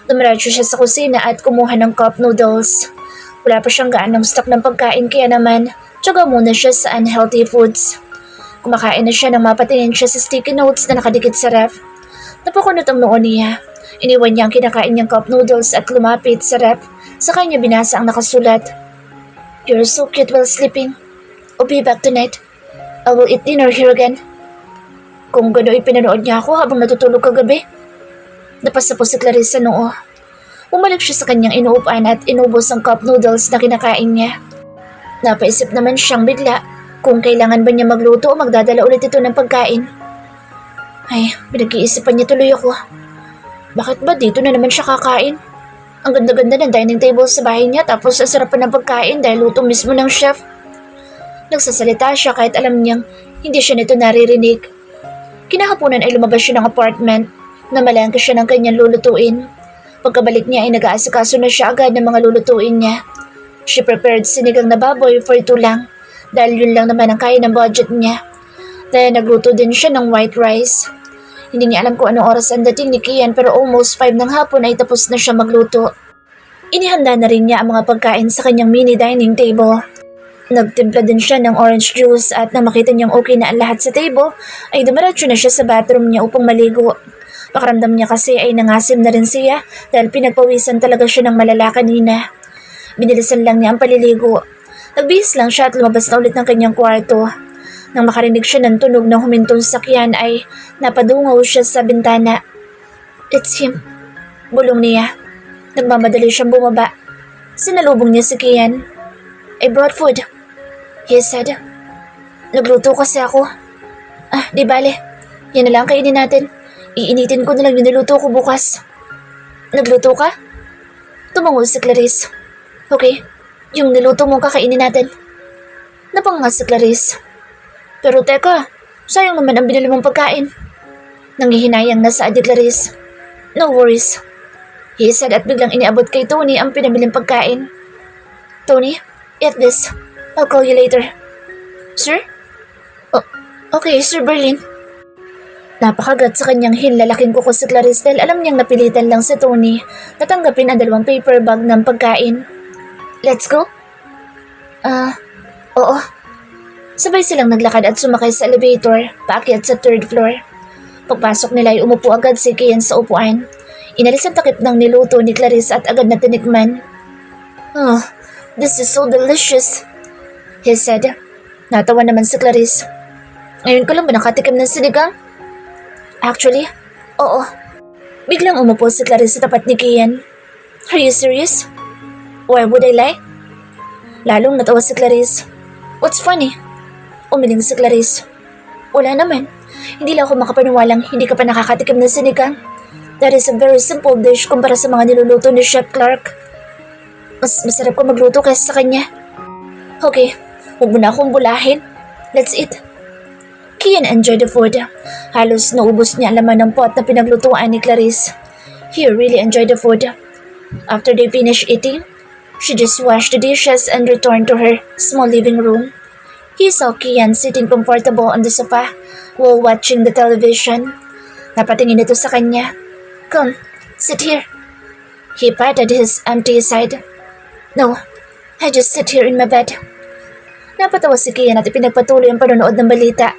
Dumiretso siya sa kusina at kumuha ng cup noodles. Wala pa siyang gaanong stock ng pagkain kaya naman tiyaga muna siya sa unhealthy foods. Kumakain na siya nang mapatingin siya sa sticky notes na nakadikit sa ref. Napakunot ang noon niya. Iniwan niya ang kinakain niyang cup noodles at lumapit sa ref. Sa kanya binasa ang nakasulat. You're so cute while sleeping. I'll be back tonight. I will eat dinner here again. Kung gano'y pinanood niya ako habang natutulog kagabi. Napasa po si Clarice sa noo. Umalik siya sa kanyang inuupan at inubos ang cup noodles na kinakain niya. Napaisip naman siyang bigla kung kailangan ba niya magluto o magdadala ulit ito ng pagkain. Ay, pinag-iisipan niya tuloy ako. Bakit ba dito na naman siya kakain? Ang ganda-ganda ng dining table sa bahay niya tapos ang sarap pa ng pagkain dahil luto mismo ng chef. Nagsasalita siya kahit alam niyang hindi siya nito naririnig. Kinahaponan ay lumabas siya ng apartment. Namalangka siya ng kanyang lulutuin. Pagkabalik niya ay nag-aasikaso na siya agad ng mga lulutuin niya. She prepared sinigang na baboy for 2 lang dahil yun lang naman ang kaya ng budget niya. Dahil nagluto din siya ng white rice. Hindi niya alam kung anong oras ang dating ni Kian pero almost 5 ng hapon ay tapos na siya magluto. Inihanda na rin niya ang mga pagkain sa kanyang mini dining table. Nagtimpla din siya ng orange juice at nang makita niyang okay na ang lahat sa table ay dumiretso na siya sa bathroom niya upang maligo. Pakiramdam niya kasi ay nangasim na rin siya dahil pinagpawisan talaga siya ng malala kanina. Binilisan lang niya ang paliligo. Nagbihis lang siya at lumabas na ulit ng kanyang kwarto. Nang makarinig siya ng tunog ng humintong sakyan ay napadungaw siya sa bintana. It's him. Bulong niya. Nagmamadali siyang bumaba. Sinalubong niya si Kian. I brought food, he said. Nagluto kasi ako. Di bale. Yan na lang kainin natin. Iinitin ko na lang yung niluto ko bukas. Nagluto ka? Tumango si Clarice. Okay, yung niluto mo kakainin natin. Napanganga si Clarice. Pero teka, sayang naman ang binili mong pagkain. Nangihinayang na sa adi Clarice. No worries, he said at biglang iniabot kay Tony ang pinabiling pagkain. Tony, eat this. I'll call you later. Sir? Okay, Sir Berlin. Napakagat sa kanyang hinlalaking kuko si Clarice dahil alam niyang napilitan lang si Tony na tanggapin ang 2 paper bag ng pagkain. Let's go? Oo. Sabay silang naglakad at sumakay sa elevator, paakyat sa 3rd floor. Pagpasok nila ay umupo agad si Kian sa upuan. Inalis ang takip ng niluto ni Clarice at agad na tinikman. Oh, this is so delicious, he said. Natawa naman si Clarice. Ngayon ko lang ba nakatikim ng sinigang? Actually, oo. Biglang umupo si Clarice sa tapat ni Kian. Are you serious? Why would I lie? Lalong natawa si Clarice. What's funny? Umiling si Clarice. Wala naman. Hindi lang ako makapaniwalang hindi ka pa nakakatikim ng sinigang. That is a very simple dish kumpara sa mga niluluto ni Chef Clark. Mas masarap ko magluto kaysa sa kanya. Okay, huwag mo na akong bulahin. Let's eat. Kian enjoyed the food. Halos naubos niya ang laman ng pot na pinaglutuan ni Clarice. He really enjoyed the food. After they finished eating, she just washed the dishes and returned to her small living room. He saw Kian sitting comfortable on the sofa while watching the television. Napatingin ito sa kanya. Come, sit here. He patted his empty side. No, I just sit here in my bed. Napatawa si Kian at ipinagpatuloy ang panonood ng balita.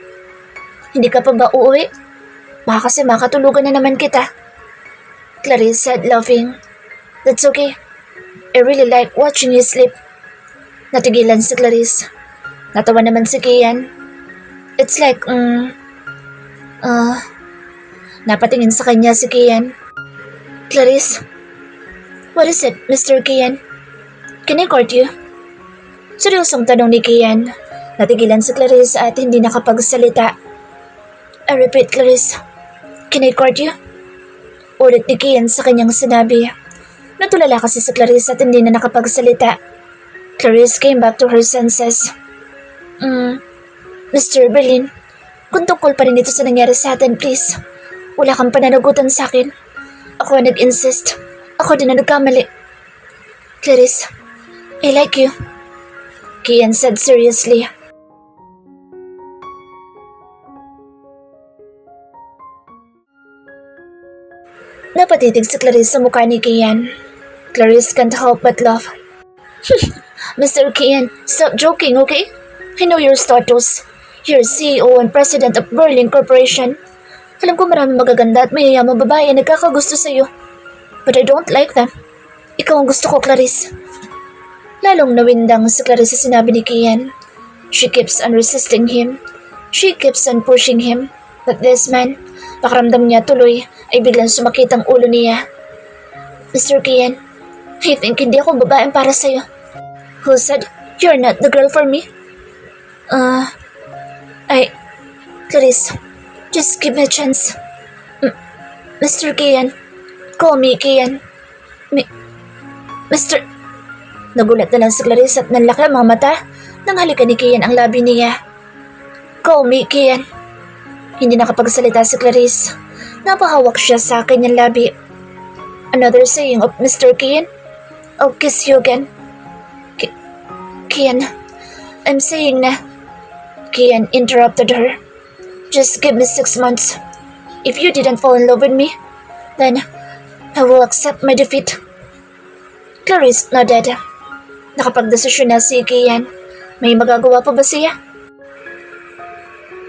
Hindi ka pa ba uuwi? Baka kasi makatulugan na naman kita. Clarice said, laughing. That's okay. I really like watching you sleep. Natigilan si Clarice. Natawa naman si Kian. It's like, Napatingin sa kanya si Kian. Clarice, what is it, Mr. Kian? Can I court you? Seryosong tanong ni Kian. Natigilan si Clarice at hindi nakapagsalita. I repeat, Clarice, can I court you? Ulit ni Kian sa kanyang sinabi. Natulala kasi si Clarice at hindi na nakapagsalita. Clarice came back to her senses. Mr. Berlin, kung tungkol pa rin ito sa nangyari sa atin, please. Wala kang pananagutan sa akin. Ako ang nag-insist. Ako din ang nagkamali. Clarice, I like you, Kian said seriously. Napatitig si Clarice sa mukha ni Kian. Clarice can't help but laugh. Mr. Kian, stop joking, okay? I know your status. You're CEO and President of Berlin Corporation. Alam ko maraming magaganda at mayayamang babae na nagkakagusto sa'yo. But I don't like them. Ikaw ang gusto ko, Clarice. Lalong nawindang si Clarice sa sinabi ni Kian. She keeps on resisting him. She keeps on pushing him. But this man, pakiramdam niya tuloy ay biglang sumakit ang ulo niya. Mr. Kian, I think hindi ako babaeng para sa'yo. Who said you're not the girl for me? Clarice, just give me a chance. Mr. Kian, call me Kian. Mr. Nagulat na lang si Clarice at nanlaki ang mga mata nang halikan ni Kian ang labi niya. Call me Kian. Hindi nakapagsalita si Clarice. Napahawak siya sa kanyang labi. Another saying of Mr. Kian? I'll kiss you again. Kian, I'm saying na. Kian interrupted her. Just give me 6 months. If you didn't fall in love with me, then I will accept my defeat. Clarice nodded. Nakapagdesisyon na si Kian. May magagawa pa ba siya?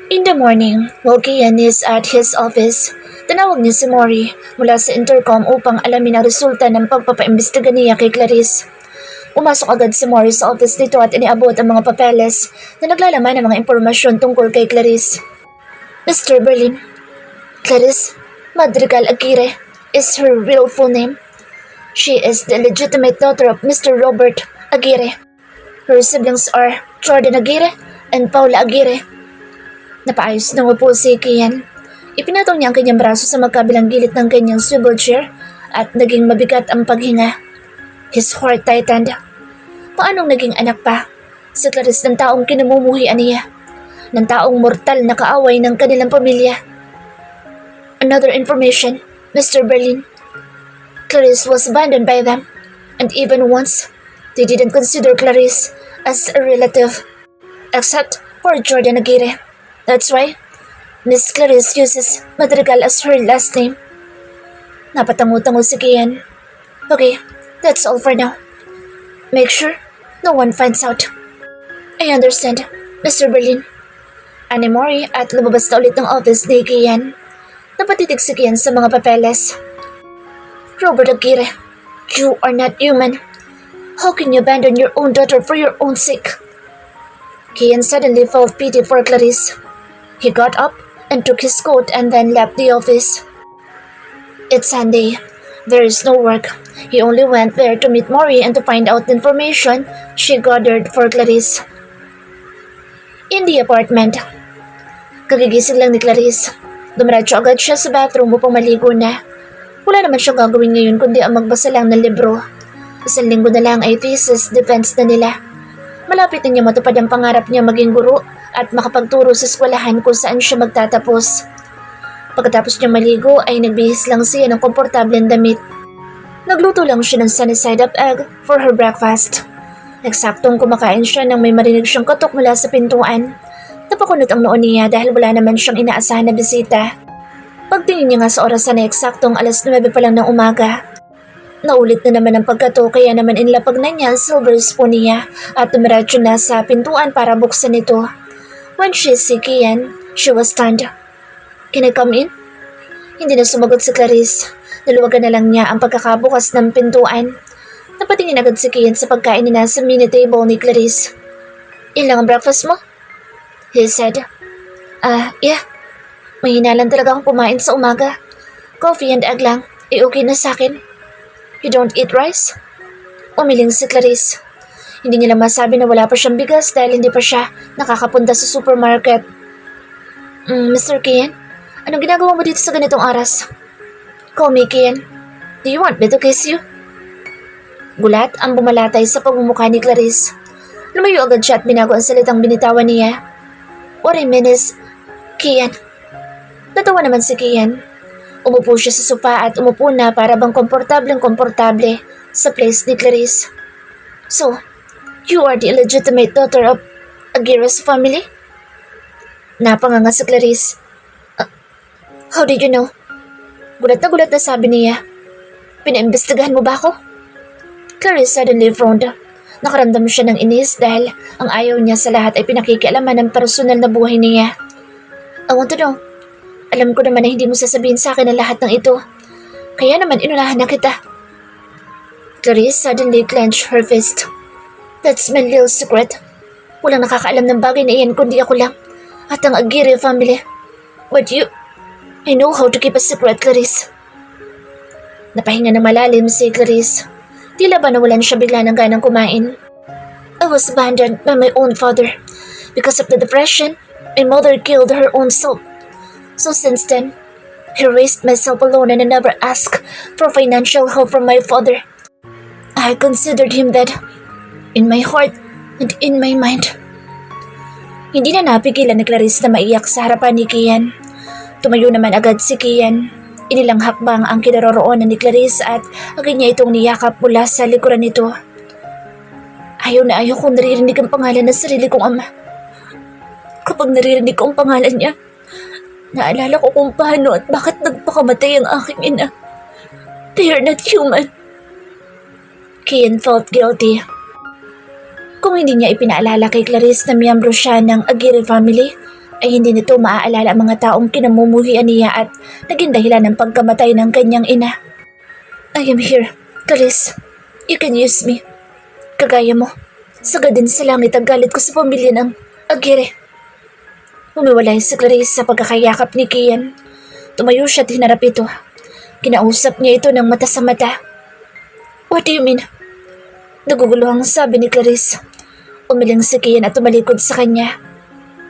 In the morning, while Kian is at his office, tinawag niya si Mori mula sa intercom upang alamin ang resulta ng pagpapaimbestiga niya kay Clarice. Pumasok agad si Mori sa office nito at iniabot ang mga papeles na naglalaman ng mga impormasyon tungkol kay Clarice. Mr. Berlin, Clarice Madrigal Aguirre is her real full name. She is the legitimate daughter of Mr. Robert Aguirre. Her siblings are Jordan Aguirre and Paula Aguirre. Napaayos na upo si Kian. Ipinatong niya ang kanyang braso sa magkabilang gilid ng kanyang swivel chair at naging mabigat ang paghinga. His heart tightened. Paanong naging anak pa si Clarice ng taong kinamumuhian niya, ng taong mortal na kaaway ng kanilang pamilya? Another information, Mr. Berlin. Clarice was abandoned by them, and even once, they didn't consider Clarice as a relative, except for Jordan Aguirre. That's why Miss Clarice uses Madrigal as her last name. Napatango-tango si Kian. Okay, that's all for now. Make sure no one finds out. I understand, Mr. Berlin. Ani Mori at lumabas na ulit ng office ni Kian. Napatitig si Kian sa mga papeles. Robert Aguirre, you are not human. How can you abandon your own daughter for your own sake? Kian suddenly felt pity for Clarice. He got up and took his coat and then left the office. It's Sunday. There is no work. He only went there to meet Mori and to find out the information she gathered for Clarice. In the apartment, kagigising lang ni Clarice. Dumiretso agad siya sa bathroom upang maligo na. Wala naman siyang gagawin ngayon kundi ang magbasa lang ng libro. 1 linggo na lang ay thesis defense na nila. Malapit na niya matupad ang pangarap niya maging guro at makapagturo sa eskwelahan kung saan siya magtatapos. Pagkatapos niya maligo ay nagbihis lang siya ng komportableng damit. Nagluto lang siya ng sunny side up egg for her breakfast. Eksaktong kumakain siya nang may marinig siyang katok mula sa pintuan. Napakunot ang noon niya dahil wala naman siyang inaasahan na bisita. Pagtingin niya nga sa orasan ay eksaktong 9:00 pa lang ng umaga. Naulit na naman ang pagkato kaya naman inlapag na niya ang silver spoon niya at tumiradyo na sa pintuan para buksan ito. When she see Kian, she was stunned. Can I come in? Hindi na sumagot si Clarice. Naluwagan na lang niya ang pagkakabukas ng pintuan. Napatingin agad si Kian sa pagkain na nasa mini table ni Clarice. Ilang ang breakfast mo? He said. Yeah. Mahina lang talaga akong kumain sa umaga. Coffee and egg lang. Okay na sa akin. You don't eat rice? Umiling si Clarice. Hindi niya lang masabi na wala pa siyang bigas dahil hindi pa siya nakakapunta sa supermarket. Mr. Kian, anong ginagawa mo dito sa ganitong oras? Call me Kian. Do you want me to kiss you? Gulat ang bumalatay sa pagmumukha ni Clarice. Lumayo agad siya at binago ang salitang binitawan niya. What I mean is, Kian. Natawa naman si Kian. Umupo siya sa sofa at umupo na para bang komportable sa place ni Clarice. So, you are the illegitimate daughter of Aguirre's family? Napanganga si Clarice. How did you know? Gulat na sabi niya. Pinaimbestigahan mo ba ako? Clarice suddenly frowned. Nakaramdam siya ng inis dahil ang ayaw niya sa lahat ay pinakikialaman ng personal na buhay niya. I want to know. Alam ko naman na hindi mo sasabihin sa akin ang lahat ng ito. Kaya naman inunahan na kita. Clarice suddenly clenched her fist. That's my little secret. Walang nakakaalam ng bagay na iyan kundi ako lang at ang Aguirre family. But I know how to keep a secret, Clarice. Napahinga ng malalim si Clarice. Tila ba nawalan siya bigla ng ganang kumain. I was abandoned by my own father. Because of the depression, my mother killed her own self. So since then, I raised myself alone and I never asked for financial help from my father. I considered him dead. In my heart and in my mind. Hindi na napigilan ni Clarice na maiyak sa harapan ni Kian. Tumayo naman agad si Kian. Inilang hakbang ang kinaroroonan ni Clarice at agad niya itong niyakap mula sa likuran nito. Ayaw na ayaw kong naririnig ang pangalan ng sarili kong ama. Kapag naririnig ko ang pangalan niya, naalala ko kung paano at bakit nagpakamatay ang aking ina. They are not human. Kian felt guilty. Kung hindi niya ipinaalala kay Clarice na miyembro siya ng Aguirre family, ay hindi nito maaalala ang mga taong kinamumuhian niya at naging dahilan ng pagkamatay ng kanyang ina. I am here, Clarice. You can use me. Kagaya mo, sagad din sa langit ang galit ko sa pamilya ng Aguirre. Umiwalay si Clarice sa pagkakayakap ni Kian. Tumayo siya at hinarap ito. Kinausap niya ito ng mata sa mata. What do you mean? Naguguluhang sabi ni Clarice. Umiling si Kian at tumalikod sa kanya.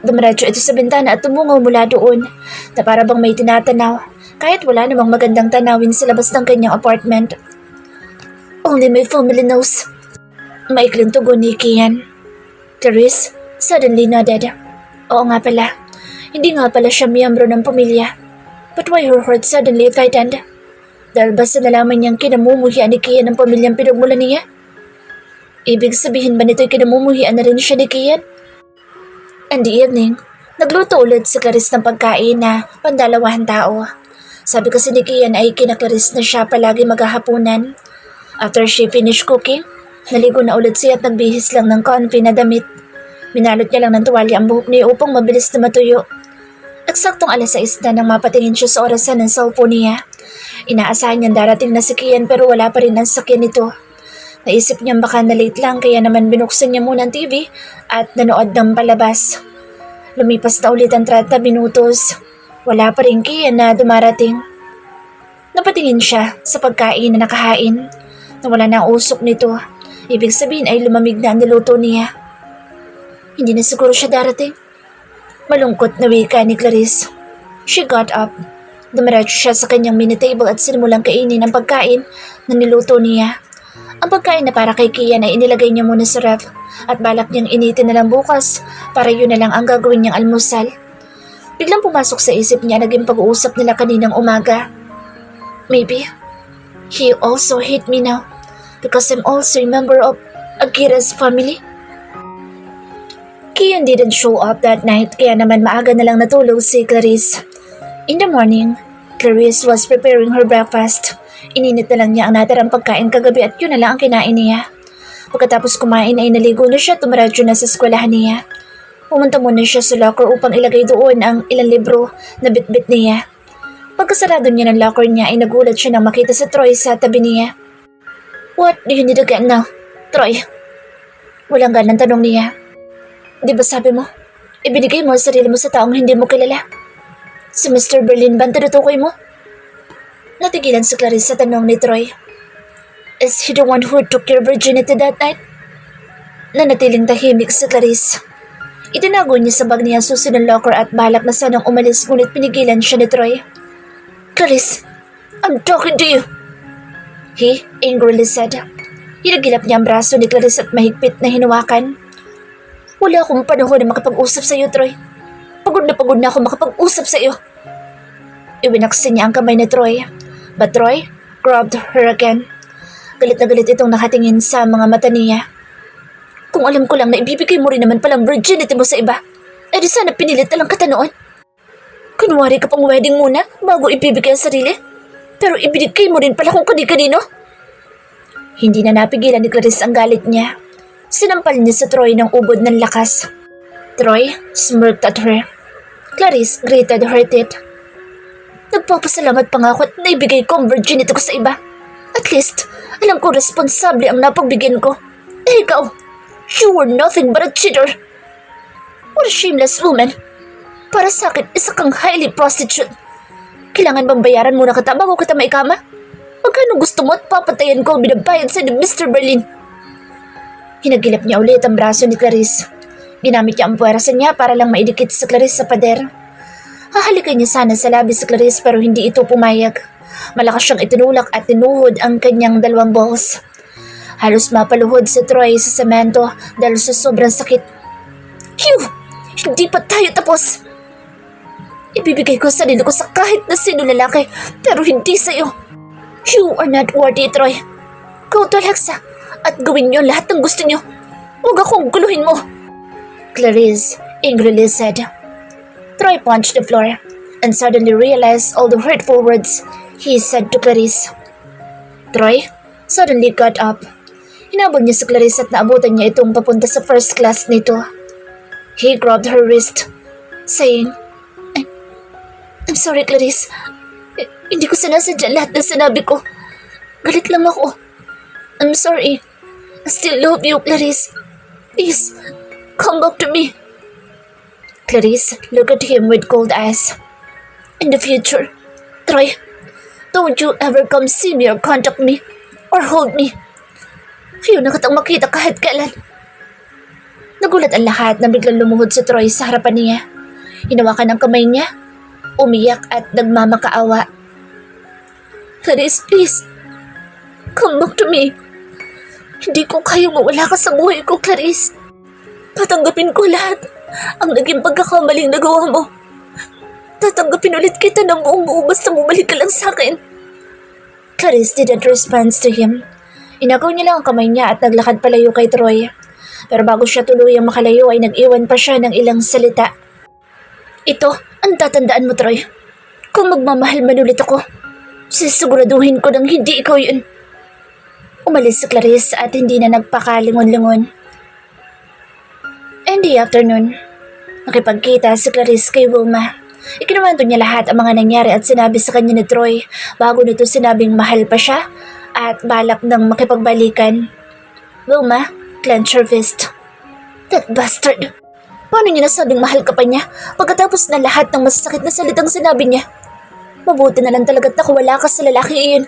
Dumiretso ito sa bintana at tumungaw mula doon na para bang may tinatanaw kahit wala namang magandang tanawin sa labas ng kanyang apartment. Only my family knows. Maikling tugon ni Kian. Clarice suddenly nodded. Oo nga pala. Hindi nga pala siya miyembro ng pamilya. But why her heart suddenly tightened? Dahil ba sa nalaman niyang kinamumuhian ni Kian ng pamilyang pinagmulan niya? Ibig sabihin ba nito'y kinamumuhian na rin siya ni Kian? In the evening, nagluto ulit si Clarice ng pagkain na pandalawahan tao. Sabi kasi ni Kian ay kina Clarice na siya palagi maghahapunan. After she finished cooking, naligo na ulit siya at nagbihis lang ng comfy na damit. Minalot niya lang ng tuwalya ang buhok niya upang mabilis na matuyo. Eksaktong 6:00 na nang mapatingin siya sa orasan ng cellphone niya. Inaasahan niyang darating na si Kian pero wala pa rin ang sakyan nito. Naisip niyang baka na late lang kaya naman binuksan niya muna ang TV at nanood ng palabas. Lumipas na ulit ang 30 minutos. Wala pa rin Kian na dumarating. Napatingin siya sa pagkain na nakahain. Nawala na ang usok nito. Ibig sabihin ay lumamig na ang niluto niya. Hindi na siguro siya darating. Malungkot na wika ni Clarice. She got up. Dumiretso siya sa kanyang mini table at sinimulang kainin ang pagkain na niluto niya. Ang pagkain na para kay Kian ay inilagay niya muna sa ref at balak niyang initin na lang bukas para yun na lang ang gagawin niyang almusal. Biglang pumasok sa isip niya naging pag-uusap nila kaninang umaga. Maybe he also hate me now because I'm also a member of Aguirre's family. Kian didn't show up that night kaya naman maaga na lang natulog si Clarice. In the morning, Clarice was preparing her breakfast. Ininit na lang niya ang natirang pagkain kagabi at yun na lang ang kinain niya. Pagkatapos kumain ay naligo na siya at tumiradyo na sa eskwelahan niya. Pumunta muna siya sa locker upang ilagay doon ang ilang libro na bitbit niya. Pagkasarado niya ng locker niya ay nagulat siya nang makita si Troy sa tabi niya. What do you need again now, Troy? Walang ganang tanong niya. Di ba sabi mo, ibinigay mo ang sarili mo sa taong hindi mo kilala? Si Mr. Berlin ba ang tinutukoy mo? Natigilan si Clarice sa tanong ni Troy. Is he the one who took your virginity that night? Nanatiling tahimik si Clarice. Itinago niya sa bag niya ang susi ng locker at balak na sanang umalis ngunit pinigilan siya ni Troy. Clarice, I'm talking to you. He angrily said. Hinagilap niya ang braso ni Clarice at mahigpit na hinawakan. Wala akong panahon na makapag-usap sa iyo, Troy. Pagod na ako makapag-usap sa iyo. Iwinaksin niya ang kamay ni Troy. But Troy grabbed her again. Galit na galit itong nakatingin sa mga mata niya. Kung alam ko lang na ibibigay mo rin naman palang virginity mo sa iba, eh di sana pinilit na lang kita noon. Kunwari ka pang wedding muna bago ibibigay ang sarili. Pero ibinigay mo rin pala kung kani-kanino. Hindi na napigilan ni Clarice ang galit niya. Sinampal niya sa Troy ng ubod ng lakas. Troy smirked at her. Clarice gritted her teeth. Nagpapasalamat pa nga ako at naibigay ko ang virginity ko sa iba. At least, alam ko responsable ang napagbigyan ko. Eh ikaw, you were nothing but a cheater. What a shameless woman. Para sa akin, isa kang highly prostitute. Kailangan bang bayaran muna kita bago kita maikama? Magkano gusto mo at papatayan ko ang binabayad sa ni Mr. Berlin? Hinagilap niya ulit ang braso ni Clarice. Ginamit niya ang puwersa niya para lang maidikit sa Clarice sa pader. Hahalikan niya sana sa labi si Clarice pero hindi ito pumayag. Malakas siyang itinulak at tinuhod ang kanyang dalawang balls. Halos mapaluhod si Troy sa semento dahil sa sobrang sakit. Phew! Hindi pa tayo tapos! Ibibigay ko sa sarili ko sa kahit na sino lalaki pero hindi sa'yo. You are not worthy, Troy. Go to Alexa at gawin niyo lahat ng gusto niyo. Huwag akong guluhin mo! Clarice angrily said. Troy punched the floor and suddenly realized all the hurtful words he said to Clarice. Troy suddenly got up. Hinabol niya si Clarice at naabutan niya itong papunta sa first class nito. He grabbed her wrist, saying, I'm sorry, Clarice. Hindi ko sinasadya lahat ng sinabi ko. Galit lang ako. I'm sorry. I still love you, Clarice. Please, come back to me. Clarice looked at him with cold eyes. In the future, Troy, don't you ever come see me or contact me or hold me. Ayaw na kitang makita kahit kailan. Nagulat ang lahat na biglang lumuhod si Troy sa harapan niya. Hinawakan ang kamay niya, umiyak at nagmamakaawa. Clarice, please, come back to me. Hindi ko kayang mawala ka sa buhay ko, Clarice. Tatanggapin ko lahat ang naging pagkakamaling nagawa mo. Tatanggapin ulit kita ng buong buo basta bumalik ka lang sa akin. Clarice didn't respond to him. Inagaw niya lang ang kamay niya at naglakad palayo kay Troy. Pero bago siya tuluyang makalayo ay nag-iwan pa siya ng ilang salita. Ito ang tatandaan mo, Troy. Kung magmamahal man ulit ako, sisiguraduhin ko nang hindi ikaw yun. Umalis si Clarice at hindi na nagpakalingon-lingon. In the afternoon, nakipagkita si Clarice kay Wilma. Ikinuwento niya lahat ang mga nangyari at sinabi sa kanya ni Troy bago nito sinabing mahal pa siya at balak ng makipagbalikan. Wilma clenched her fist. That bastard! Paano niya nasabing mahal ka pa niya pagkatapos na lahat ng masasakit na salitang sinabi niya? Mabuti na lang talaga't nakawala ka sa lalaki iyon.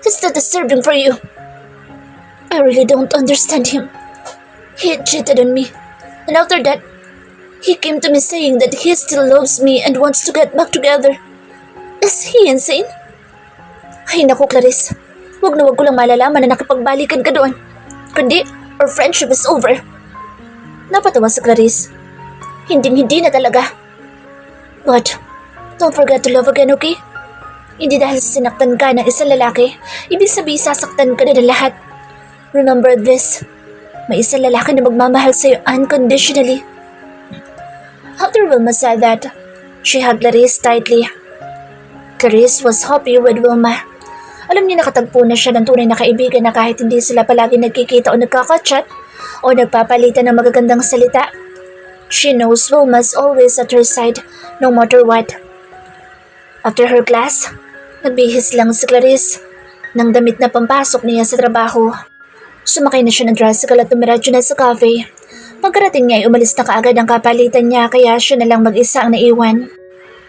It's not deserving for you. I really don't understand him. He cheated on me. And after that, he came to me saying that he still loves me and wants to get back together. Is he insane? Ay naku, Clarice. Wag na wag ko lang malalaman na nakipagbalikan ka doon. Kundi, our friendship is over. Napatawa si Clarice. Hinding-hindi na talaga. But, don't forget to love again, okay? Hindi dahil sinaktan ka ng isang lalaki, ibig sabihin sasaktan ka na ng lahat. Remember this, may isang lalaki na magmamahal sa'yo unconditionally. After Wilma said that, she hugged Clarice tightly. Clarice was happy with Wilma. Alam niya nakatagpo na siya ng tunay na kaibigan na kahit hindi sila palagi nagkikita o nagkakachat o nagpapalitan ng magagandang salita. She knows Wilma's always at her side no matter what. After her class, nagbihis lang si Clarice ng damit na pampasok niya sa trabaho. Sumakay na siya ng tricycle at tumiradyo na sa cafe. Pagkarating niya ay umalis na kaagad ang kapalitan niya kaya siya na lang mag-isa ang naiwan.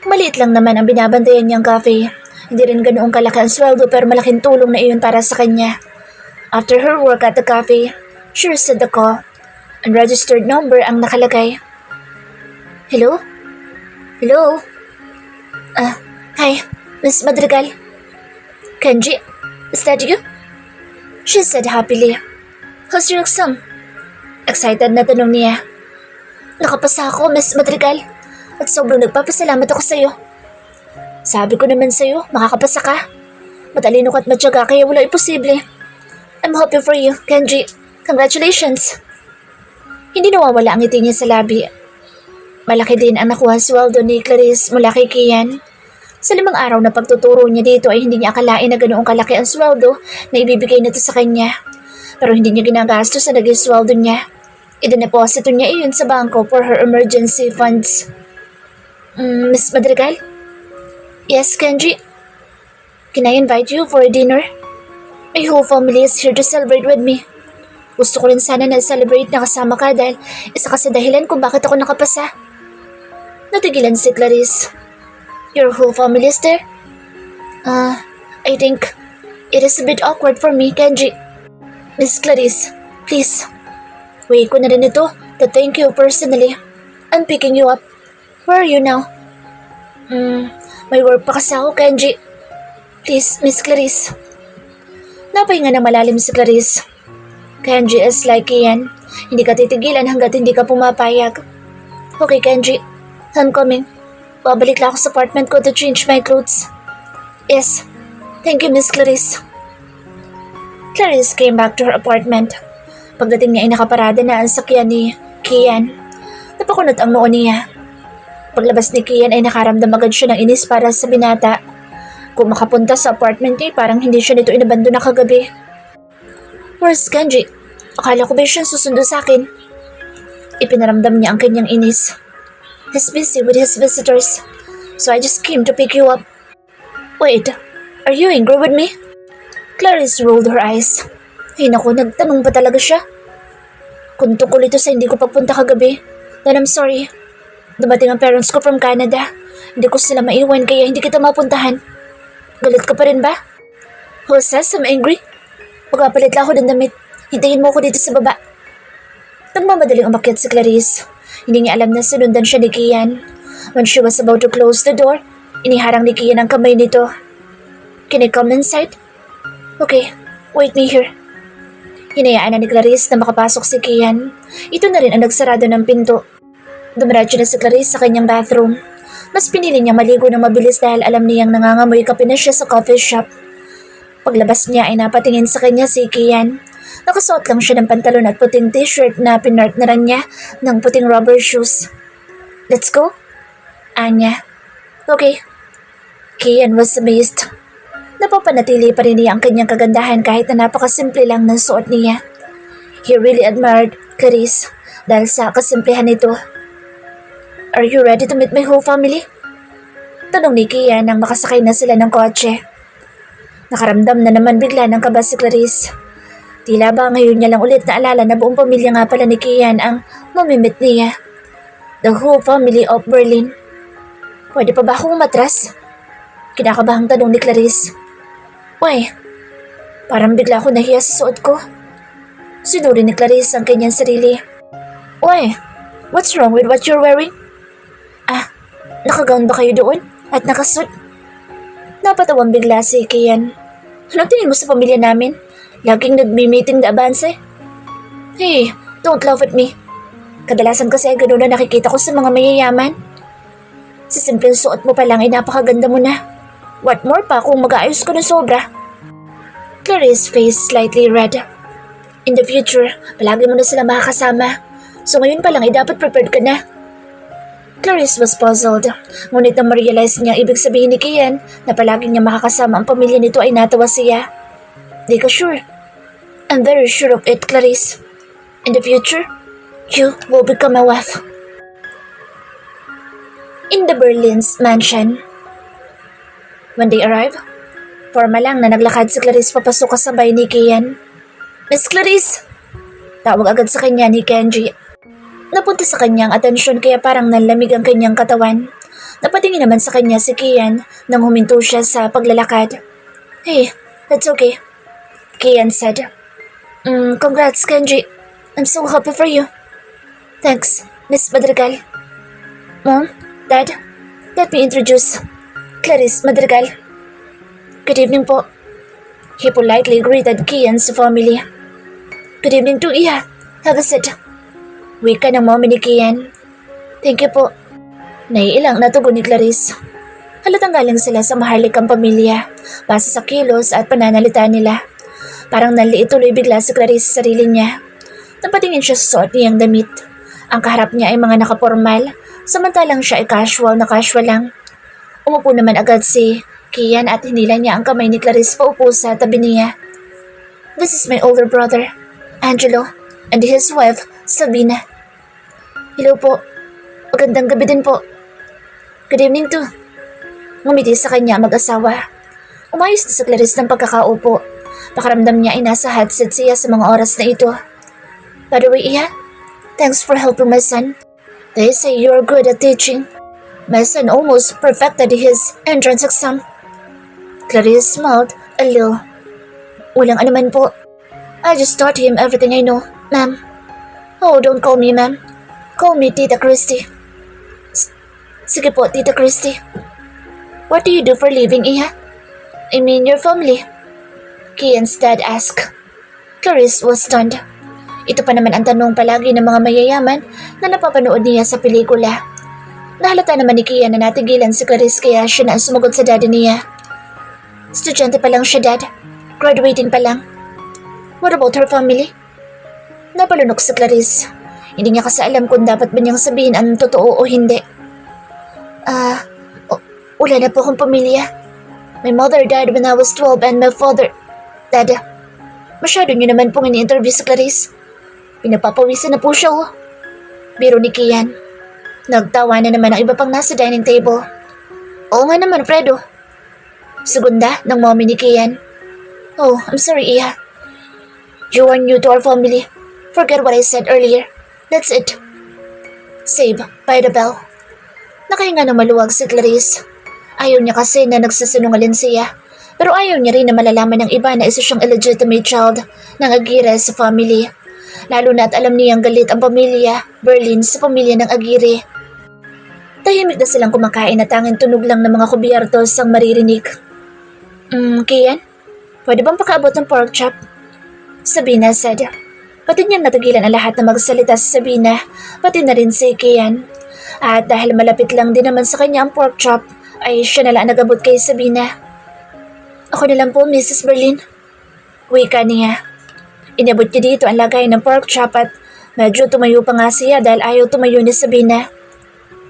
Maliit lang naman ang binabantayan niyang cafe. Hindi rin ganoong kalaki ang sweldo pero malaking tulong na iyon para sa kanya. After her work at the cafe, she received the call. Unregistered number ang nakalagay. Hello? Hello? Hi, Miss Madrigal. Kenji, is that you? She said happily. How's your exam? Excited na tanong niya. Nakapasa ako, Miss Madrigal. At sobrang nagpapasalamat ako sa'yo. Sabi ko naman sa'yo, makakapasa ka. Matalino ka at matyaga kaya wala imposible. I'm happy for you, Kenji. Congratulations. Hindi nawawala ang ngiti niya sa labi. Malaki din ang nakuha sweldo ni Clarice mula kay Kian. Sa 5 araw na pagtuturo niya dito ay hindi niya akalain na ganoong kalaki ang sweldo na ibibigay nito sa kanya. Pero hindi niya ginagastos sa naging sweldo niya. Idineposito niya iyon sa bangko for her emergency funds. Miss Madrigal? Yes, Kenji? Can I invite you for a dinner? My whole family is here to celebrate with me. Gusto ko rin sana na celebrate na kasama ka dahil isa ka sa dahilan kung bakit ako nakapasa. Natigilan si Clarice. Your whole family is there? I think it is a bit awkward for me, Kenji. Miss Clarice, please. Way ko na rin ito to thank you personally. I'm picking you up. Where are you now? May work pa kasi ako, Kenji. Please, Miss Clarice. Napahinga na malalim si Clarice. Kenji is like Ian. Hindi ka titigilan hanggat hindi ka pumapayag. Okay, Kenji. I'm coming. Babalik lang ako sa apartment ko to change my clothes. Yes. Thank you, Miss Clarice. Clarice came back to her apartment. Pagdating niya ay nakaparada na ang sakyan ni Kian. Napakunot ang noo niya. Paglabas ni Kian ay nakaramdam agad siya ng inis para sa binata. Kung makapunta sa apartment niya, parang hindi siya nito inabando na kagabi. Where's Kenji? Akala ko ba siya susundo sa akin? Ipinaramdam niya ang kanyang inis. He's busy with his visitors, so I just came to pick you up. Wait, are you angry with me? Clarice rolled her eyes. Ay naku, nagtanong pa talaga siya. Kung tungkol ito sa hindi ko pagpunta kagabi, then I'm sorry. Dumating ang parents ko from Canada. Hindi ko sila maiwan kaya hindi kita mapuntahan. Galit ka pa rin ba? Who says I'm angry? Magpapalit lang ako ng damit. Hintayin mo ako dito sa baba. Nagmamadaling umakyat si Clarice. Hindi niya alam na sinundan siya ni Kian. When she was about to close the door, iniharang ni Kian ang kamay nito. Can I come inside? Okay, wait me here. Hinayaan na ni Clarice na makapasok si Kian. Ito na rin ang nagsarado ng pinto. Dumiretso na si Clarice sa kanyang bathroom. Mas pinili niyang maligo ng mabilis dahil alam niyang nangangamoy kape na siya sa coffee shop. Paglabas niya ay napatingin sa kanya si Kian. Nakasuot lang siya ng pantalon at puting t-shirt na pinartneran niya ng puting rubber shoes. Let's go? Anya. Okay. Kian was amazed. Napapanatili pa rin niya ang kanyang kagandahan kahit na napakasimple lang ng suot niya. He really admired Clarice dahil sa kasimplihan nito. Are you ready to meet my whole family? Tanong ni Kian nang makasakay na sila ng kotse. Nakaramdam na naman bigla ng kaba si Clarice. Tila ba ngayon niya lang ulit naalala na buong pamilya nga pala ni Kian ang mamimit niya. The whole family of Berlin. Pwede pa ba akong umatras? Kinakabahang tanong ni Clarice. Why? Parang bigla ako nahiya sa suot ko. Sinuri ni Clarice ang kanyang sarili. Why? What's wrong with what you're wearing? Nakagown ba kayo doon? At nakasuot? Napatawang bigla si Kian. Anong tingin mo sa pamilya namin? Laging nagmi-meeting na abanse? Hey, don't laugh at me. Kadalasan kasi ay gano'n na nakikita ko sa mga mayayaman. Sa simpleng suot mo pa lang ay napakaganda mo na. What more pa kung mag-aayos ko ng sobra? Clarice's face slightly red. In the future, palagi mo na sila makakasama. So ngayon pa lang ay dapat prepared ka na. Clarice was puzzled, ngunit nang ma-realize niya ibig sabihin ni Kian na palagi niya makakasama ang pamilya nito ay natawa siya. Di ka sure? I'm very sure of it, Clarice. In the future, you will become my wife. In the Berlin's mansion. When they arrived, forma lang na naglakad si Clarice papasok kasabay ni Kian. Miss Clarice! Tawag agad sa kanya ni Kenji. Napunta sa kanyang atensyon kaya parang nanlamig ang kanyang katawan. Napatingin naman sa kanya si Kian nang huminto siya sa paglalakad. Hey, that's okay. Kian said. Congrats, Kenji. I'm so happy for you. Thanks, Miss Madrigal. Mom, Dad, let me introduce Clarice Madrigal. Good evening po. He politely greeted Kian's family. Good evening to Iya. Have a seat. Wika ng mommy ni Kian. Thank you po. Naiilang na tugon ni Clarice. Halatang galing sila sa maharlikang pamilya, base sa kilos at pananalita nila. Parang nanliit tuloy bigla si Clarice sa sarili niya. Napatingin siya sa suot niyang damit. Ang kaharap niya ay mga nakapormal, samantalang siya ay casual na casual lang. Umupo naman agad si Kian at hinila niya ang kamay ni Clarice paupo sa tabi niya. This is my older brother, Angelo, and his wife, Sabina. Hello po. Magandang gabi din po. Good evening too. Ngumiti sa kanya mag-asawa. Umayos na sa Clarice ng pagkakaupo. Pakaramdam niya ay nasa hot seat siya sa mga oras na ito. By the way, Iya, thanks for helping my son. They say you're good at teaching. My son almost perfected his entrance exam. Clarice smiled a little. Walang anuman po. I just taught him everything I know, ma'am. Oh, don't call me ma'am. Call me Tita Christy. Sige po, Tita Christy. What do you do for living, Iha? I mean your family. Kian's dad asked. Clarice was stunned. Ito pa naman ang tanong palagi ng mga mayayaman na napapanood niya sa pelikula. Nahalata naman ni Kian na natigilan si Clarice kaya siya na sumagot sa daddy niya. Estudyante pa lang siya, Dad. Graduating pa lang. What about her family? Napalunok si Clarice. Hindi niya kasi alam kung dapat ba niyang sabihin ang totoo o hindi. Wala na po akong pamilya. My mother died when I was 12 and my father... Dad, masyado niyo naman pong ini-interview si Clarice. Pinapapawisan na po siya oh. Biro ni Kian. Nagtawa na naman ang iba pang nasa dining table. Oo nga naman, Fredo. Segunda ng mommy ni Kian. Oh, I'm sorry, Iha. You are new to our family. Forget what I said earlier. That's it. Save by the bell. Nakahinga ng maluwag si Clarice. Ayaw niya kasi na nagsasinungaling siya. Pero ayaw niya rin na malalaman ng iba na isa siyang illegitimate child ng Aguirre sa family. Lalo na at alam niyang galit ang pamilya, Berlin, sa pamilya ng Aguirre. Tahimik na silang kumakain at tanging tunog lang ng mga kubyertos ang maririnig. Kian, pwede bang pakaabot ng pork chop? Sabina said. Pati niyang natagilan ang lahat na magsalita sa Sabina, pati na rin si Kian. At dahil malapit lang din naman sa kanya ang pork chop, ay siya na lang nagabot kay Sabina. Ako na lang po, Mrs. Berlin. Wika niya. Inabot niya dito ang lagay ng pork chop at medyo tumayo pa nga siya dahil ayaw tumayo ni Sabina.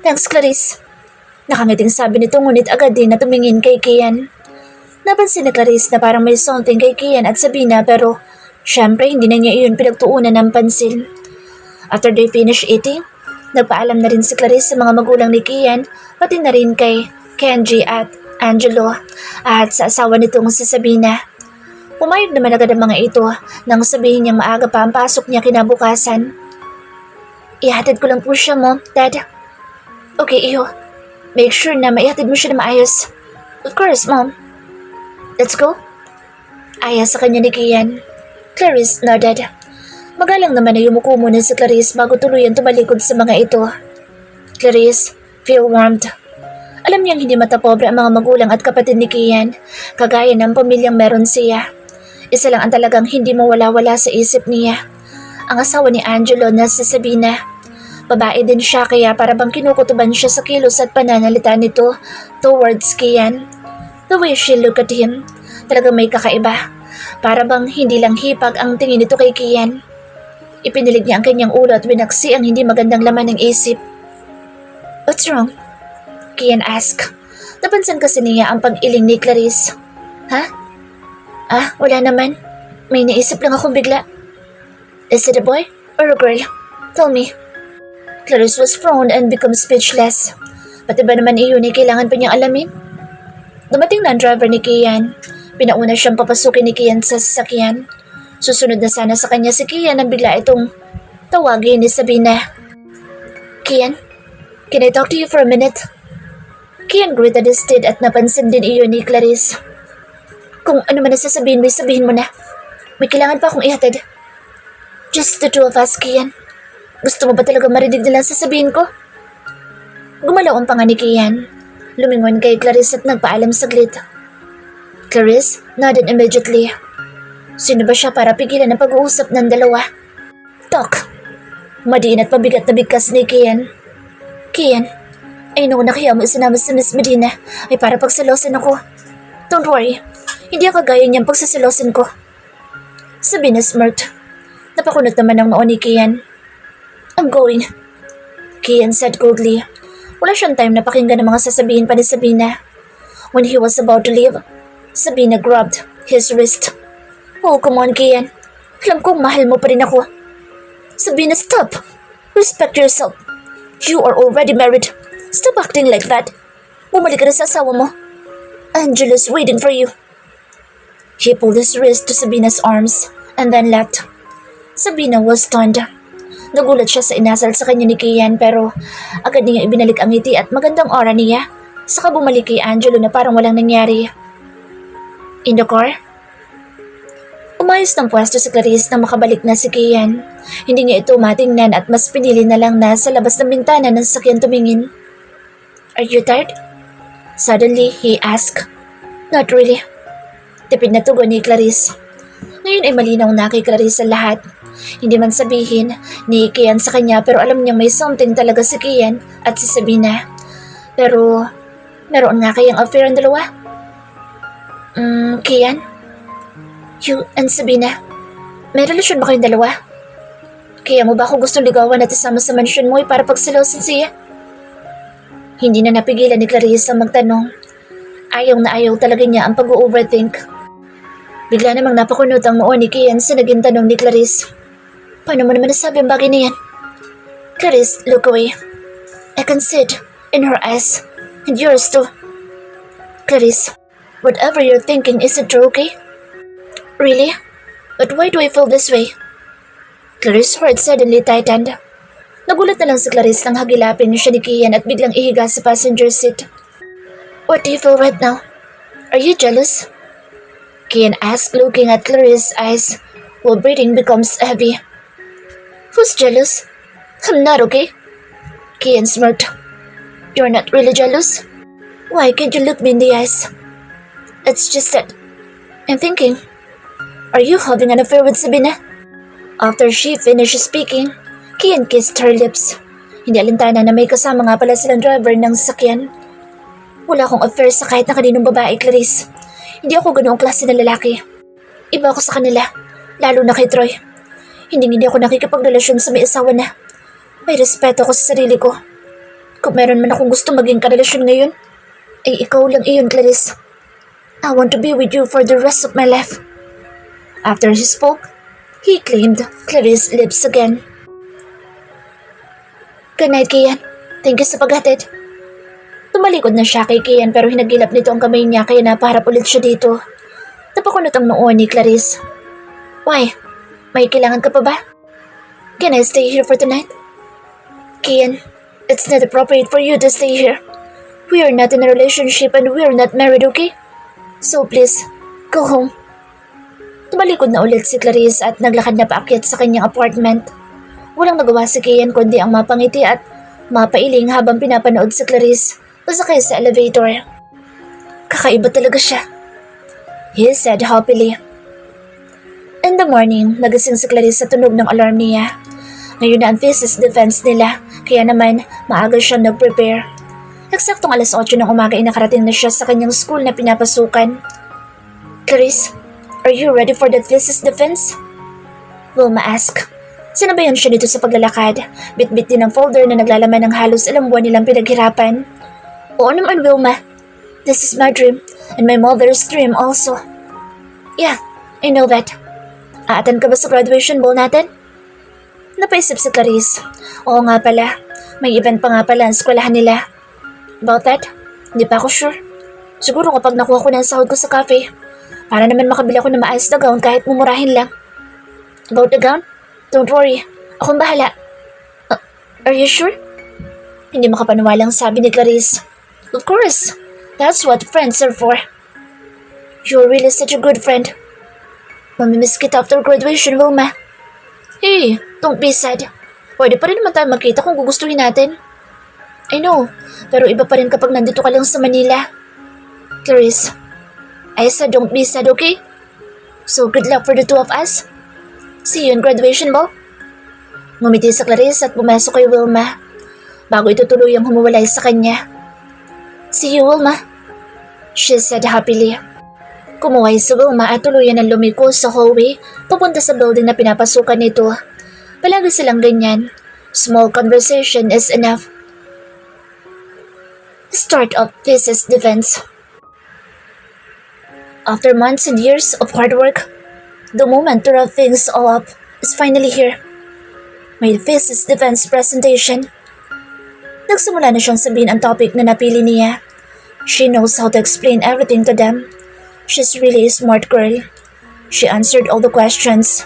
Thanks, Clarice. Nakangiting sabi nito ngunit agad din na tumingin kay Kian. Napansin ni Clarice na parang may something kay Kian at Sabina pero syempre hindi na niya iyon pinagtuunan ng pansin. After they finish eating, nagpaalam na rin si Clarice sa mga magulang ni Kian pati na rin kay Kenji at Angelo at sa asawa nitong si Sabina. Pumayag naman agad ang mga ito nang sabihin niyang maaga pa ang pasok niya kinabukasan. Ihatid ko lang po siya, Mom, Dad. Okay, Iho. Make sure na maihatid mo siya na maayos. Of course, Mom. Let's go. Aya sa kanya ni Kian. Clarice nodded. Magalang naman na yumuko muna si Clarice bago tuluyan tumalikod sa mga ito. Clarice, feel warmed. Alam niyang hindi matapobre ang mga magulang at kapatid ni Kian, kagaya ng pamilyang meron siya. Isa lang ang talagang hindi mawala-wala sa isip niya. Ang asawa ni Angelo na si Sabina. Babae din siya kaya para bang kinukutuban siya sa kilos at pananalita nito towards Kian. The way she looked at him, talagang may kakaiba. Para bang hindi lang hipag ang tingin nito kay Kian. Ipinilig niya ang kanyang ulo at winaksi ang hindi magandang laman ng isip. What's wrong? Kian asked. Napansin kasi niya ang pag-iling ni Clarice. Ha? Wala naman. May naisip lang akong bigla. Is it a boy or a girl? Tell me. Clarice was frowned and become speechless. Pati ba naman iyon ay kailangan pa niyang alamin? Dumating na ang driver ni Kian. Pinauna siyang papasukin ni Kian sa sasakyan. Susunod na sana sa kanya si Kian nang bigla itong tawagin ni Sabina. Kian, can I talk to you for a minute? Kian greeted instead at napansin din iyon ni Clarice. Kung ano man ang sasabihin mo, sabihin mo na. May kailangan pa akong ihatid. Just the two of us, Kian. Gusto mo ba talaga marinig nila sasabihin ko? Gumalaw ang panga ni Kian. Lumingon kay Clarice at nagpaalam saglit. Clarice nodded immediately. Sino ba siya para pigilan ang pag-uusap ng dalawa? Talk. Madiin at pabigat na bigkas ni Kian. Kian, ay noon na kaya mo isinama si Miss Medina ay para pagsalosin ako. Don't worry, hindi ako gaya niyang pagsasilosin ko. Sabi na smirked. Napakunot naman ang noo ni Kian. I'm going, Kian said coldly. Wala siyang time na pakinggan ang mga sasabihin pa ni Sabina. When he was about to leave, Sabina grabbed his wrist. Oh, come on, Kian. Alam kong mahal mo pa rin ako. Sabina, stop. Respect yourself. You are already married. Stop acting like that. Bumalik ka na sa asawa mo. Angela's waiting for you. He pulled his wrist to Sabina's arms and then left. Sabina was stunned. Nagulat siya sa inasal sa kanya ni Kian pero agad niya ibinalik ang ngiti at magandang aura niya. Saka bumalik kay Angelo na parang walang nangyari. In the car? Umayos ng pwesto si Clarice na makabalik na si Kian. Hindi niya ito matingnan at mas pinili na lang na sa labas ng bintana ng sasakyan tumingin. Are you tired? Suddenly, he asked. Not really. Tipid na tugon ni Clarice. Ngayon ay malinaw na kay Clarice ang lahat. Hindi man sabihin ni Kian sa kanya pero alam niya may something talaga si Kian at si Sabina. Pero meron nga kayang affair ang dalawa? Kian? You and Sabina, may relasyon ba kayong dalawa? Kaya mo ba ako gustong ligawan at isama sa mansyon mo para pagsalosin siya? Hindi na napigilan ni Clarice ang magtanong. Ayaw na ayaw talaga niya ang pag-overthink. Bigla namang napakunot ang noo ni Kian sa naging tanong ni Clarice. Paano mo naman nasabi ang bagay na yan? Clarice, look away. I can see it in her eyes, and yours too. Clarice, whatever you're thinking isn't true, okay? Really? But why do I feel this way? Clarice's heart suddenly tightened. Nagulat na lang si Clarice nang hagilapin siya ni Kian at biglang ihiga sa passenger seat. What do you feel right now? Are you jealous? Kian asked, looking at Clarice's eyes while breathing becomes heavy. Who's jealous? I'm not, okay? Kian smirked. You're not really jealous? Why can't you look me in the eyes? It's just that I'm thinking, are you having an affair with Sabina? After she finished speaking, Kian kissed her lips. Hindi alintana na may kasama nga pala silang driver ng sasakyan. Wala akong affair sa kahit na kaninong babae, Clarice. Hindi ako ganoong klase na lalaki. Iba ako sa kanila, lalo na kay Troy. Hindi ako nakikipagrelasyon sa may asawa na. May respeto ako sa sarili ko. Kung meron man akong gusto maging karelasyon ngayon, ay ikaw lang iyon, Clarice. I want to be with you for the rest of my life. After he spoke, he claimed Clarice's lips again. Good night, Kian. Thank you sa paghatid. Tumalikod na siya kay Kian pero hinagilap nito ang kamay niya kaya napaharap ulit siya dito. Napakunot ang noo ni Clarice. Why? May kailangan ka pa ba? Can I stay here for tonight? Kian, it's not appropriate for you to stay here. We are not in a relationship and we are not married, okay? So please, go home. Tumalikod na ulit si Clarice at naglakad na paakyat sa kanyang apartment. Walang nagawa si Kian kundi ang mapangiti at mapailing habang pinapanood si Clarice pasakay sa elevator. Kakaiba talaga siya, he said happily. In the morning, nagising si Clarice sa tunog ng alarm niya. Ngayon na ang thesis defense nila, kaya naman maaga siyang nag-prepare. Eksaktong alas 8 ng umaga ay nakarating na siya sa kanyang school na pinapasukan. Clarice, are you ready for the thesis defense? Wilma asked. Sinabayan siya nito sa paglalakad. Bit-bit din ang folder na naglalaman ng halos ilang buwan nilang pinaghirapan. Oo naman, Wilma. This is my dream and my mother's dream also. Yeah, I know that. Aatan ka ba sa graduation ball natin? Napaisip si Clarice. Oo nga pala. May event pa nga pala ang eskwelahan nila. About that, hindi pa ako sure. Siguro kapag nakuha ko na ang sahod ko sa cafe, para naman makabili ako ng maayos na gown kahit mumurahin lang. About the gown? Don't worry, akong bahala. Are you sure? Hindi makapaniwalang sabi ni Clarice. Of course, that's what friends are for. You're really such a good friend. Mamimiss kita after graduation, Wilma. Hey, don't be sad. Pwede pa rin naman tayo magkita kung gugustuhin natin. I know, pero iba pa rin kapag nandito ka lang sa Manila. Clarice, I said don't be sad, okay? So good luck for the two of us. See you in graduation ball. Ngumiti sa Clarice at pumasok kay Wilma bago ito tuluyang humuwalay sa kanya. See you, Wilma, she said happily. Kumuhay si Wilma at tuluyan ng lumiko sa hallway papunta sa building na pinapasukan nito. Palagi silang ganyan. Small conversation is enough. Start of thesis defense. After months and years of hard work, the moment to wrap things all up is finally here. May thesis defense presentation. Nagsimula na siyang sabihin ang topic na napili niya. She knows how to explain everything to them. She's really a smart girl. She answered all the questions.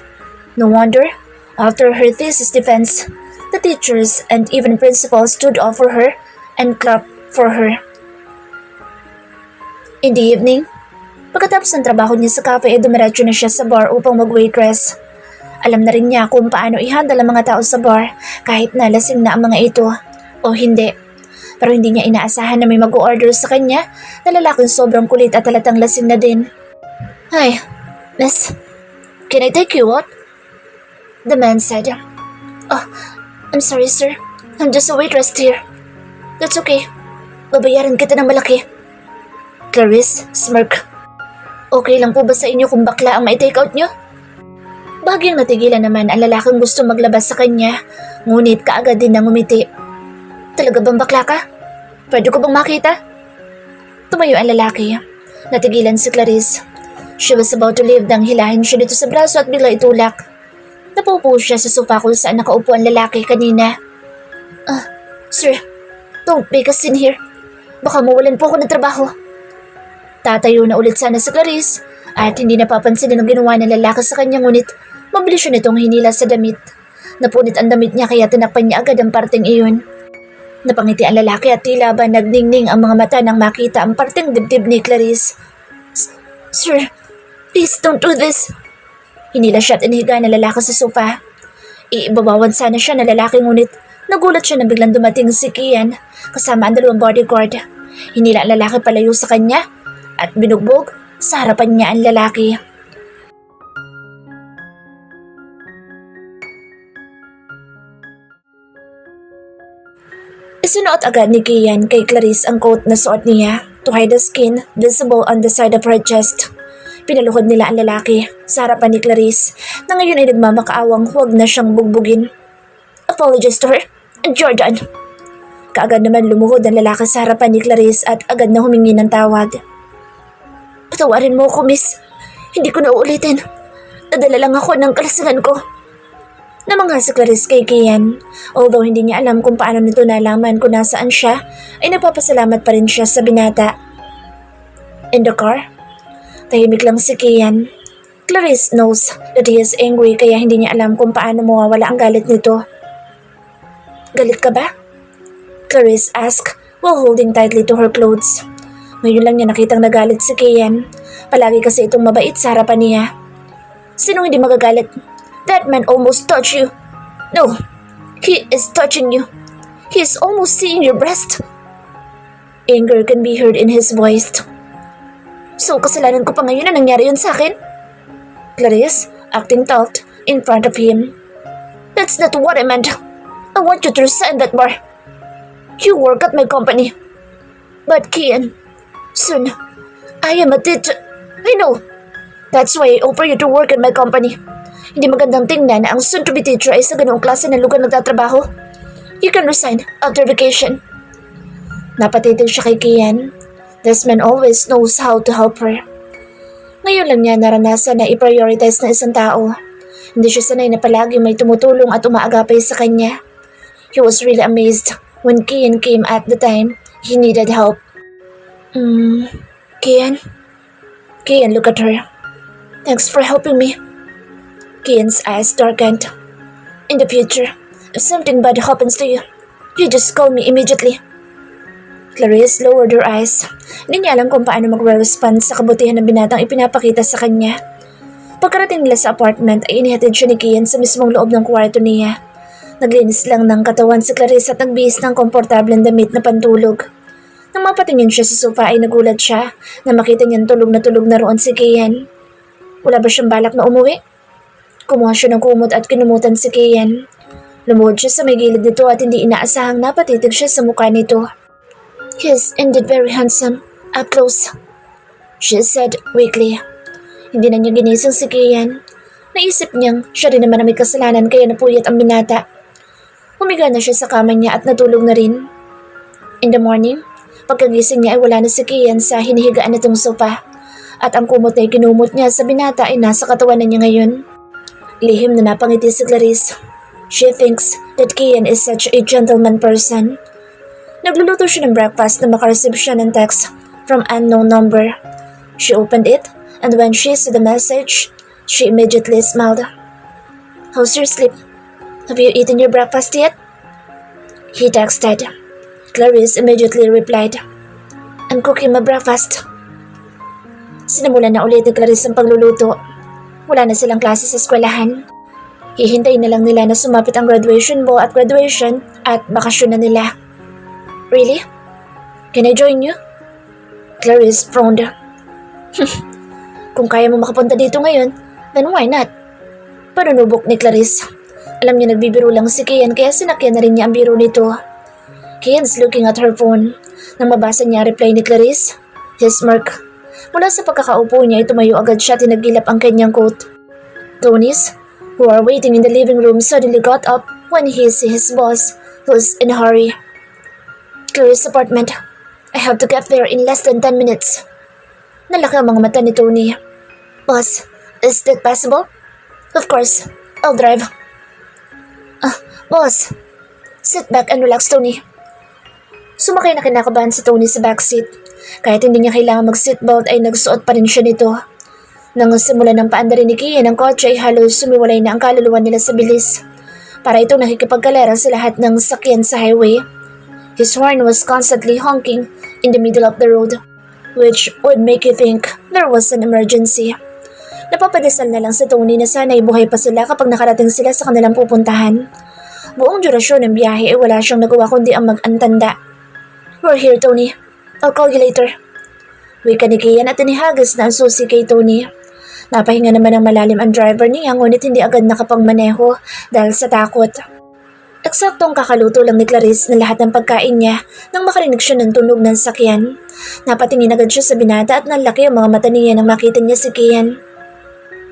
No wonder, after her thesis defense, the teachers and even principals stood up for her and clapped for her. In the evening, pagkatapos ng trabaho niya sa cafe ay dumiretso na siya sa bar upang mag-waitress. Alam na rin niya kung paano i-handle ang mga tao sa bar kahit na lasing na ang mga ito o hindi. Pero hindi niya inaasahan na may mag-o-order sa kanya na lalaking sobrang kulit at halatang lasing na din. Hi, miss, can I take you out? The man said. Oh, I'm sorry sir, I'm just a waitress here. That's okay, babayaran kita ng malaki. Clarice smirk. Okay lang po ba sa inyo kung bakla ang mai-take out nyo? Bahagyang natigilan naman ang lalaking gusto maglabas sa kanya, ngunit kaagad din nang umiti. Talaga bang bakla ka? Pwede ko bang makita? Tumayo ang lalaki. Natigilan si Clarice. She was about to leave nang hilahin siya dito sa braso at bigla itulak. Napupo siya sa sofa kung saan nakaupo ang lalaki kanina. Sir, don't make a scene here. Baka mawalan po ako ng trabaho. Tatayo na ulit sana si Clarice at hindi napapansin ang ginawa ng lalaki sa kanya, ngunit mabilis siya nitong hinila sa damit. Napunit ang damit niya kaya tinakpan niya agad ang parteng iyon. Napangiti ang lalaki at tila ba nagningning ang mga mata nang makita ang parteng dibdib ni Clarice. Sir, please don't do this. Hinila siya at inihiga ng lalaki sa sofa. Iibabawan sana siya ng lalaki, ngunit nagulat siya na biglang dumating si Kian kasama ang 2 bodyguard. Hinila ang lalaki palayo sa kanya at binugbog sa harapan niya ang lalaki. Isinuot agad ni Kian kay Clarice ang coat na suot niya to hide the skin visible on the side of her chest. Pinaluhod nila ang lalaki sa harapan ni Clarice na ngayon ay nagmamakaawang huwag na siyang bugbugin. Apologies to her, Jordan. Kaagad naman lumuhod ang lalaki sa harapan ni Clarice at agad na humingi ng tawad. Patawarin mo ako, miss. Hindi ko na uulitin. Nadala lang ako ng kalasingan ko. Namangha si Clarice kay Kian. Although hindi niya alam kung paano nito nalaman kung nasaan siya, ay nagpapasalamat pa rin siya sa binata. In the car, tahimik lang si Kian. Clarice knows that he is angry kaya hindi niya alam kung paano mawawala ang galit nito. Galit ka ba? Clarice asked while holding tightly to her clothes. Ngayon lang niya nakitang nagalit si Kian. Palagi kasi itong mabait sa harapan niya. Sinong hindi magagalit? That man almost touched you. No, he is touching you. He is almost seeing your breast. Anger can be heard in his voice. So kasalanan ko pa ngayon na nangyari yun sa akin? Clarice, acting tough in front of him. That's not what I meant. I want you to resign that bar. You work at my company. But Kian, soon, I am a teacher. I know. That's why I offer you to work at my company. Hindi magandang tingnan na ang soon-to-be teacher ay sa ganoong klase ng lugar nagtatrabaho. You can resign after vacation. Napatitig siya kay Kian. This man always knows how to help her. Ngayon lang niya naranasan na i-prioritize ng isang tao. Hindi siya sanay na palagi may tumutulong at umaagapay sa kanya. He was really amazed when Kian came at the time he needed help. Kian? Kian looked at her. Thanks for helping me. Kian's eyes darkened. In the future, if something bad happens to you, you just call me immediately. Clarice lowered her eyes. Hindi niya alam kung paano mag-respond sa kabutihan ng binatang ipinapakita sa kanya. Pagkarating nila sa apartment ay inihatid siya ni Kian sa mismong loob ng kwarto niya. Naglinis lang ng katawan si Clarice at nagbihis ng komportableng damit na pantulog. Nang mapatingin siya sa sofa ay nagulat siya na makita niyang tulog na roon si Kian. Wala ba siyang balak na umuwi? Kumuha siya ng kumot at kinumutan si Kian. Lumuhod siya sa may gilid nito at hindi inaasahang napatitig siya sa mukha nito. He is indeed very handsome, up close, she said weakly. Hindi na niya ginising si Kian. Naisip niyang siya rin naman ang may kasalanan kaya napuyat ang binata. Humiga na siya sa kama niya at natulog na rin. In the morning, pagkagising niya ay wala na si Kian sa hinihigaan nitong sofa. At ang kumot na ikinumot niya sa binata ay nasa katawan na niya ngayon. Lihim na napangiti si Clarice. She thinks that Kian is such a gentleman person. Nagluluto siya ng breakfast na makareceive siya ng text from unknown number. She opened it and when she saw the message, she immediately smiled. How's your sleep? Have you eaten your breakfast yet? He texted. Clarice immediately replied, I'm cooking my breakfast. Sinimulan na ulit ni Clarice ang pagluluto. Wala na silang klase sa eskwelahan. Hihintayin na lang nila na sumapit ang graduation ball at graduation at bakasyon na nila. Really? Can I join you? Clarice frowned. Kung kaya mo makapunta dito ngayon, then why not? Panunubok ni Clarice. Alam niya nagbibiro lang si Kian kaya sinakyan na rin niya ang biro nito. Kian's looking at her phone. Nang mabasa niya ang reply ni Clarice, he smirked. Mula sa pagkakaupo niya ay tumayo agad siya at tinagilap ang kanyang coat. Tony's, who are waiting in the living room, suddenly got up when he see his boss, who's in a hurry. Clarice's apartment. I have to get there in less than 10 minutes. Nalaki ang mga mata ni Tony. Boss, is that possible? Of course, I'll drive. Boss, sit back and relax, Tony. Sumakay na kinakabahan si Tony sa backseat. Kahit hindi niya kailangan mag-seatbelt ay nagsuot pa rin siya nito. Nang simula ng paandarin ni Kian ng kotse ay halos sumiwalay na ang kaluluwa nila sa bilis. Para itong nakikipagkalera sa lahat ng sakyan sa highway. His horn was constantly honking in the middle of the road, which would make you think there was an emergency. Napapadasal na lang si Tony na sana'y buhay pa sila kapag nakarating sila sa kanilang pupuntahan. Buong durasyon ng biyahe ay wala siyang nagawa kundi ang mag-antanda. We're here, Tony. I'll call you later. Wika ni Kian at inihagis na ang susi kay Tony. Napahinga naman ang malalim ang driver niya ngunit hindi agad nakapagmaneho dahil sa takot. Eksaktong kakaluto lang ni Clarice na lahat ng pagkain niya nang makarinig siya ng tunog ng sakyan. Napatingin agad siya sa binata at nalaki ang mga mata niya nang makita niya si Kian.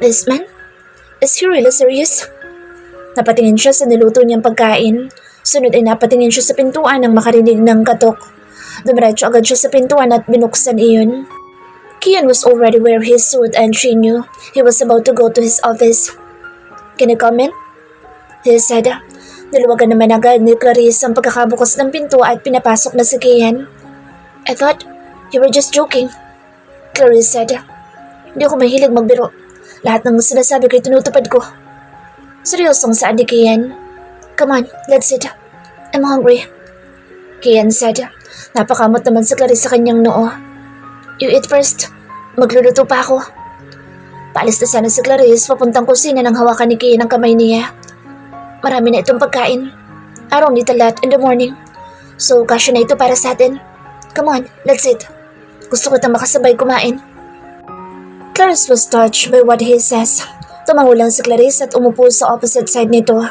This man? Is he really serious? Napatingin siya sa niluto niyang pagkain. Sunod ay napatingin siya sa pintuan nang makarinig ng katok. Dumiretso agad siya sa pintuan at binuksan iyon. Kian was already wearing his suit and she knew he was about to go to his office. Can I come in? He said. Niluwagan naman agad ni Clarice ang pagkakabukas ng pinto at pinapasok na si Kian. I thought you were just joking. Clarice said. Hindi ako mahilig magbiro. Lahat ng sinasabi ko'y tinutupad ko. Seryosong saan ni Kian? Come on, let's eat. I'm hungry. Kian said. Napakamot naman si Clarice sa kanyang noo. You eat first. Magluluto pa ako. Paalis na sana si Clarice papuntang kusina nang hawakan ni Kian ang kamay niya. Marami na itong pagkain. I don't eat a lot in the morning. So, kasya na ito para sa atin. Come on, let's eat. Gusto ko itang makasabay kumain. Clarice was touched by what he says. Tumango lang si Clarice at umupo sa opposite side nito.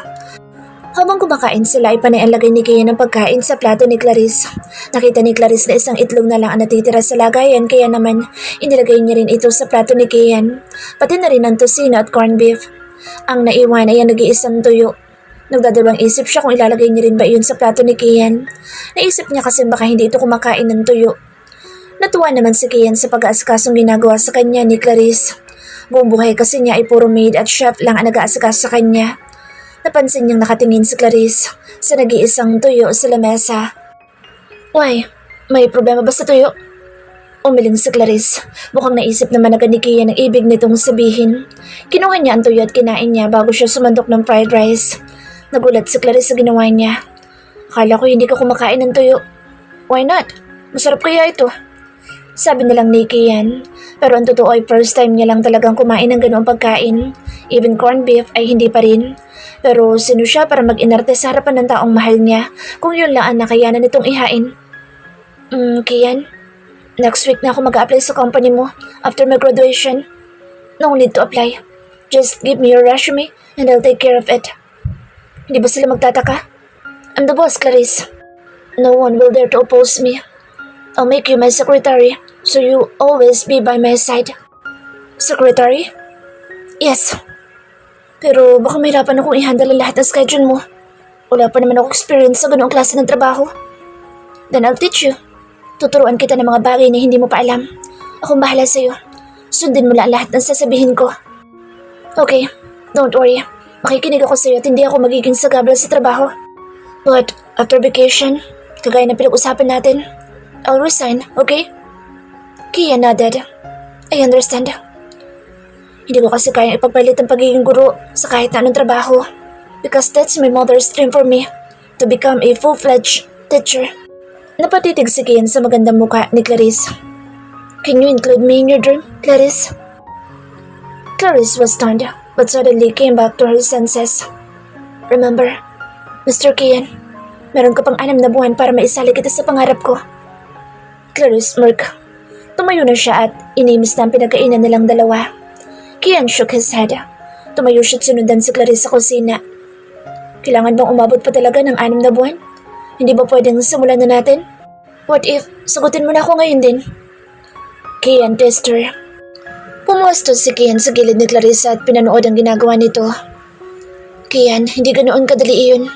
Habang kumakain sila ay panay ang lagay ni Kian ng pagkain sa plato ni Clarice. Nakita ni Clarice na isang itlog na lang ang natitira sa lagayan kaya naman inilagay niya rin ito sa plato ni Kian. Pati na rin ang tosino at corned beef. Ang naiwan ay ang nag-iisang tuyo. Nagdadalawang isip siya kung ilalagay niya rin ba iyon sa plato ni Kian. Naisip niya kasi baka hindi ito kumakain ng tuyo. Natuwa naman si Kian sa pag-aasikasong ginagawa sa kanya ni Clarice. Buong buhay kasi niya ay puro maid at chef lang ang nag-aasikas sa kanya. Napansin niyang nakatingin si Clarice sa nag-iisang tuyo sa lamesa. Why? May problema ba sa tuyo? Umiling si Clarice. Mukhang naisip naman agad ni Kian ang ibig nitong sabihin. Kinuha niya ang tuyo at kinain niya bago siya sumandok ng fried rice. Nagulat si Clarice sa ginawa niya. Akala ko hindi ka kumakain ng tuyo. Why not? Masarap kaya ito. Sabi nilang ni Kian. Pero ang totoo ay first time niya lang talagang kumain ng ganoong pagkain. Even corned beef ay hindi pa rin. Pero sino siya para mag-inarte sa harapan ng taong mahal niya kung yun lang ang nakayanan nitong ihain? Kian, next week na ako mag-a-apply sa company mo after my graduation. No need to apply. Just give me your resume and I'll take care of it. Hindi ba sila magtataka? I'm the boss, Clarice. No one will dare to oppose me. I'll make you my secretary so you always be by my side. Secretary? Yes. Pero baka mahirapan akong i-handle ang lahat ng schedule mo. Wala pa naman ako experience sa ganoong klase ng trabaho. Then I'll teach you. Tuturuan kita ng mga bagay na hindi mo pa alam. Akong bahala sa'yo. Sundin mo lang lahat ng sasabihin ko. Okay, don't worry. Makikinig ako sa'yo at hindi ako magiging sagabal sa trabaho. But after vacation, kagaya ng pinag-usapan natin, I'll resign, okay? Kian nodded. I understand. Hindi ko kasi kayang ipagpalit ang pagiging guro sa kahit na anong trabaho. Because that's my mother's dream for me, to become a full-fledged teacher. Napatitig si Kian sa magandang mukha ni Clarice. Can you include me in your dream, Clarice? Clarice was stunned, but suddenly came back to her senses. Remember, Mr. Kian, meron ka pang 6 na buwan para maisali kita sa pangarap ko. Clarice smirked. Tumayo na siya at inimis na ang pinagkainan nilang dalawa. Kian shook his head. Tumayo siya at sinundan si Clarice sa kusina. Kailangan bang umabot pa talaga ng 6 na buwan? Hindi ba pwedeng simulan na natin? What if sagutin mo na ako ngayon din? Kian teased her. Pumuwesto si Kian sa gilid ni Clarice at pinanood ang ginagawa nito. Kian, hindi ganoon kadali iyon.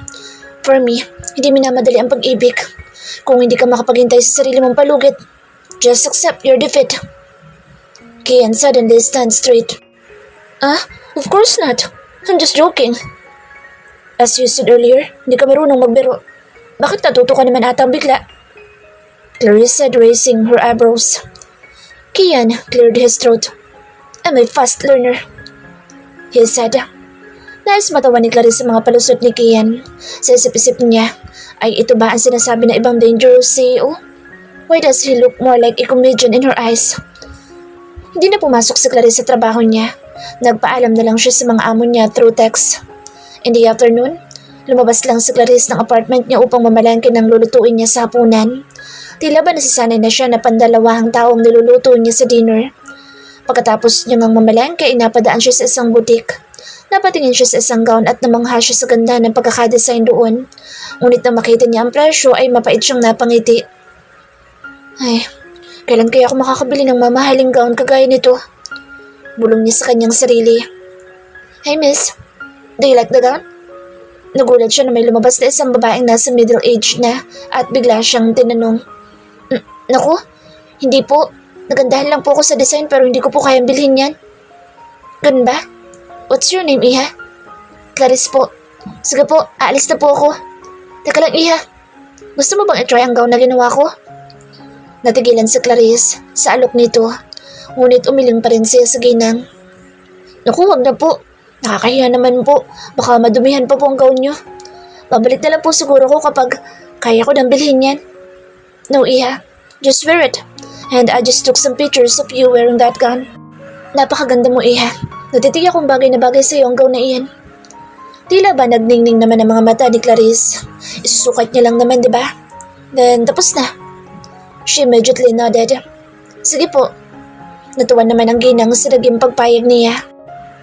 For me, hindi minamadali ang pag-ibig. Kung hindi ka makapaghintay sa sarili mong palugit, just accept your defeat. Kian suddenly stands straight. Ah, of course not. I'm just joking. As you said earlier, hindi ka marunong magbiro. Bakit natuto ka naman atang bigla? Clarice said, raising her eyebrows. Kian cleared his throat. I'm a fast learner, he said. Nais matawa ni Clarice sa mga palusot ni Kian. Sa isip-isip niya, ay ito ba ang sinasabi na ibang dangerous CEO? Why does he look more like a comedian in her eyes? Hindi na pumasok si Clarice sa trabaho niya. Nagpaalam na lang siya sa mga amo niya through text. In the afternoon, lumabas lang si Clarice ng apartment niya upang mamalangke ng lulutuin niya sa hapunan. Tila ba nasisanay na siya na pandalawahang taong niluluto niya sa dinner. Pagkatapos niya ngang mamalangke, inapadaan siya sa isang butik. Napatingin siya sa isang gown at namangha siya sa ganda ng pagkakadesign doon. Ngunit nang makita niya ang presyo ay mapait siyang napangiti. Ay, kailan kaya ako makakabili ng mamahaling gown kagaya nito? Bulong niya sa kanyang sarili. Hey miss, do you like the gown? Nagulat siya na may lumabas na isang babaeng nasa middle age na at bigla siyang tinanong. Naku, hindi po. Nagandahan lang po ako sa design pero hindi ko po kayang bilhin yan. Ganun ba? What's your name, Iha? Clarice po. Sige po, aalis na po ako. Teka lang, Iha. Gusto mo bang i-try ang gown na ginawa ko? Natigilan si Clarice sa alok nito. Ngunit umiling pa rin siya sa ginang. Naku, wag na po. Nakakahiya naman po. Baka madumihan pa po ang gown nyo. Babalik na lang po siguro ko kapag kaya ko nang bilhin yan. No, Iha. Just wear it. And I just took some pictures of you wearing that gown. Napakaganda mo, Iha. Natitiyak kong bagay na bagay sa iyo ang gown na iyan. Tila ba nagningning naman ang mga mata ni Clarice? Isusukat niya lang naman, di ba? Then, tapos na. She immediately nodded. Sige po. Natuwa naman ang ginang sa naging pagpayag niya.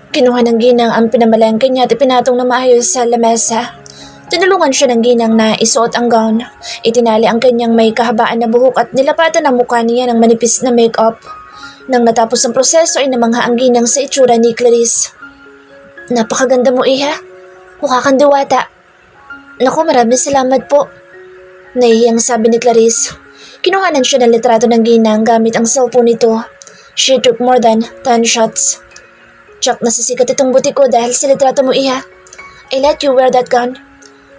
Kinuha ng ginang ang pinamalangke niya at ipinatong na maayos sa lamesa. Tinulungan siya ng ginang na isuot ang gown. Itinali ang kanyang may kahabaan na buhok at nilapatan ang mukha niya ng manipis na make-up. Nang natapos ang proseso ay namangha ang ginang sa itsura ni Clarice. Napakaganda mo, Iha. Mukha kang diwata. Naku, maraming salamat po. Nahihiyang sabi ni Clarice. Kinuhanan siya ng litrato ng ginang gamit ang cellphone nito. She took more than 10 shots. Tsak, nasisikat itong buti ko dahil sa litrato mo, Iha. I let you wear that gown.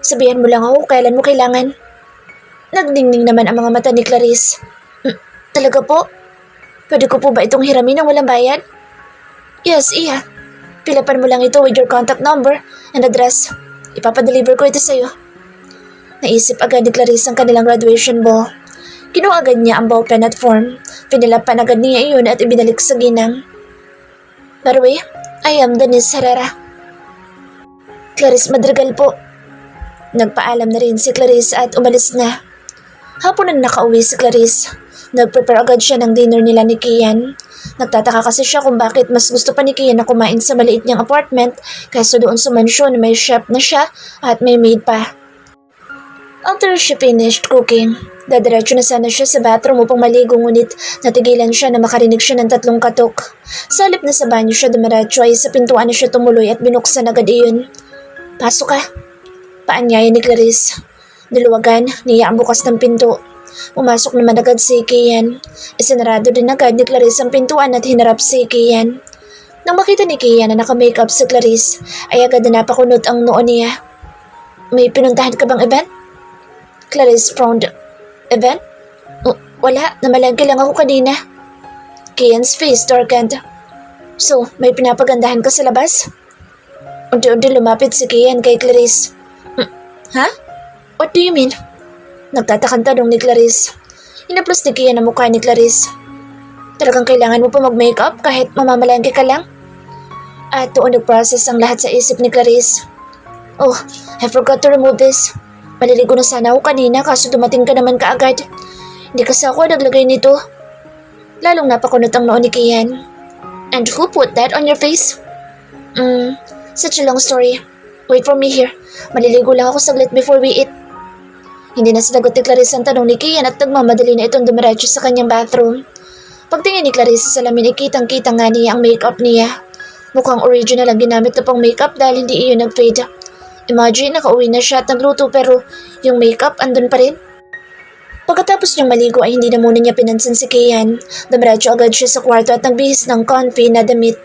Sabihan mo lang ako kailan mo kailangan. Nagdingning naman ang mga mata ni Clarice. Talaga po? Pwede ko po ba itong hiramin ng walang bayad? Yes, Iha. Pilapan mo lang ito with your contact number and address. Ipapadeliver ko ito sa'yo. Naisip agad ni Clarice ang kanilang graduation ball. Kinuha agad niya ang ballpen at form. Pinilapan agad niya iyon at ibinalik sa ginang. By the way, I am Denise Herrera. Clarice Madrigal po. Nagpaalam na rin si Clarice at umalis na. Hapon na nakauwi si Clarice. Nag-prepare agad siya ng dinner nila ni Kian. Nagtataka kasi siya kung bakit mas gusto pa ni Kian na kumain sa maliit niyang apartment kaysa doon sa mansyon na may chef na siya at may maid pa. After she finished cooking, dadiretso na sana siya sa bathroom upang maligo ngunit natigilan siya na makarinig siya ng 3 katok. Sa halip na sa banyo siya dumiretso ay sa pintuan na siya tumuloy at binuksan agad iyon. Pasok ka. Paanyaya ni Clarice. Niluwagan, niya ang bukas ng pinto. Pumasok naman agad si Kian. Isinarado din agad ni Clarice ang pintuan at hinarap si Kian. Nang makita ni Kian na naka-makeup si Clarice, ay agad na napakunot ang noo niya. May pinuntahan ka bang event? Clarice frowned. Event? Wala, namalangke lang ako kanina. Kian's face darkened. So, may pinapagandahan ka sa labas? Unti-unti lumapit si Kian kay Clarice. Ha? What do you mean? Nagtatakang tanong ni Clarice. Inaplos ni Kian ang mukha ni Clarice. Talagang kailangan mo pa mag-makeup kahit mamamalangke ka lang? At doon nag-process ang lahat sa isip ni Clarice. Oh, I forgot to remove this. Maliligo na sana ako kanina kaso dumating ka naman kaagad. Hindi kasi ako naglagay nito. Lalong napakunot ang noo ni Kian. And who put that on your face? Such a long story. Wait for me here. Maliligo lang ako saglit before we eat. Hindi na sinagot ni Clarice ang tanong ni Kian at nagmamadali na itong dumiretso sa kanyang bathroom. Pagtingin ni Clarice sa salamin ay kitang-kita nga niya ang makeup niya. Mukhang original ang ginamit na pang makeup dahil hindi iyon nag-fade. Imagine, nakauwi na siya at nagluto pero yung makeup andun pa rin. Pagkatapos niyang maligo ay hindi na muna niya pinansin si Kian. Dumiretso agad siya sa kwarto at nagbihis ng comfy na damit.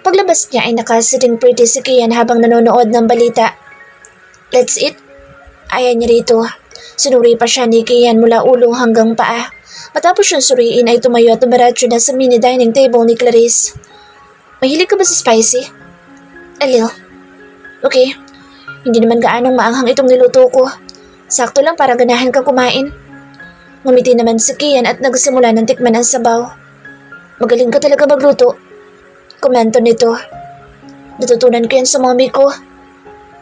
Paglabas niya ay nakasiting pretty si Kian habang nanonood ng balita. Let's eat. Ayaw niya rito. Sinuri pa siya ni Kian mula ulo hanggang paa. Matapos siyang suriin ay tumayo at dumiretso na sa mini dining table ni Clarice. Mahilig ka ba sa spicy? A little. Okay. Hindi naman gaanong maanghang itong niluto ko. Sakto lang para ganahan kang kumain. Ngumiti naman si Kian at nagsimula ng tikman ang sabaw. Magaling ka talaga magluto. Komento nito. Natutunan ko yan sa mommy ko.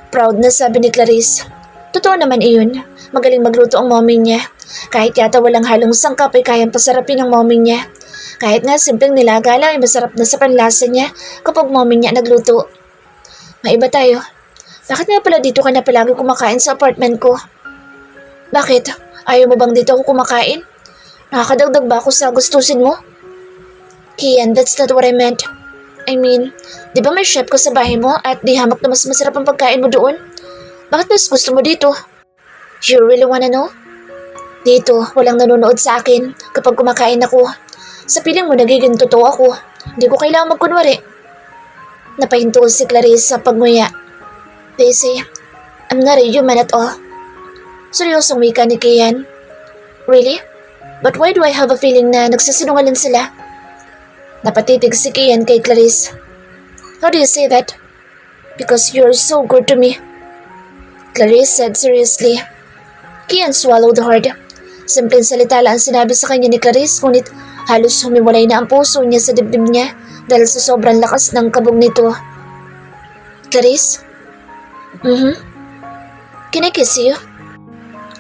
Proud na sabi ni Clarice. Totoo naman iyon. Magaling magluto ang mommy niya. Kahit yata walang halong sangkap ay kayang pasarapin ng mommy niya. Kahit nga simpleng nilaga lang ay masarap na sa panlasa niya kapag mommy niya nagluto. Maiba tayo. Bakit nga pala dito ka na palagi kumakain sa apartment ko? Bakit? Ayaw mo bang dito ako kumakain? Nakakadagdag ba ako sa gustusin mo? Kian, that's not what I meant. I mean, di ba may chef ko sa bahay mo at di hamak na mas masarap ang pagkain mo doon? Bakit mas gusto mo dito? You really wanna know? Dito, walang nanonood sa akin kapag kumakain ako. Sa piling mo nagiging totoo ako. Hindi ko kailangan magkunwari. Napahinto si Clarice sa pagmuya. They say, I'm not a human at all. Seryosong wika ni Kian. Really? But why do I have a feeling na nagsasinungaling sila? Napatitig si Kian kay Clarice. How do you say that? Because you're so good to me. Clarice said seriously. Kian swallowed hard. Simpleng salita lang ang sinabi sa kanya ni Clarice ngunit halos humiwalay na ang puso niya sa dibdib niya dahil sa sobrang lakas ng kabog nito. Clarice? Can I kiss you?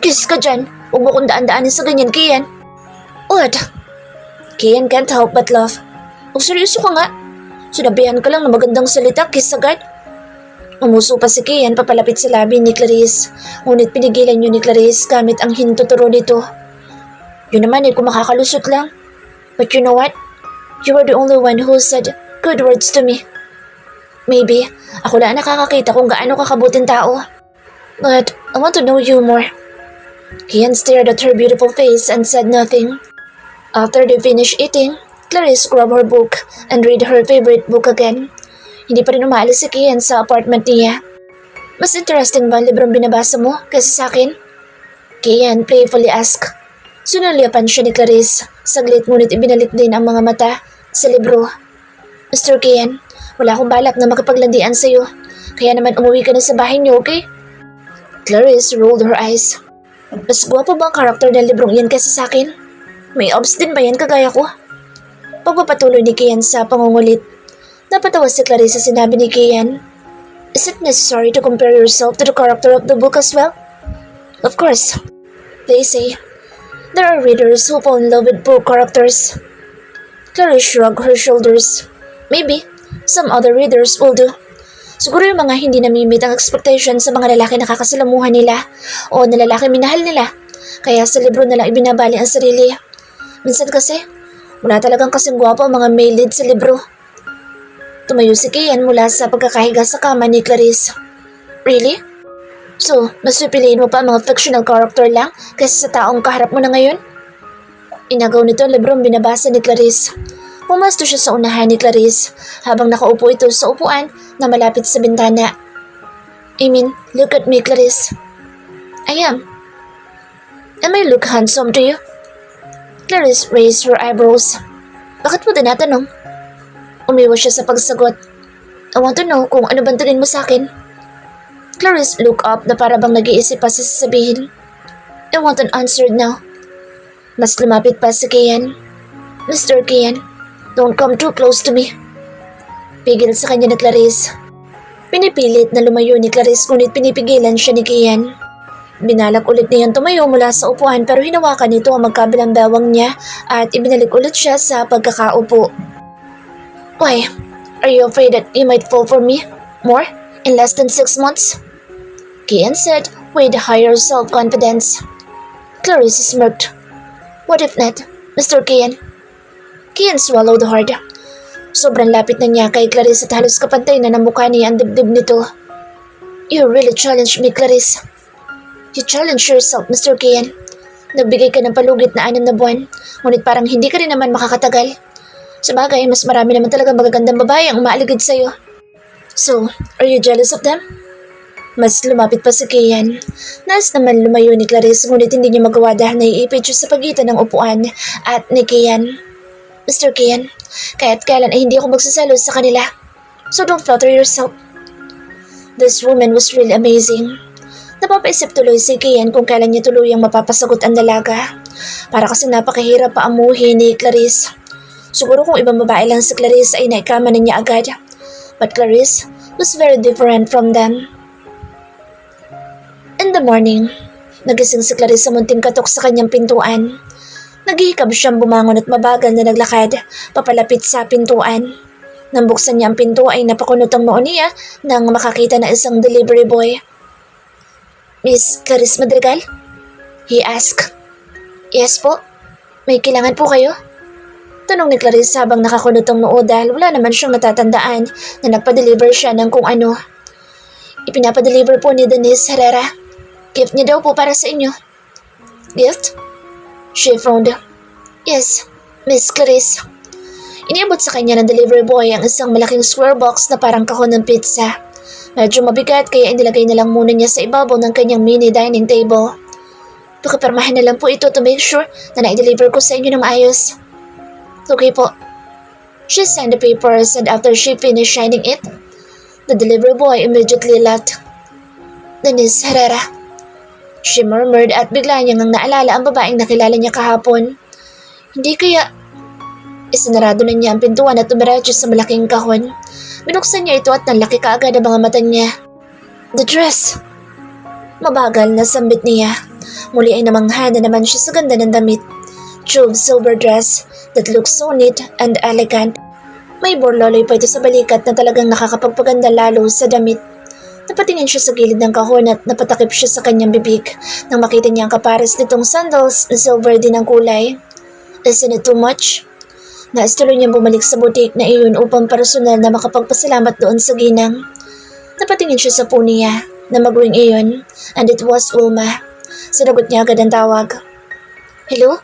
Kiss ka dyan. Huwag mo kong daan-daanin sa ganyan, Kian. What? Kian can't help but laugh. Huwag seryoso ka nga. Sinabihan ka lang na magandang salita, kiss agad. Umuso pa si Kian papalapit sa labi ni Clarice. Ngunit pinigilan yun ni Clarice gamit ang hintuturo nito. Yun naman ay kung makakalusot lang. But you know what? You were the only one who said good words to me. Maybe, ako lang nakakakita kung gaano kakabuting tao. But I want to know you more. Kian stared at her beautiful face and said nothing. After they finished eating, Clarice grabbed her book and read her favorite book again. Hindi pa rin umaalis si Kian sa apartment niya. Mas interesting ba ang librong binabasa mo kaysa sa akin? Kian playfully asked. Sunulyapan siya ni Clarice. Saglit ngunit ibinalik din ang mga mata sa libro. Mr. Kian, wala akong balak na makipaglandian sa'yo. Kaya naman umuwi ka na sa bahay niyo, okay? Clarice rolled her eyes. Mas gwapo ba ang karakter ng librong yan kaysa sa akin? May obs din ba yan kagaya ko? Pagpapatuloy ni Kian sa pangungulit. Napatawa si Clarice sa sinabi ni Kian. Is it necessary to compare yourself to the character of the book as well? Of course. They say, there are readers who fall in love with book characters. Clarice shrugged her shoulders. Maybe, some other readers will do. Siguro yung mga hindi namimit ang expectation sa mga lalaki na kakasalamuhan nila o na lalaki minahal nila. Kaya sa libro na lang ibinabali ang sarili. Minsan kasi, wala talagang kasing gwapo ang mga male lead sa libro. Tumayo si Kian mula sa pagkakahiga sa kama ni Clarice. Really? So, mas pipiliin mo pa ang mga fictional character lang kaysa sa taong kaharap mo na ngayon? Inagaw nito ang librong binabasa ni Clarice. Pumasto siya sa unahan ni Clarice habang nakaupo ito sa upuan na malapit sa bintana. I mean, look at me, Clarice. I am. Am I look handsome to you? Clarice raised her eyebrows. Bakit mo tinatanong? Umiwas siya sa pagsagot. I want to know kung ano bang tingin mo sa akin. Clarice looked up na para bang nag-iisip pa sa sasabihin. I want an answer now. Mas lumapit pa si Kian. Mr. Kian, don't come too close to me. Pigil sa kanya ni Clarice. Pinipilit na lumayo ni Clarice ngunit pinipigilan siya ni Kian. Binalak ulit niyang tumayo mula sa upuan pero hinawakan nito ang magkabilang bewang niya at ibinalik ulit siya sa pagkakaupo. Why? Are you afraid that you might fall for me? More? In less than 6 months? Kian said with higher self-confidence. Clarice smirked. What if not, Mr. Kian? Kian swallowed hard. Sobrang lapit na niya kay Clarice at halos kapantay na ng mukha niya ang dibdib nito. You really challenged me, Clarice. You challenged yourself, Mr. Kian. Nagbigay ka ng palugit na 6 na buwan, ngunit parang hindi ka rin naman makakatagal. Sabagay, mas marami naman talagang magagandang babae ang umaaligid sa'yo. So, are you jealous of them? Mas lumapit pa si Kian. Nais naman lumayo ni Clarice ngunit hindi niya magawa dahil naiipit siya sa pagitan ng upuan at ni Kian. Mr. Kian, kaya't kailan ay hindi ako magsaselos sa kanila. So don't flatter yourself. This woman was really amazing. Napapaisip tuloy si Kian kung kailan niya tuluyang mapapasagot ang dalaga. Para kasi napakahirap paamuhin ni Clarice. Siguro kung ibang babae lang si Clarice ay naikama na niya agad. But Clarice was very different from them. In the morning, nagising si Clarice sa munting katok sa kanyang pintuan. Naghihikab siyang bumangon at mabagal na naglakad papalapit sa pintuan. Nang buksan niya ang pinto ay napakunot ang noo niya nang makakita na isang delivery boy. Miss Clarice Madrigal? He asked. Yes po. May kailangan po kayo? Tanong ni Clarice habang nakakunot ang noo dahil wala naman siyang natatandaan na nagpa-deliver siya ng kung ano. Ipinapa-deliver po ni Denise Herrera. Gift niya daw po para sa inyo. Gift? She frowned. Yes, Miss Clarice. Iniabot sa kanya ng delivery boy ang isang malaking square box na parang kahon ng pizza. Medyo mabigat kaya inilagay na lang muna niya sa ibabaw ng kanyang mini dining table. Pakipirmahan na lang po ito to make sure na na-deliver ko sa inyo ng maayos. Okay po. She signed the papers and after she finished signing it, the delivery boy immediately left. Denise Herrera. She murmured at bigla niyang naalala ang babaeng nakilala niya kahapon. Hindi kaya... Isinarado na niya ang pintuan at tumiretso sa malaking kahon. Binuksan niya ito at nanlaki kaagad ang mga mata niya. The dress! Mabagal na sambit niya. Muli ay namangha na naman siya sa ganda ng damit. Tube silver dress that looks so neat and elegant. May borloloy pa ito sa balikat na talagang nakakapagpaganda lalo sa damit. Napatingin siya sa gilid ng kahon at napatakip siya sa kanyang bibig nang makita niya ang kapares nitong sandals na silver din ang kulay. Isn't it too much? Nais tuloy niyang bumalik sa boutique na iyon upang personal na makapagpasalamat doon sa ginang. Napatingin siya sa po niya na mag-ring iyon and it was Wilma. Sinagot niya agad ang tawag. Hello?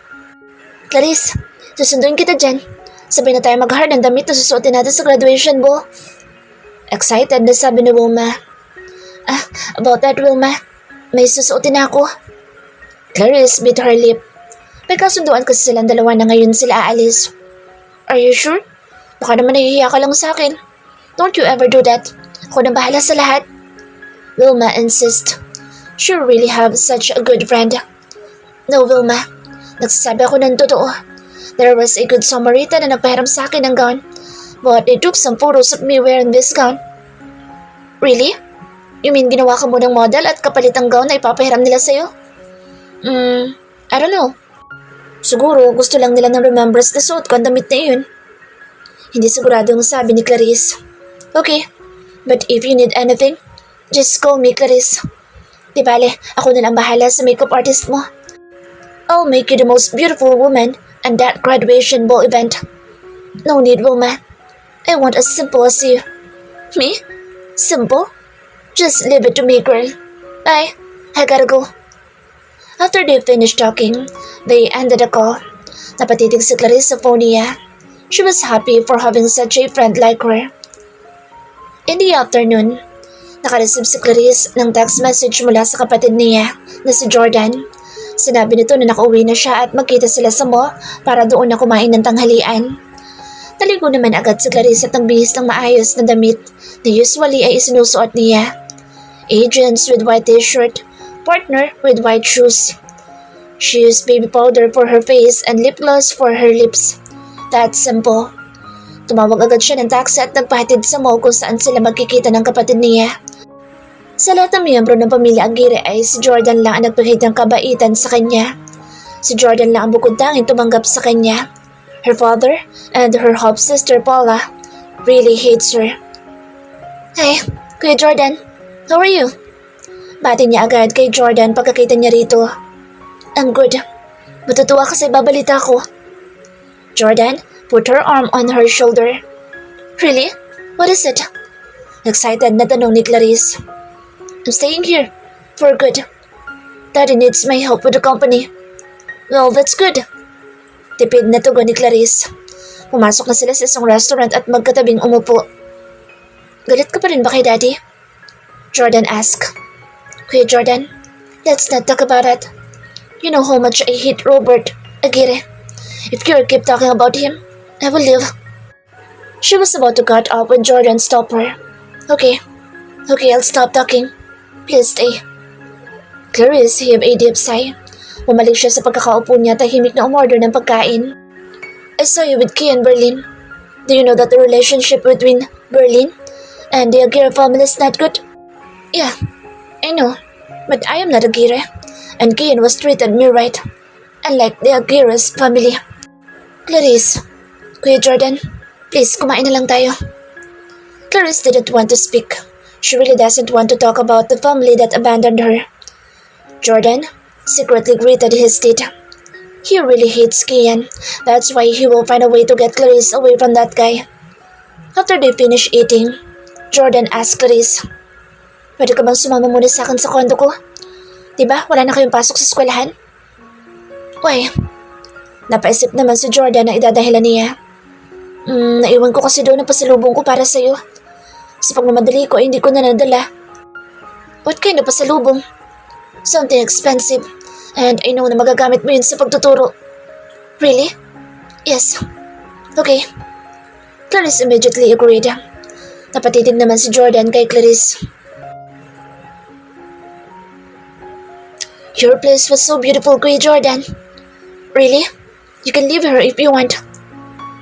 Clarice, susunduin kita dyan. Sabay na tayo mag-hard ang damit na susuotin natin sa graduation ball. Excited na sabi ni Wilma. About that, Wilma. May susuotin na ako. Clarice bit her lip. May kasunduan kasi silang dalawa na ngayon sila aalis. Are you sure? Baka naman nahihiya ka lang sa akin. Don't you ever do that. Ako na bahala sa lahat. Wilma insists. She really have such a good friend. No, Wilma. Nagsasabi ako ng totoo. There was a good Samarita na nagpahiram sa akin ng gown. But they took some photos of me wearing this gown. Really? You mean ginawa ka mo ng model at kapalit ang gown na ipapahiram nila sa'yo? I don't know. Siguro gusto lang nila ng remembrance na suot ko ang damit na iyon. Hindi sigurado ang sabi ni Clarice. Okay, but if you need anything, just call me Clarice. Di bale, ako na lang bahala sa makeup artist mo. I'll make you the most beautiful woman at that graduation ball event. No need, Wilma. I want as simple as you. Me? Simple? Just leave it to me, girl. Bye. I gotta go. After they finished talking, they ended the call. Napatitig si Clarice sa phone niya. She was happy for having such a friend like her. In the afternoon, nakareceive si Clarice ng text message mula sa kapatid niya na si Jordan. Sinabi nito na nakauwi na siya at magkita sila sa mall para doon na kumain ng tanghalian. Naligo naman agad si Clarice at nagbihis ng maayos na damit na usually ay isinusuot niya. Jeans with white t-shirt, partner with white shoes. She used baby powder for her face and lip gloss for her lips. That's simple. Tumawag agad siya ng taxi at nagpahatid sa mall kung saan sila magkikita ng kapatid niya. Sa lahat ng miyembro ng pamilya Aguirre ay si Jordan lang ang nagpahid ng kabaitan sa kanya. Si Jordan lang ang bukod tanging tumanggap sa kanya. Her father and her half-sister Paula really hates her. Hey, Kuya Jordan, how are you? Bati niya agad kay Jordan pagkakita niya rito. I'm good. Matutuwa kasi babalita ko. Jordan put her arm on her shoulder. Really? What is it? Excited na tanong ni Clarice. I'm staying here. For good. Daddy needs my help with the company. Well, that's good. Tipid na tugon ni Clarice. Pumasok na sila sa isang restaurant at magkatabing umupo. Galit ka pa rin ba kay Daddy? Jordan asked. Kuya Jordan, let's not talk about it. You know how much I hate Robert Aguirre. If you keep talking about him, I will leave. She was about to cut off when Jordan stopped her. Okay, I'll stop talking. Please stay. Clarice heaved a deep sigh. Bumalik siya sa pagkakaupo niya, tahimik na umorder ng pagkain. I saw you with Key in Berlin. Do you know that the relationship between Berlin and the Aguirre family is not good? Yeah, I know. But I am not Aguirre. And Kian was treated me right. Unlike the Aguirre's family. Clarice, Kuya Jordan, please kumain na lang tayo. Clarice didn't want to speak. She really doesn't want to talk about the family that abandoned her. Jordan secretly greeted his date. He really hates Kian. That's why he will find a way to get Clarice away from that guy. After they finished eating, Jordan asked Clarice, pwede ka bang sumama muna sa akin sa kondo ko? Diba, wala na kayong pasok sa eskwelahan? Why? Napaisip naman si Jordan na idadahilan niya. Naiwan ko kasi doon ang pasalubong ko para sa'yo. Sa pagmamadali ko ay hindi ko na nadala. What kind of pasalubong? Something expensive. And I know na magagamit mo yun sa pagtuturo. Really? Yes. Okay. Clarice immediately agreed. Napatitig naman si Jordan kay Clarice. Your place was so beautiful, Kuya Jordan. Really? You can leave her if you want.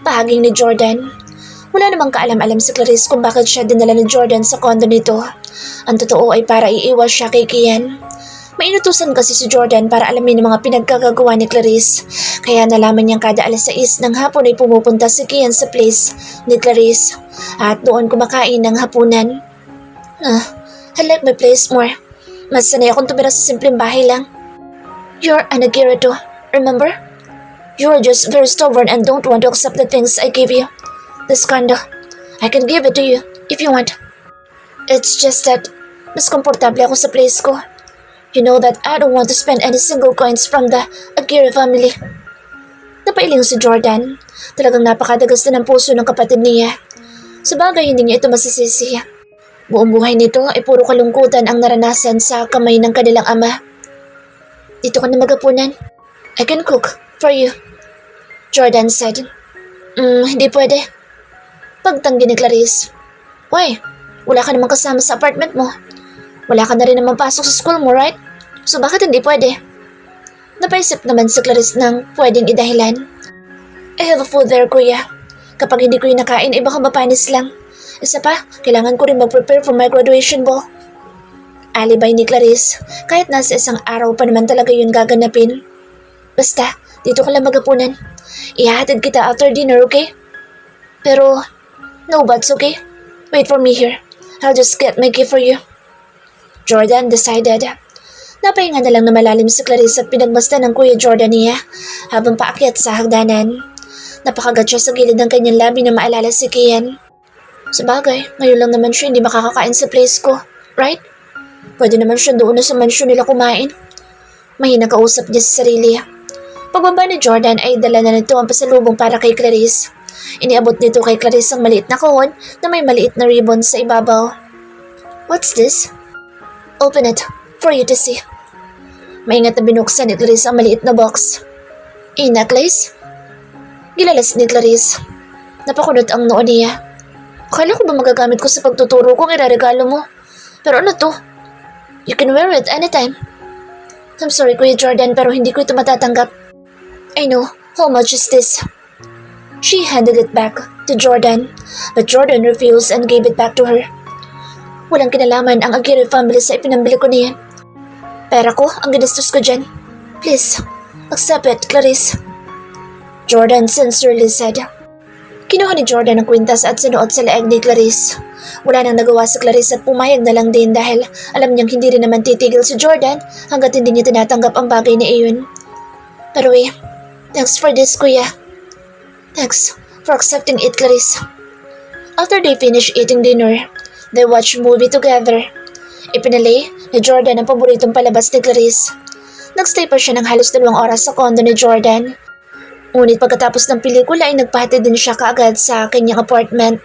Pahaging ni Jordan. Wala namang kaalam-alam si Clarice kung bakit siya dinala ni Jordan sa kondo nito. Ang totoo ay para iiwas siya kay Kian. Mainutusan kasi si Jordan para alamin ang mga pinagkagagawa ni Clarice. Kaya nalaman niyang kada alas 6 ng hapon ay pumupunta si Kian sa place ni Clarice. At doon kumakain ng hapunan. I like my place more. Mas sanay akong tumira sa simpleng bahay lang. You're an Aguirre too, remember? You're just very stubborn and don't want to accept the things I give you. This condo, I can give it to you if you want. It's just that mas komportable ako sa place ko. You know that I don't want to spend any single coins from the Aguirre family. Napailing si Jordan. Talagang napakadagas na ng puso ng kapatid niya. Sabagay hindi niya ito masisisi. Buong buhay nito ay puro kalungkutan ang naranasan sa kamay ng kanilang ama. Dito ka na magapunan. I can cook for you. Jordan said. Hindi pwede. Pagtanggi ni Clarice. Why? Wala ka namang kasama sa apartment mo. Wala ka na rin naman pasok sa school mo, right? So bakit hindi pwede? Napaisip naman si Clarice ng pwedeng idahilan. I have food there, kuya. Kapag hindi ko yung nakain, ay baka mapanis lang. Isa pa, kailangan ko rin mag-prepare for my graduation ball. Alibay ni Clarice, kahit nasa isang araw pa naman talaga yun gaganapin. Basta, dito ka lang magapunan. Ihahatid kita after dinner, okay? Pero, no buts, okay? Wait for me here. I'll just get my gift for you. Jordan decided. Napahinga na lang na malalim si Clarice at pinagmasdan ng Kuya Jordan niya habang paakyat sa hagdanan. Napakagat siya sa gilid ng kanyang labi na maalala si Kian. Sabagay, ngayon lang naman siya hindi makakakain sa place ko, right? Pwede naman siya doon na sa mansyon nila kumain. Mahina kausap niya sa sarili. Pagbaba ni Jordan ay dala na nito ang pasalubong para kay Clarice. Iniabot nito kay Clarice ang maliit na kahon na may maliit na ribbon sa ibabaw. What's this? Open it for you to see. Maingat na binuksan ni Clarice ang maliit na box. A necklace? Gilalas ni Clarice. Napakunot ang noo niya. Akala ko ba magagamit ko sa pagtuturo kung iraregalo mo? Pero ano to? You can wear it anytime. I'm sorry, Kuya Jordan, pero hindi ko ito matatanggap. I know. How much is this? She handed it back to Jordan, but Jordan refused and gave it back to her. Walang kinalaman ang Aguirre family sa ipinambili ko niyan. Pera ko ang ginastos ko dyan. Please, accept it, Clarice. Jordan sincerely said. Kinuha ni Jordan ang kwintas at sinuot sa leeg ni Clarice. Wala nang nagawa si Clarice at pumayag na lang din dahil alam niyang hindi rin naman titigil si Jordan hanggat hindi niya tinatanggap ang bagay na iyon. Pero thanks for this, kuya. Thanks for accepting it, Clarice. After they finish eating dinner, they watch movie together. Ipinalay ni Jordan ang paboritong palabas ni Clarice. Nagstay pa siya ng halos 2 oras sa condo ni Jordan. Ngunit pagkatapos ng pelikula ay nagpahatid din siya kaagad sa kanyang apartment.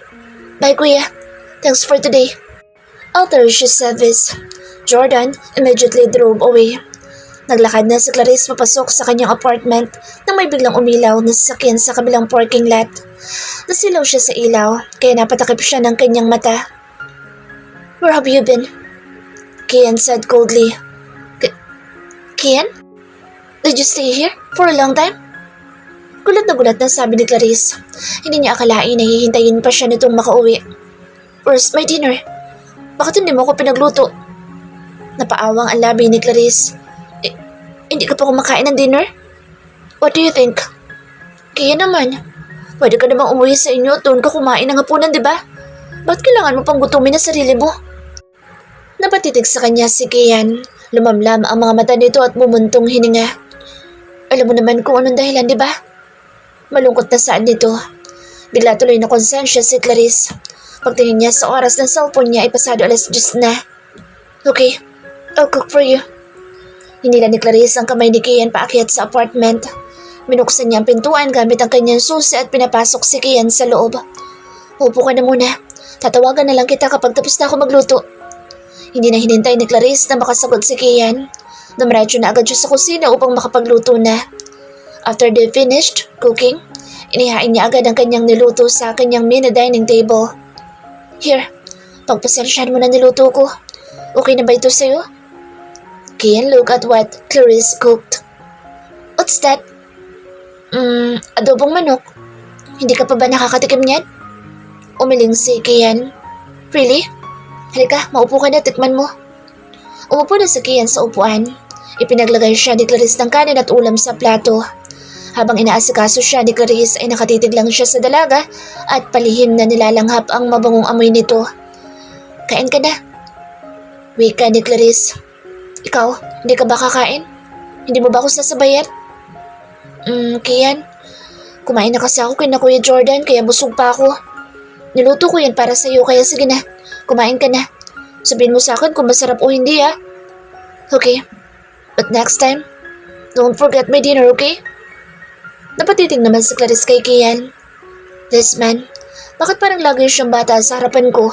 Bye kuya, thanks for today. After she said this, Jordan immediately drove away. Naglakad na si Clarice papasok sa kanyang apartment nang may biglang umilaw na sasakyan sa kabilang parking lot. Nasilaw siya sa ilaw kaya napatakip siya ng kanyang mata. Where have you been? Kian said coldly. Kian? Did you stay here for a long time? Gulat na sabi ni Clarice. Hindi niya akalain na hihintayin pa siya nitong makauwi. Where's my dinner? Bakit hindi mo ako pinagluto? Napaawang ang labi ni Clarice. Hindi ka pa kumakain ng dinner? What do you think? Kaya naman, pwede ka namang umuwi sa inyo at doon ka kumain ng hapunan, di ba? Ba't kailangan mo pang gutumin ang sarili mo? Napatitig sa kanya si Kian. Lumamlam ang mga mata nito at mumuntong hininga. Alam mo naman kung anong dahilan, di ba? Malungkot na saan nito. Bigla tuloy na konsensya si Clarice. Pagtingin niya sa oras ng cellphone niya ay pasado 10:00 na. Okay, I'll cook for you. Hinila ni Clarice ang kamay ni Kian paakyat sa apartment. Minuksan niya ang pintuan gamit ang kanyang susi at pinapasok si Kian sa loob. Upo ka na muna. Tatawagan na lang kita kapag tapos na ako magluto. Hindi na hinintay ni Clarice na makasagot si Kian. Dumiretso na agad siya sa kusina upang makapagluto na. After they finished cooking, inihain niya agad ang kanyang niluto sa kanyang mini dining table. Here, pagpasensyahan mo na niluto ko. Okay na ba ito sa'yo? Kian looked at what Clarice cooked. What's that? Adobong manok. Hindi ka pa ba nakakatikim niyan? Umiling si Kian. Really? Halika, maupo ka na, tikman mo. Umupo na si Kian sa upuan. Ipinaglagay siya ni Clarice ng kanin at ulam sa plato. Habang inaasikaso siya ni Clarice ay nakatitig lang siya sa dalaga at palihim na nilalanghap ang mabangong amoy nito. Kain ka na. Wika ni Clarice. Ikaw, hindi ka ba kakain? Hindi mo ba ako sasabayan? Kian, kumain na kasi ako kina Kuya Jordan kaya busog pa ako. Niluto ko yan para sa'yo kaya sige na, kumain ka na. Sabihin mo sa akin kung masarap o hindi Okay, but next time, don't forget my dinner, okay? Napatitig naman si Clarice kay Kian. This man, bakit parang lagi siyang bata sa harapan ko?